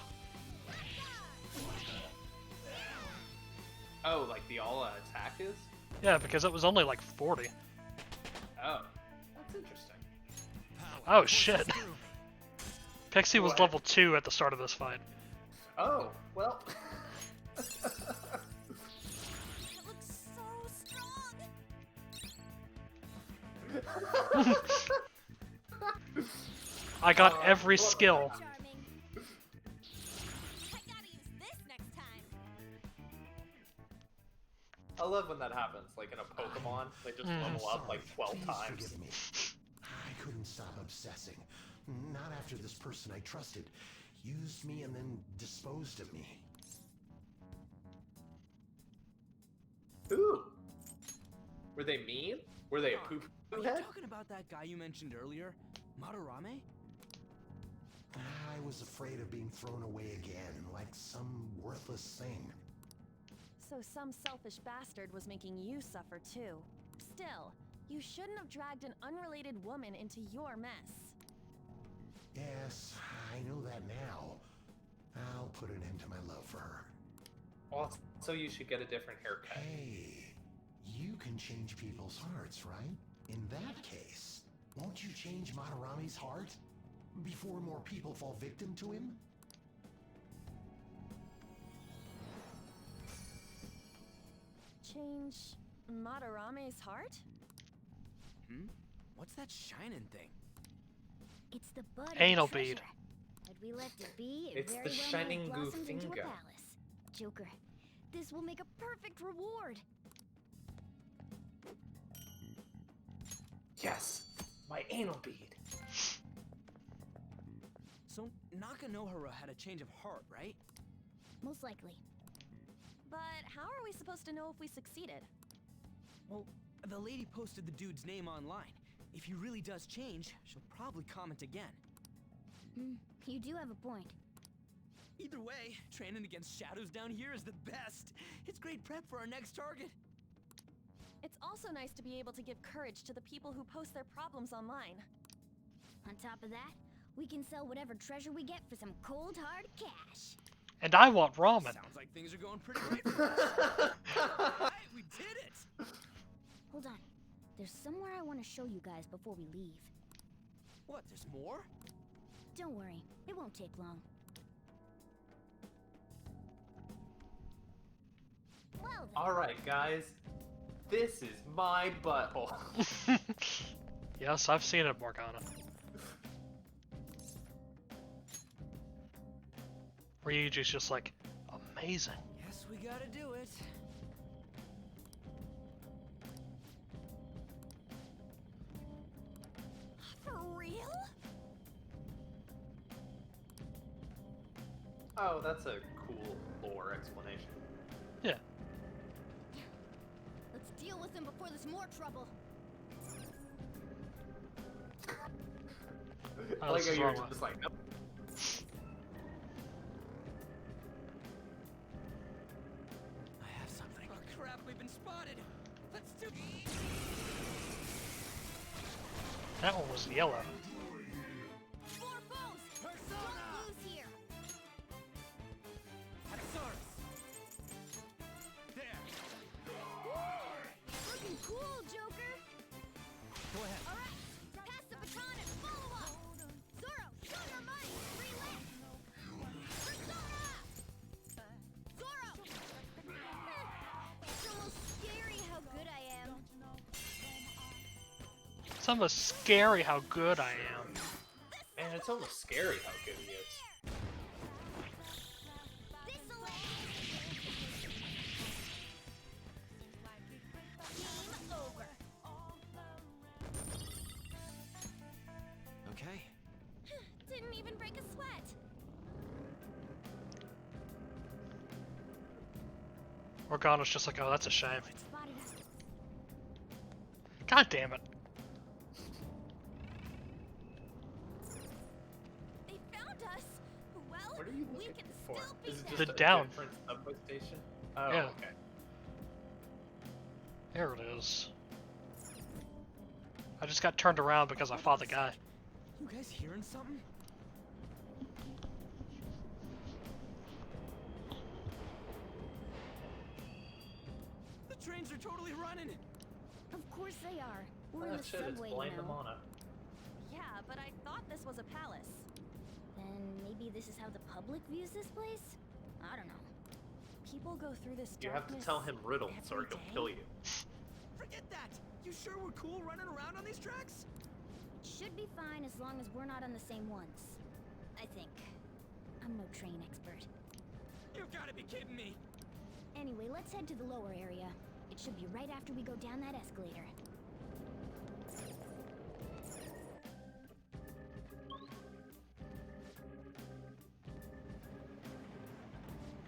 Oh, like the all attack is? Yeah, because it was only like 40. Oh, that's interesting. Oh shit. Pixie was What? level 2 at the start of this fight. Oh, well. It looks so strong. I got every skill. Charming. I gotta use this next time. I love when that happens, like in a Pokemon, they just level up like 12 times. Forgive me. I couldn't stop obsessing. Not after this person I trusted used me and then disposed of me. Ooh. Were they mean? Were they a poop Are you head? talking about that guy you mentioned earlier? Madarame? I was afraid of being thrown away again, like some worthless thing. So some selfish bastard was making you suffer too. Still, you shouldn't have dragged an unrelated woman into your mess. Yes, I know that now. I'll put an end to my love for her. Also, you should get a different haircut. Hey, you can change people's hearts, right? In that case, won't you change Madarame's heart? Before more people fall victim to him? Change Madarame's heart? Hmm? What's that shining thing? It's the bud of Anal the treasure. bead. Had we left it be, it It's very the well might shining have goo blossomed into a finger. palace. Joker, this will make a perfect reward. Yes, my anal bead. So Nakanohara had a change of heart, right? Most likely. But how are we supposed to know if we succeeded? Well, the lady posted the dude's name online. If he really does change, she'll probably comment again. You do have a point. Either way, training against shadows down here is the best. It's great prep for our next target. It's also nice to be able to give courage to the people who post their problems online. On top of that, we can sell whatever treasure we get for some cold hard cash. And I want ramen. Sounds like things are going pretty great for us. Alright, we did it! Hold on. There's somewhere I want to show you guys before we leave. What, there's more? Don't worry, it won't take long. Well then. Alright, guys. This is my butthole. Yes, I've seen it, Morgana. Ryuji's just like, amazing. Yes, we gotta do it. For real? Oh, that's a cool lore explanation. Yeah. Let's deal with him before there's more trouble. I like how you're just like, nope. I have something. Oh crap, we've been spotted. Let's do. That one was yellow. Four foes! Persona! Don't lose here! There. Looking cool, Joker! Go ahead. Alright, pass the baton and follow up! Zoro, show your might! Relay! Persona! Zoro! It's almost scary how good I am. It's almost scary how good I am. Man, it's almost scary how good he is. Game over. Okay. Didn't even break a sweat. Morgana's just like, oh, that's a shame. Spotted us. God damn it. They found us. Well, What are you we looking can for? still beat Is it them. just The a down. different subway station? Oh, Yeah. okay. There it is. I just got turned around because I fought the guy. You guys hearing something? The trains are totally running. Of course they are. We're in Oh the shit, it's subway, Blaine you know. Lamana. Yeah, but I thought this was a palace. Then maybe this is how the public views this place? I don't know. People go through this You have to darkness tell him riddles or every he'll day? kill you. Forget that. You sure we're cool running around on these tracks? Should be fine as long as we're not on the same ones. I think. I'm no train expert. You've got to be kidding me. Anyway, let's head to the lower area. It should be right after we go down that escalator.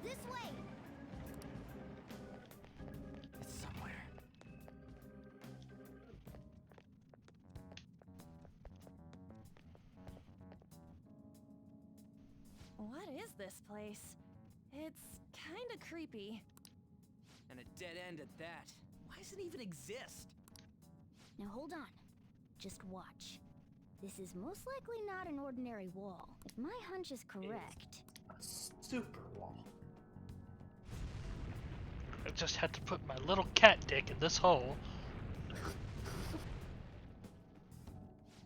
This way! It's somewhere. What is this place? It's kinda creepy. And a dead end at that. Why does it even exist? Now hold on. Just watch. This is most likely not an ordinary wall. If my hunch is correct. A super wall. I just had to put my little cat dick in this hole.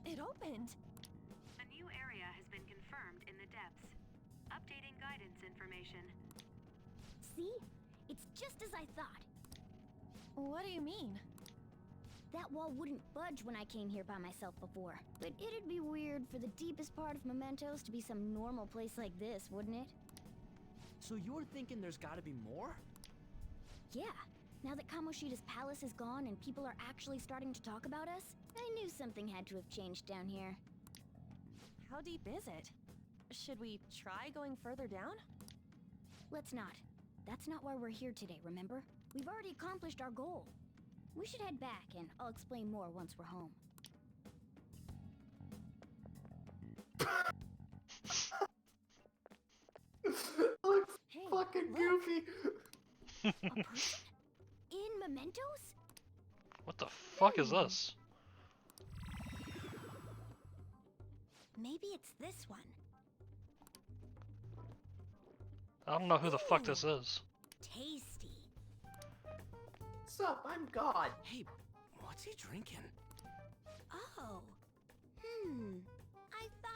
It opened. A new area has been confirmed in the depths. Updating guidance information. See? It's just as I thought. What do you mean? That wall wouldn't budge when I came here by myself before. But it'd be weird for the deepest part of Mementos to be some normal place like this, wouldn't it? So you're thinking there's gotta be more? Yeah. Now that Kamoshida's palace is gone and people are actually starting to talk about us, I knew something had to have changed down here. How deep is it? Should we try going further down? Let's not. That's not why we're here today, remember? We've already accomplished our goal. We should head back, and I'll explain more once we're home. Looks Hey, fucking look. goofy. A person? In Mementos? What the fuck is this? Maybe it's this one. I don't know who the fuck this is. Tasty. Sup, I'm God. Hey, what's he drinking? Oh.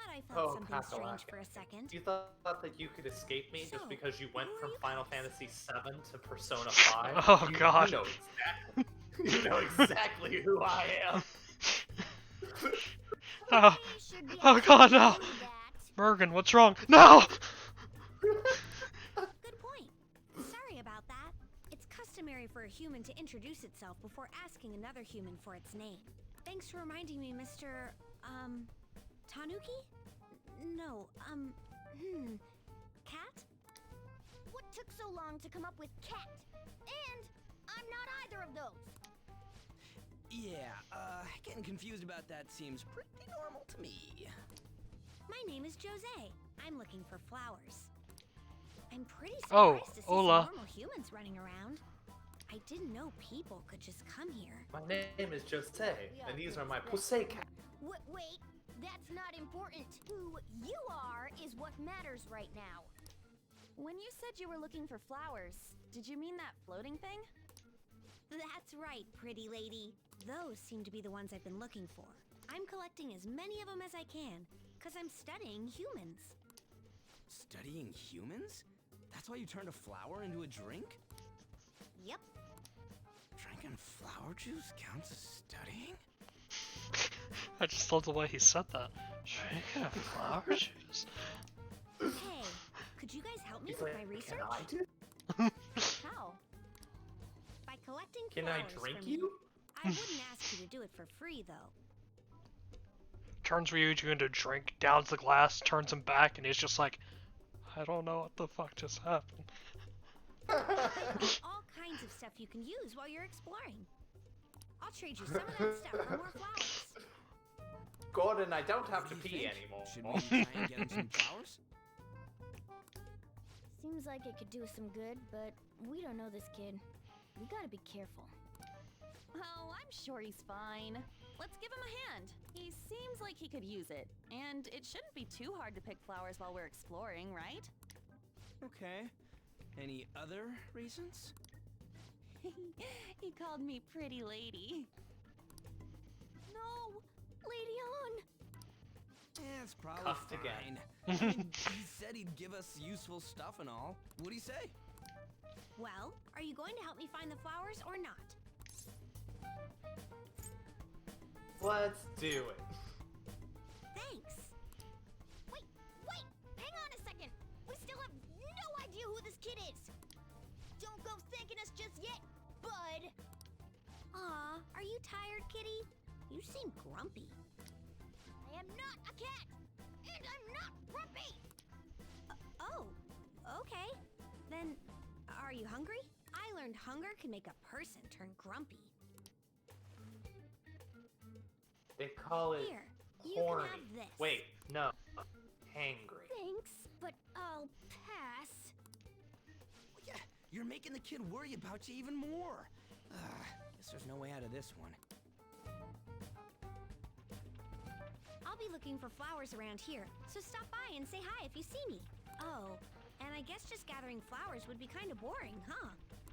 I felt something strange for a second. You thought that you could escape me just because you went from Final Fantasy VII to Persona 5? Oh god. You know exactly who I am. Oh, oh god, no! Morgan, what's wrong? No! Good point. Sorry about that. It's customary for a human to introduce itself before asking another human for its name. Thanks for reminding me, Mr. Tanuki? No, Cat? What took so long to come up with cat? And I'm not either of those. Yeah, getting confused about that seems pretty normal to me. My name is Jose. I'm looking for flowers. I'm pretty Oh, surprised to see hola. some normal humans running around. I didn't know people could just come here. My name is Jose, and these are my pussycat. Wait, that's not important. Who you are is what matters right now. When you said you were looking for flowers, did you mean that floating thing? That's right, pretty lady. Those seem to be the ones I've been looking for. I'm collecting as many of them as I can, because I'm studying humans. Studying humans? That's why you turned a flower into a drink? Yep. Drinking flower juice counts as studying? I just love the way he said that. Drinking flower juice. Hey, could you guys help me He's with like, my research? can I do? How? By collecting Can flowers I drink from you? I wouldn't ask you to do it for free, though. Turns Ryuji into a drink, downs the glass, turns him back, and he's just like, I don't know what the fuck just happened. There's all kinds of stuff you can use while you're exploring. I'll trade you some of that stuff for more flowers. Gordon, I don't have to What do you pee think? anymore. Should we try and get him some flowers? Seems like it could do us some good, but we don't know this kid. We gotta be careful. Oh, I'm sure he's fine. Let's give him a hand. He seems like he could use it. And it shouldn't be too hard to pick flowers while we're exploring, right? Okay. Any other reasons? He called me pretty lady. No! Lady On! It's probably Cuffed fine. again. I mean, he said he'd give us useful stuff and all. What'd he say? Well, are you going to help me find the flowers or not? Let's do it. Thanks. Wait! Hang on a second! We still have no idea who this kid is! Don't go thanking us just yet, bud! Aw, are you tired, kitty? You seem grumpy. I am not a cat! And I'm not grumpy! Oh, okay. Then, are you hungry? I learned hunger can make a person turn grumpy. They call it Here, you horny. can have this. Wait, no. Hangry. Thanks, but I'll pass. Yeah, you're making the kid worry about you even more. Guess there's no way out of this one. I'll be looking for flowers around here, so stop by and say hi if you see me. Oh, and I guess just gathering flowers would be kind of boring, huh?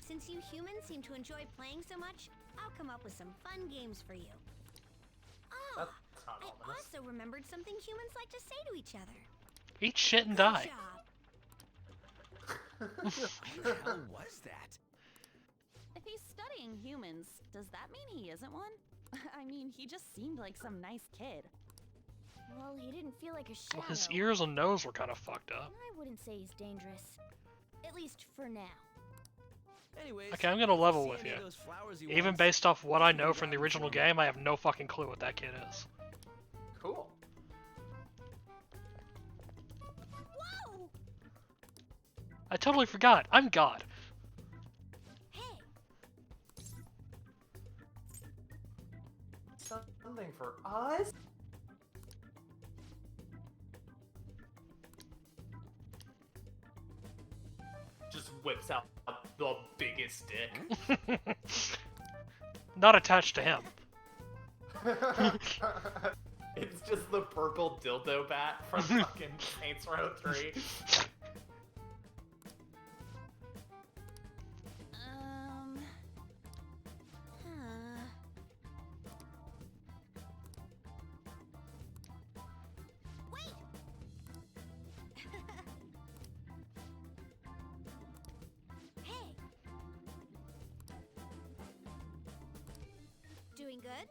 Since you humans seem to enjoy playing so much, I'll come up with some fun games for you. Oh, That's not I ominous. also remembered something humans like to say to each other. Eat shit and Good die. job. What the hell was that? I If he's studying humans, does that mean he isn't one? I mean, he just seemed like some nice kid. Well, he didn't feel like a shadow. Well, his ears and nose were kind of fucked up. I wouldn't say he's dangerous. At least for now. Anyways, Okay, I'm gonna level see with any you. of those flowers he Even wants? based off what I know Grab from the them original for me. game, I have no fucking clue what that kid is. Cool. Whoa! I totally forgot. I'm God. Something for us? Just whips out the biggest dick. Not attached to him. It's just the purple dildo bat from fucking Saints Row 3. Wait! Hey! Doing good?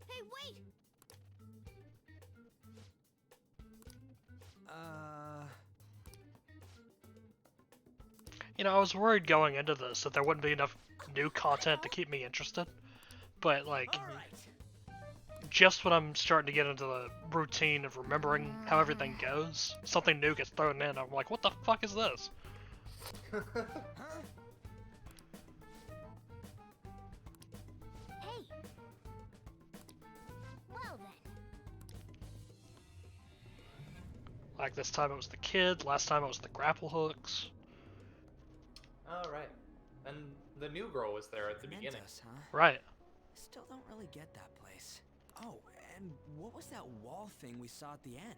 Hey, wait! You know, I was worried going into this that there wouldn't be enough new content to keep me interested. But, like, just when I'm starting to get into the routine of remembering how everything goes, something new gets thrown in. I'm like, what the fuck is this? Hey! Well then. Like, this time it was the kid, last time it was the grapple hooks. Oh, right. And the new girl was there at the beginning. Huh? Right. Still don't really get that place. Oh, and what was that wall thing we saw at the end?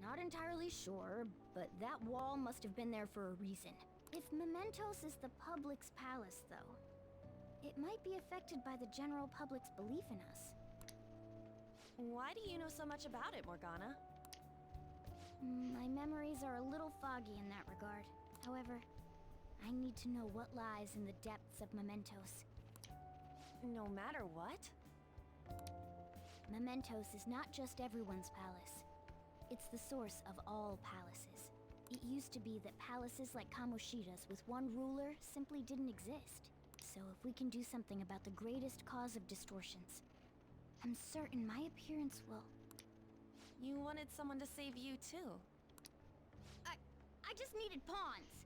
Not entirely sure, but that wall must have been there for a reason. If Mementos is the public's palace, though, it might be affected by the general public's belief in us. Why do you know so much about it, Morgana? My memories are a little foggy in that regard. However, I need to know what lies in the depths of Mementos. No matter what? Mementos is not just everyone's palace. It's the source of all palaces. It used to be that palaces like Kamoshida's with one ruler simply didn't exist. So if we can do something about the greatest cause of distortions, I'm certain my appearance will... You wanted someone to save you, too. I just needed pawns!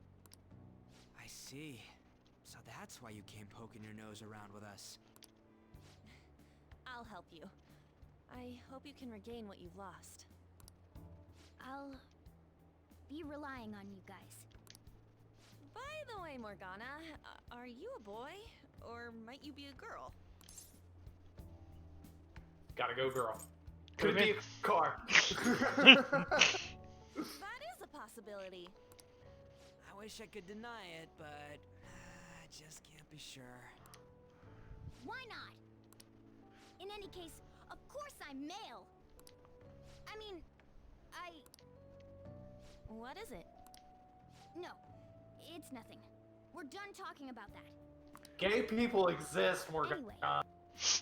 I see. So that's why you came poking your nose around with us. I'll help you. I hope you can regain what you've lost. I'll be relying on you guys. By the way, Morgana, are you a boy? Or might you be a girl? Gotta go, girl. Could be a car. That is a possibility. I wish I could deny it, but I just can't be sure. Why not? In any case, of course I'm male. I mean, What is it? No, it's nothing. We're done talking about that. Gay people exist, Morgan. Anyway,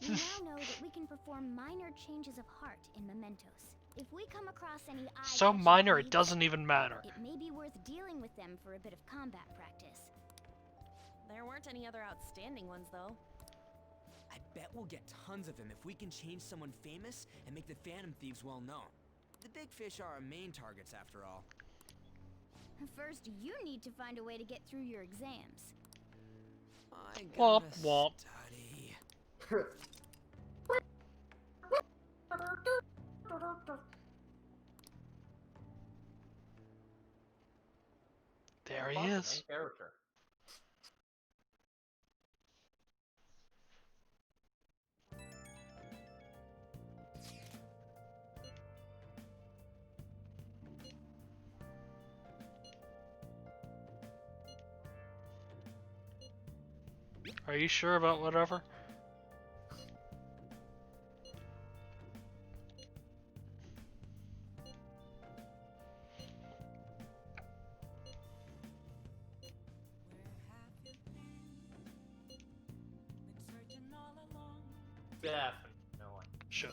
we now know that we can perform minor changes of heart in Mementos. If we come across any So minor it doesn't even matter. it may be worth dealing with them for a bit of combat practice. There weren't any other outstanding ones, though. I bet we'll get tons of them if we can change someone famous and make the Phantom Thieves well known. The big fish are our main targets, after all. First, you need to find a way to get through your exams. I Womp gotta womp. study. There he is. Character. Are you sure about whatever? Definitely. Sure.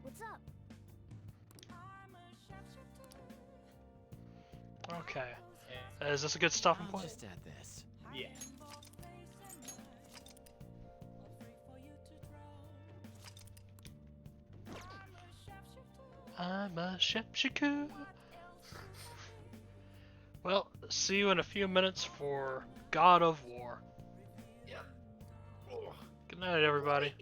What's up? Okay. Is this a good stopping I'll point? just add this. Yeah. I'm a shapeshifter. Well, see you in a few minutes for God of War. Yep. Good night, everybody.